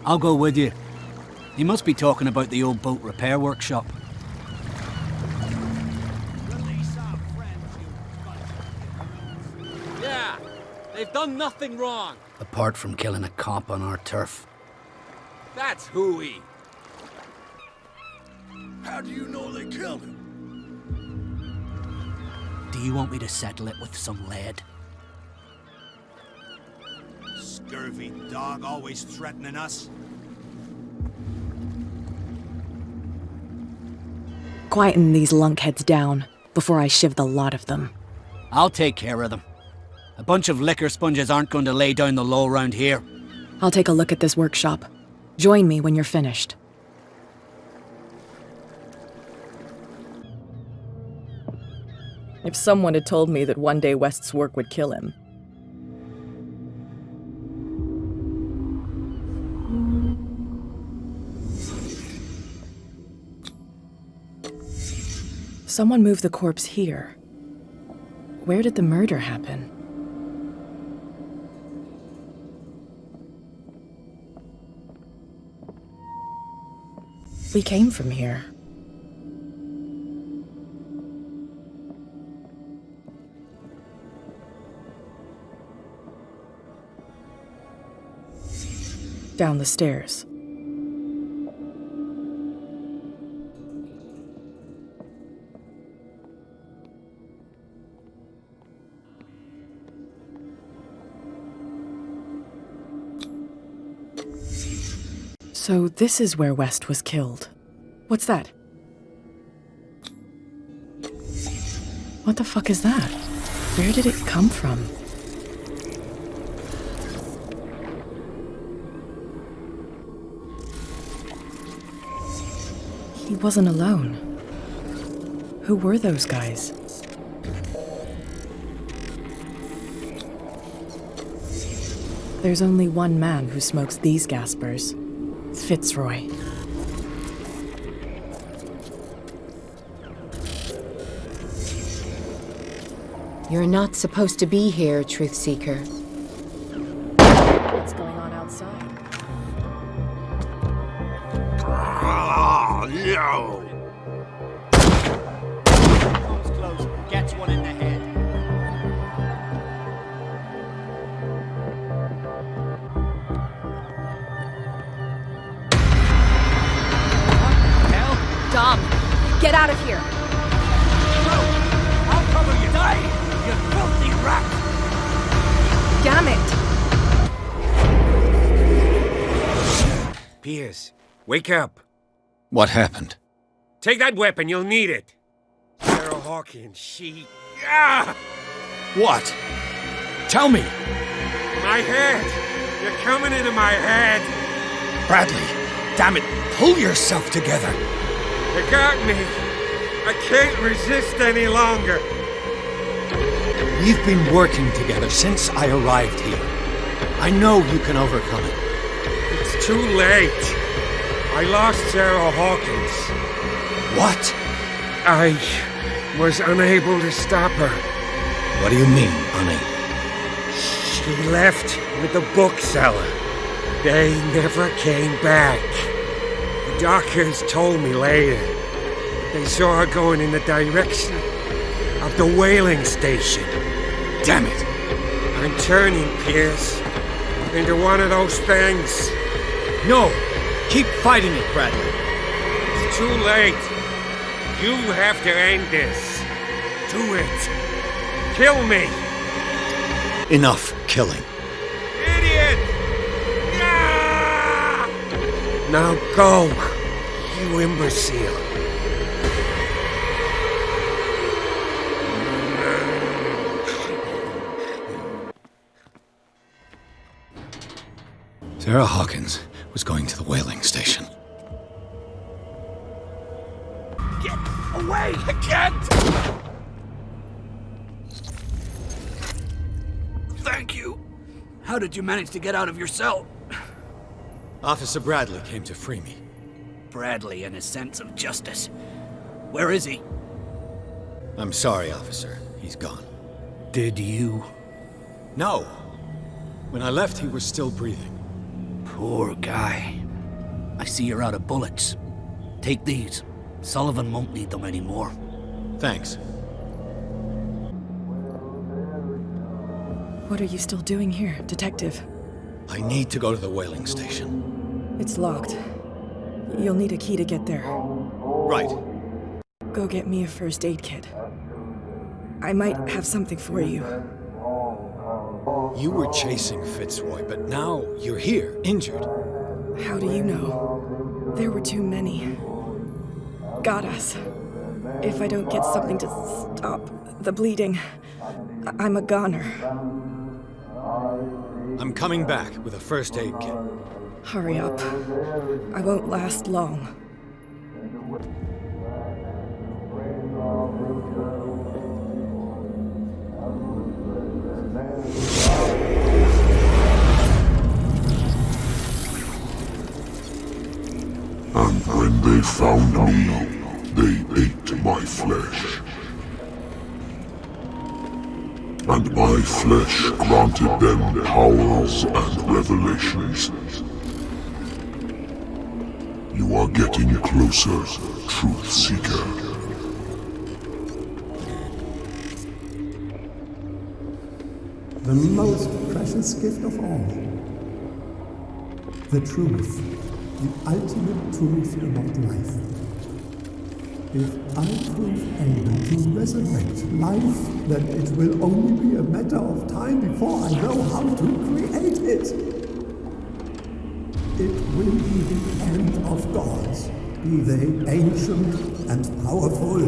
I'll go with you. You must be talking about the old boat repair workshop. Yeah, they've done nothing wrong. Apart from killing a cop on our turf. That's hooey. How do you know they killed him? Do you want me to settle it with some lead? Scurvy dog, always threatening us. Quieten these lunkheads down before I shiv the lot of them. I'll take care of them. A bunch of liquor sponges aren't going to lay down the law round here. I'll take a look at this workshop. Join me when you're finished. If someone had told me that one day West's work would kill him. Someone moved the corpse here. Where did the murder happen? We came from here. Down the stairs. So this is where West was killed. What's that? What the fuck is that? Where did it come from? He wasn't alone. Who were those guys? There's only one man who smokes these gaspers. Fitzroy. You're not supposed to be here, Truth Seeker. What's going on outside? Oh, no! Comes close, gets one in the head. Dom, get out of here! No! I'll cover you! Die! You filthy rat! Damn it! Pierce, wake up. What happened? Take that weapon, you'll need it. Sarah Hawkins, she... Ah! What? Tell me! My head! You're coming into my head! Bradley, damn it, pull yourself together. You got me. I can't resist any longer. We've been working together since I arrived here. I know you can overcome it. It's too late. I lost Sarah Hawkins. What? I was unable to stop her. What do you mean, unable? She left with the bookseller. They never came back. The doctors told me later that they saw her going in the direction of the whaling station. Damn it! I'm turning, Pierce, into one of those things. No! Keep fighting it, Bradley. It's too late. You have to end this. Do it. Kill me. Enough killing. Idiot! Ah! Now go, you imbecile. Sarah Hawkins was going to the whaling station. Get away! I can't! Thank you. How did you manage to get out of your cell? Officer Bradley came to free me. Bradley and his sense of justice. Where is he? I'm sorry, officer. He's gone. Did you? No. When I left, he was still breathing. Poor guy. I see you're out of bullets. Take these. Sullivan won't need them anymore. Thanks. What are you still doing here, Detective? I need to go to the whaling station. It's locked. You'll need a key to get there. Right. Go get me a first aid kit. I might have something for you. You were chasing Fitzroy, but now you're here, injured. How do you know? There were too many. Got us. If I don't get something to stop the bleeding, I'm a goner. I'm coming back with a first aid kit. Hurry up. I won't last long. And when they found me, they ate my flesh. And my flesh granted them powers and revelations. You are getting closer, Truth Seeker. The most precious gift of all. The truth. The ultimate truth about life. If I prove able to resurrect life, then it will only be a matter of time before I know how to create it. It will be the end of gods, be they ancient and powerful.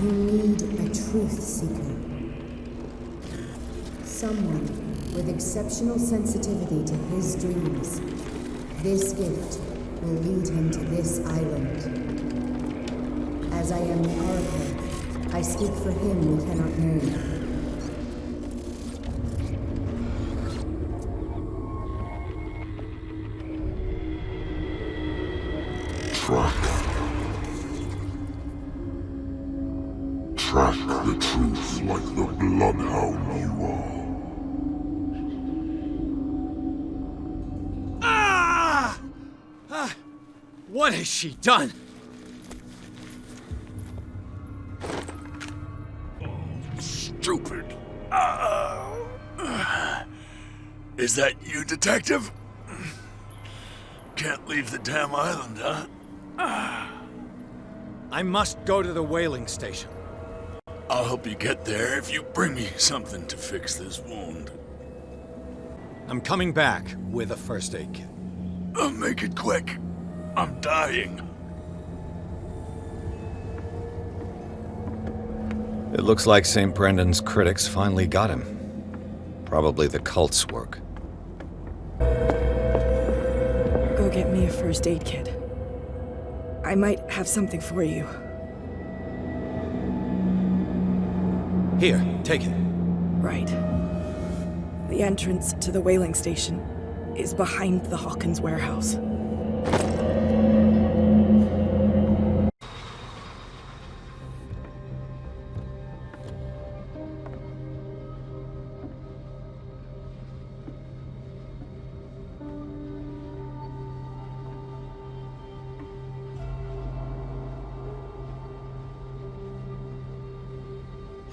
You need a truth seeker. Someone with exceptional sensitivity to his dreams. This gift will lead him to this island. As I am the Oracle, I speak for him we cannot name. Track the truth like the bloodhound you are. What has she done? Stupid. Is that you, Detective? Can't leave the damn island, huh? I must go to the whaling station. I'll help you get there if you bring me something to fix this wound. I'm coming back with a first aid kit. Make it quick. I'm dying. It looks like St. Brendan's critics finally got him. Probably the cult's work. Go get me a first aid kit. I might have something for you. Here, take it. Right. The entrance to the whaling station is behind the Hawkins warehouse.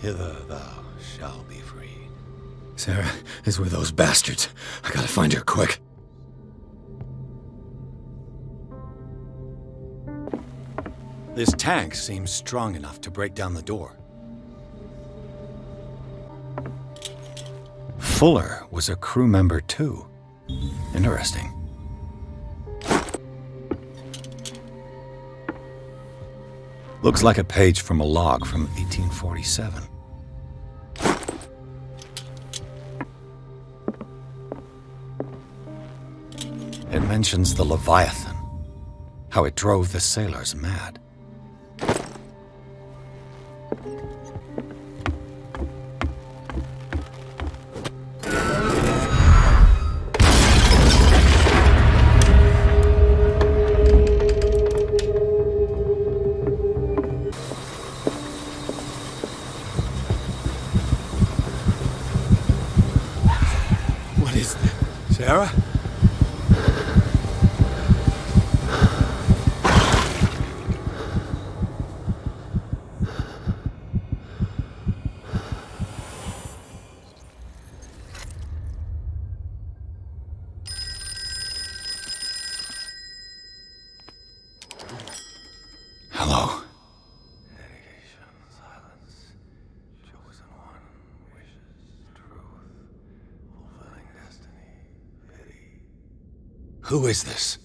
Hither thou shalt be freed. Sarah is with those bastards. I gotta find her quick. This tank seems strong enough to break down the door. Fuller was a crew member too. Interesting. Looks like a page from a log from 1847. It mentions the Leviathan, how it drove the sailors mad. What is this? Sarah? Hello. Who is this?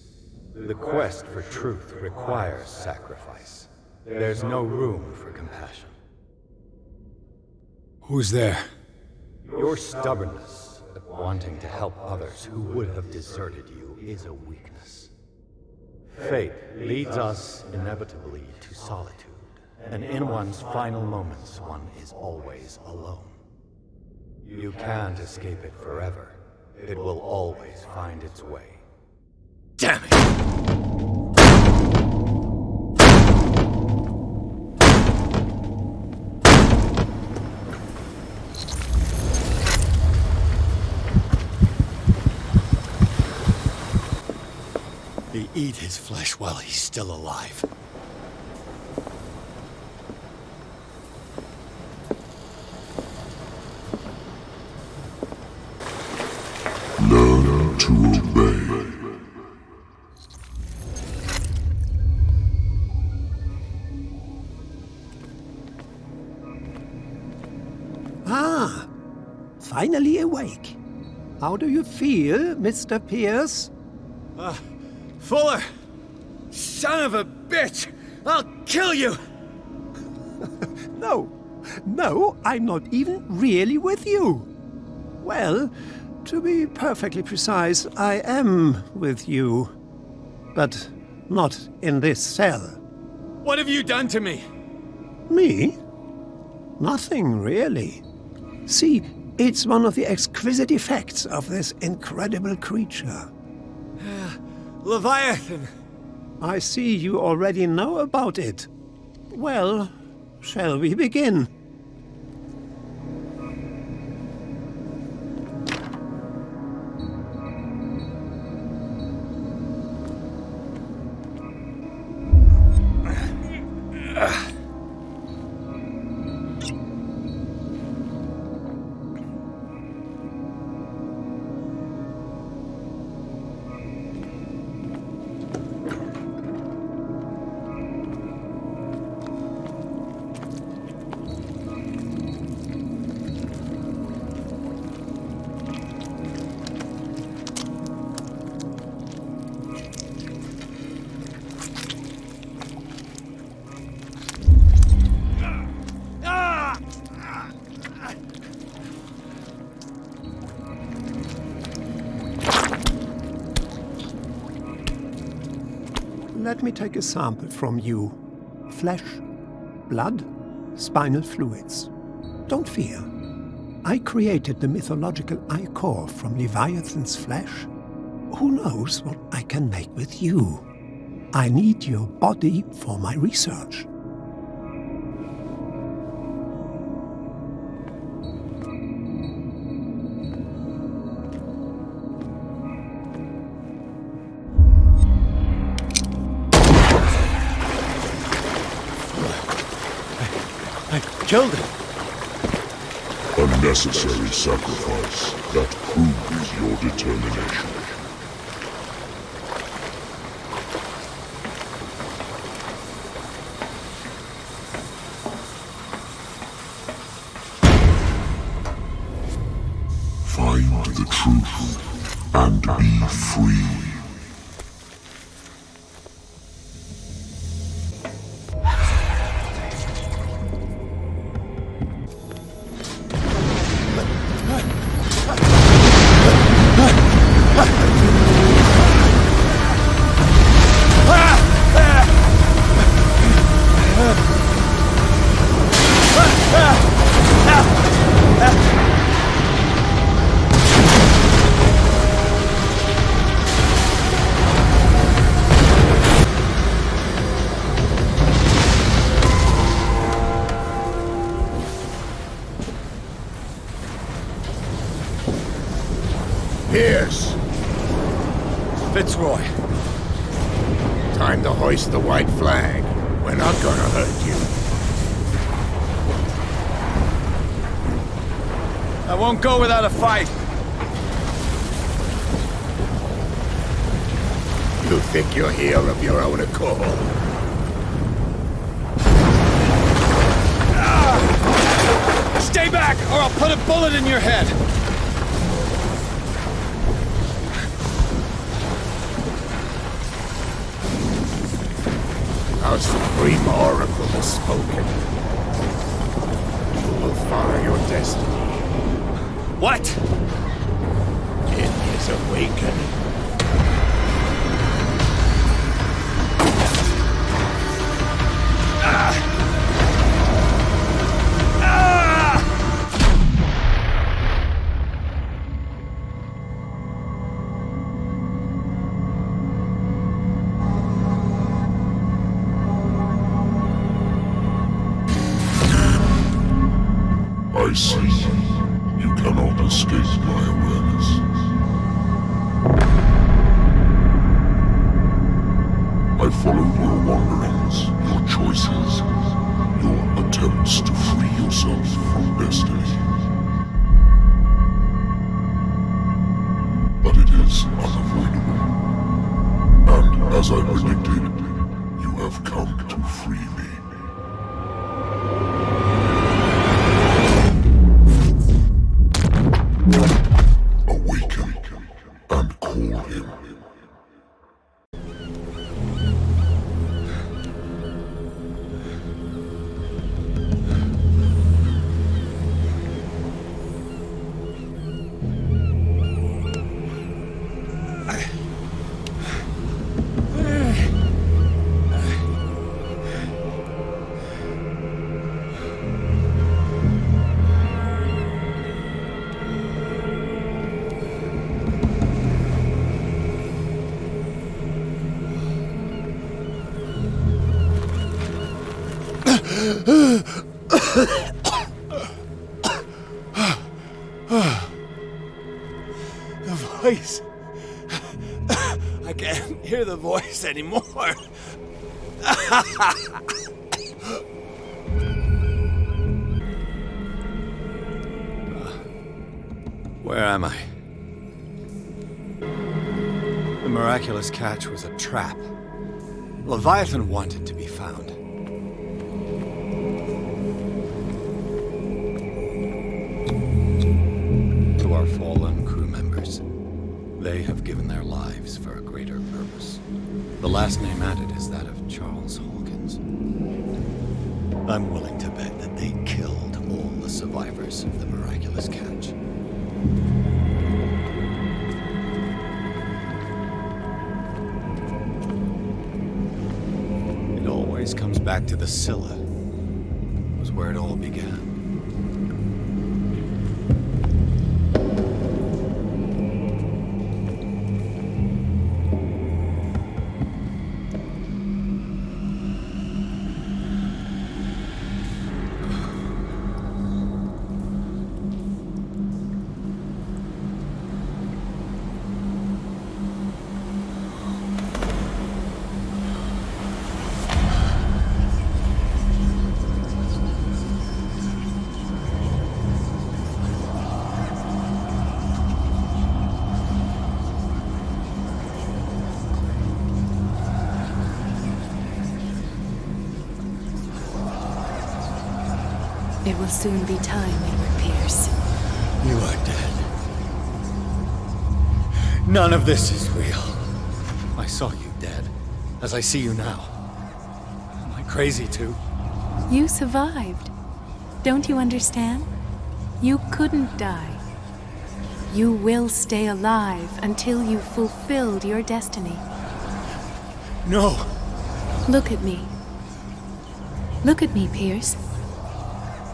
The quest for truth requires sacrifice. There's no room for compassion. Who's there? Your stubbornness at wanting to help others who would have deserted you is a weakness. Fate leads us inevitably to solitude, and in one's final moments, one is always alone. You can't escape it forever. It will always find its way. Damn it! They eat his flesh while he's still alive. Learn to obey. Ah, finally awake. How do you feel, Mr. Pierce? Fuller! Son of a bitch! I'll kill you! No, I'm not even really with you. Well, to be perfectly precise, I am with you. But not in this cell. What have you done to me? Me? Nothing, really. See, it's one of the exquisite effects of this incredible creature. Leviathan! I see you already know about it. Well, shall we begin? let me take a sample from you. Flesh, blood, spinal fluids. Don't fear. I created the mythological ichor from Leviathan's flesh. Who knows what I can make with you? I need your body for my research. Killed him. A necessary sacrifice that proves your determination. Find the truth and be free. Pierce! Fitzroy. Time to hoist the white flag. We're not gonna hurt you. I won't go without a fight. You think you're here of your own accord? Stay back, or I'll put a bullet in your head! Our supreme oracle has spoken. You will follow your destiny. What? In his awakening. I see. You cannot escape my awareness. I followed your wanderings, your choices, your attempts to free yourself from destiny. But it is unavoidable. And as I predicted, you have come to free me. Awaken and call him. The voice. I can't hear the voice anymore. Where am I? The miraculous catch was a trap. Leviathan wanted to be found. To our fallen crew members, they have given their lives for a greater purpose. The last name added is that of Charles Hawkins. I'm willing to bet that they killed all the survivors of the miraculous catch. always comes back to the Scylla. It was where it all began. It will soon be time, Edward Pierce. You are dead. None of this is real. I saw you dead, as I see you now. Am I crazy too? You survived. Don't you understand? You couldn't die. You will stay alive until you've fulfilled your destiny. No! Look at me. Look at me, Pierce.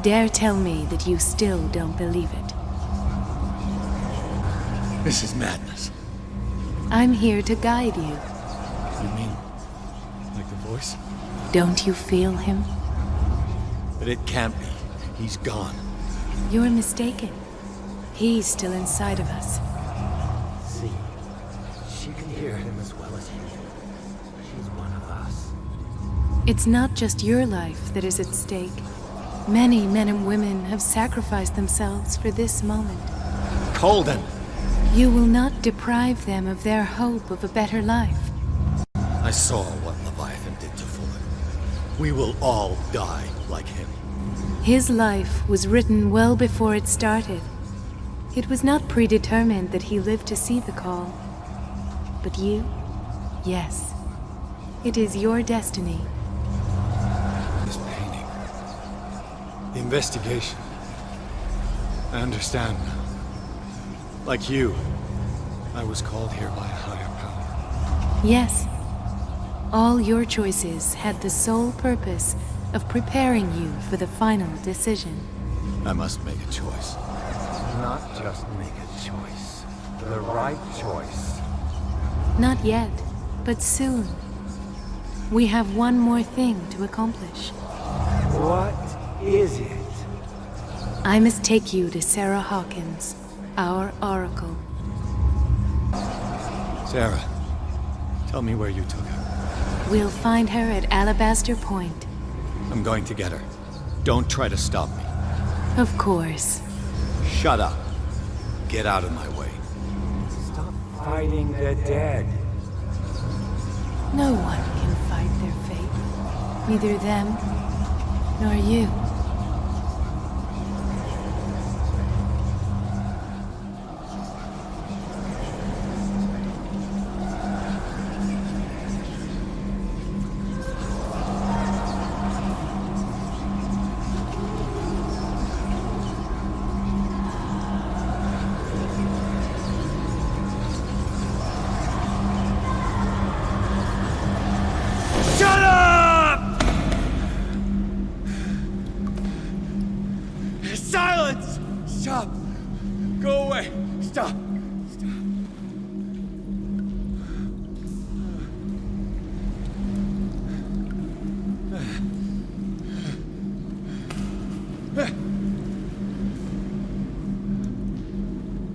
Dare tell me that you still don't believe it. This is madness. I'm here to guide you. You mean, like the voice? Don't you feel him? But it can't be. He's gone. You're mistaken. He's still inside of us. See, she can hear him as well as you. She's one of us. It's not just your life that is at stake. Many men and women have sacrificed themselves for this moment. Colden! You will not deprive them of their hope of a better life. I saw what Leviathan did to Fuller. We will all die like him. His life was written well before it started. It was not predetermined that he lived to see the call. But you? Yes. It is your destiny. This painting. The investigation. I understand now. Like you, I was called here by a higher power. Yes. All your choices had the sole purpose of preparing you for the final decision. I must make a choice. Not just make a choice. The right choice. Not yet, but soon. We have one more thing to accomplish. What is it? I must take you to Sarah Hawkins, our oracle. Sarah, tell me where you took her. We'll find her at Alabaster Point. I'm going to get her. Don't try to stop me. Of course. Shut up. Get out of my way. Stop fighting the dead. No one can fight their fate. Neither them, nor you. Silence! Stop! Go away! Stop!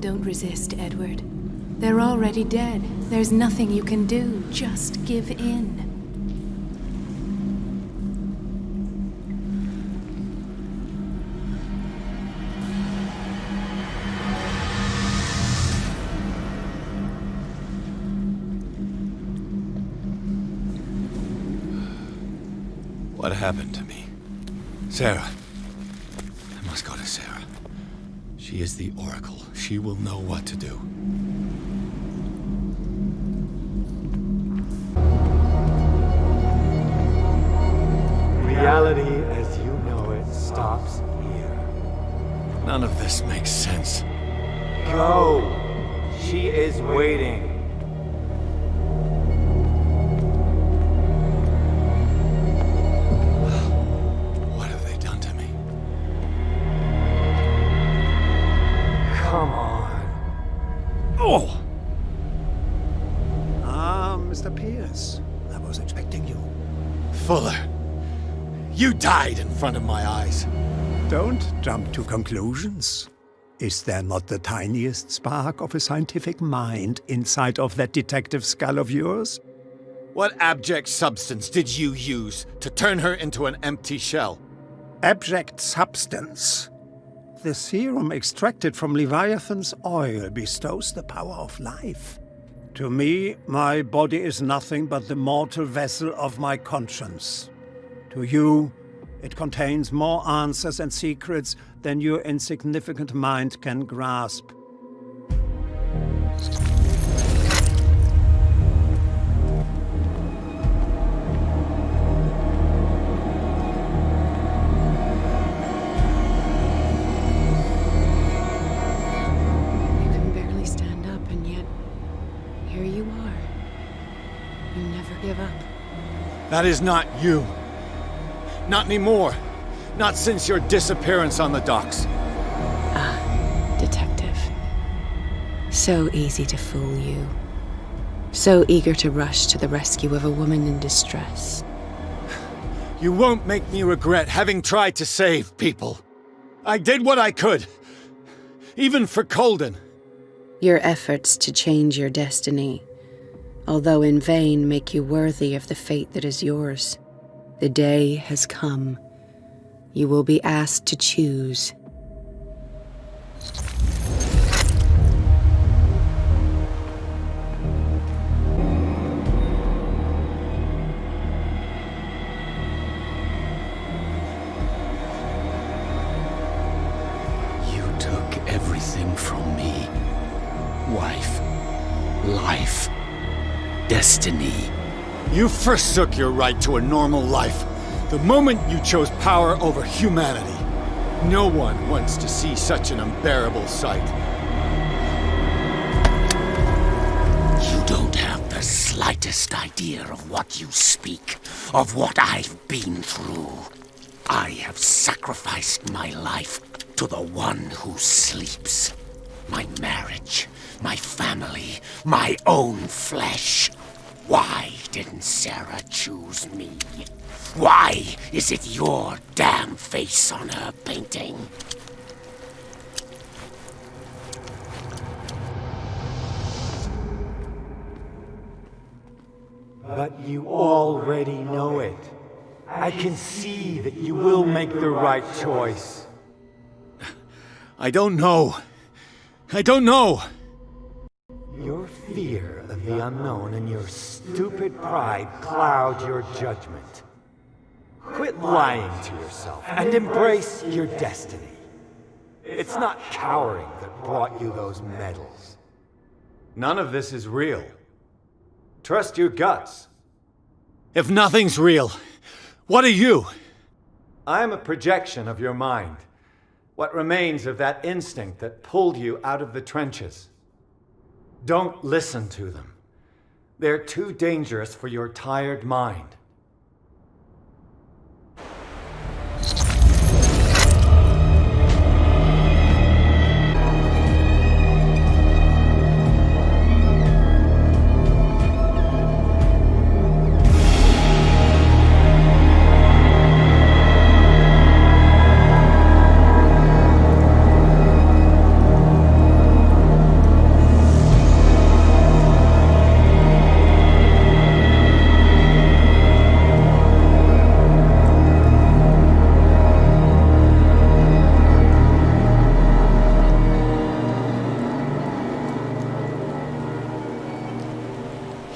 Don't resist, Edward. They're already dead. There's nothing you can do. Just give in. What happened to me? Sarah. I must go to Sarah. She is the Oracle. She will know what to do. Reality as you know it stops here. None of this makes sense. Go! She is waiting. Oh! Ah, Mr. Pierce. I was expecting you. Fuller, you died in front of my eyes. Don't jump to conclusions. Is there not the tiniest spark of a scientific mind inside of that detective skull of yours? What abject substance did you use to turn her into an empty shell? Abject substance? The serum extracted from Leviathan's oil bestows the power of life. To me, my body is nothing but the mortal vessel of my conscience. To you, it contains more answers and secrets than your insignificant mind can grasp. You can barely stand up, and yet here you are. You never give up. That is not you. Not anymore. Not since your disappearance on the docks. Ah, detective. So easy to fool you. So eager to rush to the rescue of a woman in distress. You won't make me regret having tried to save people. I did what I could. Even for Colden. Your efforts to change your destiny, although in vain, make you worthy of the fate that is yours. The day has come. You will be asked to choose. You took everything from me. Wife, life, destiny. You forsook your right to a normal life the moment you chose power over humanity. No one wants to see such an unbearable sight. You don't have the slightest idea of what you speak, of what I've been through. I have sacrificed my life to the one who sleeps. My marriage, my family, my own flesh. Why didn't Sarah choose me? Why is it your damn face on her painting? But you already know it. I can see that you will make the right choice. I don't know. I don't know. Your fear of the unknown and your stupid pride cloud your judgment. Quit lying to yourself and embrace your destiny. It's not cowering that brought you those medals. None of this is real. Trust your guts. If nothing's real, what are you? I am a projection of your mind. What remains of that instinct that pulled you out of the trenches. Don't listen to them. They're too dangerous for your tired mind.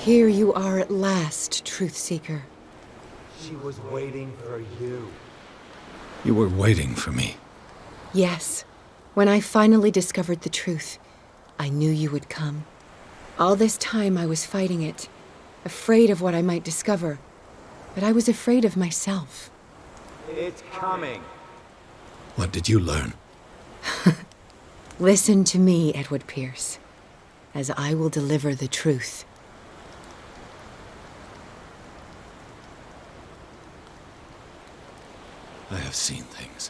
Here you are at last, Truth Seeker. She was waiting for you. You were waiting for me. Yes. When I finally discovered the truth, I knew you would come. All this time I was fighting it, afraid of what I might discover. But I was afraid of myself. It's coming. What did you learn? Listen to me, Edward Pierce, as I will deliver the truth. I have seen things.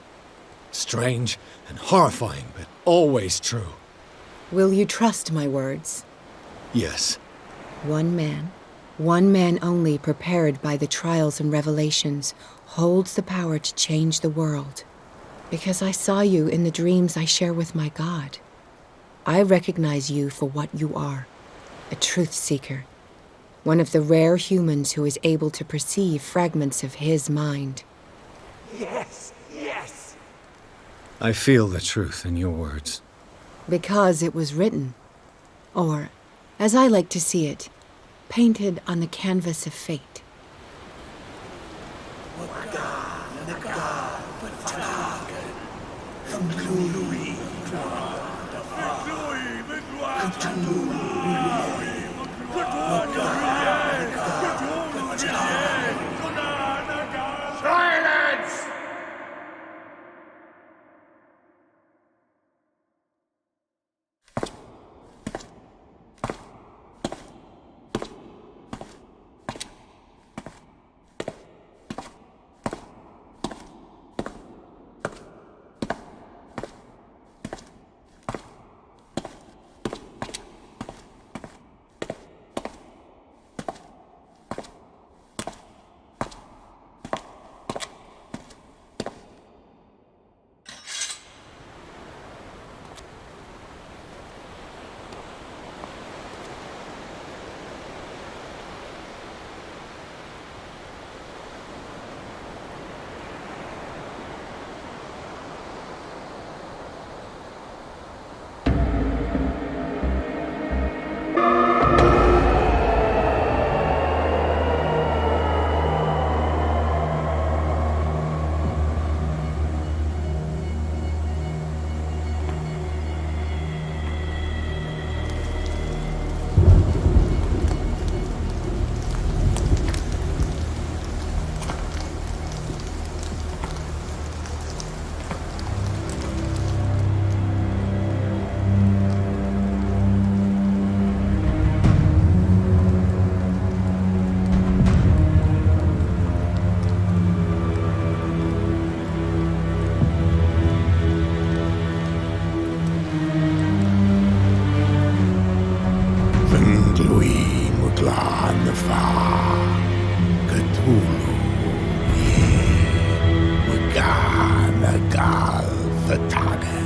Strange and horrifying, but always true. Will you trust my words? Yes. One man only prepared by the trials and revelations, holds the power to change the world. Because I saw you in the dreams I share with my God. I recognize you for what you are, a truth seeker. One of the rare humans who is able to perceive fragments of his mind. Yes, yes! I feel the truth in your words. Because it was written. Or, as I like to see it, painted on the canvas of fate. Silence! Cthulhu, Maganagal, Fataga.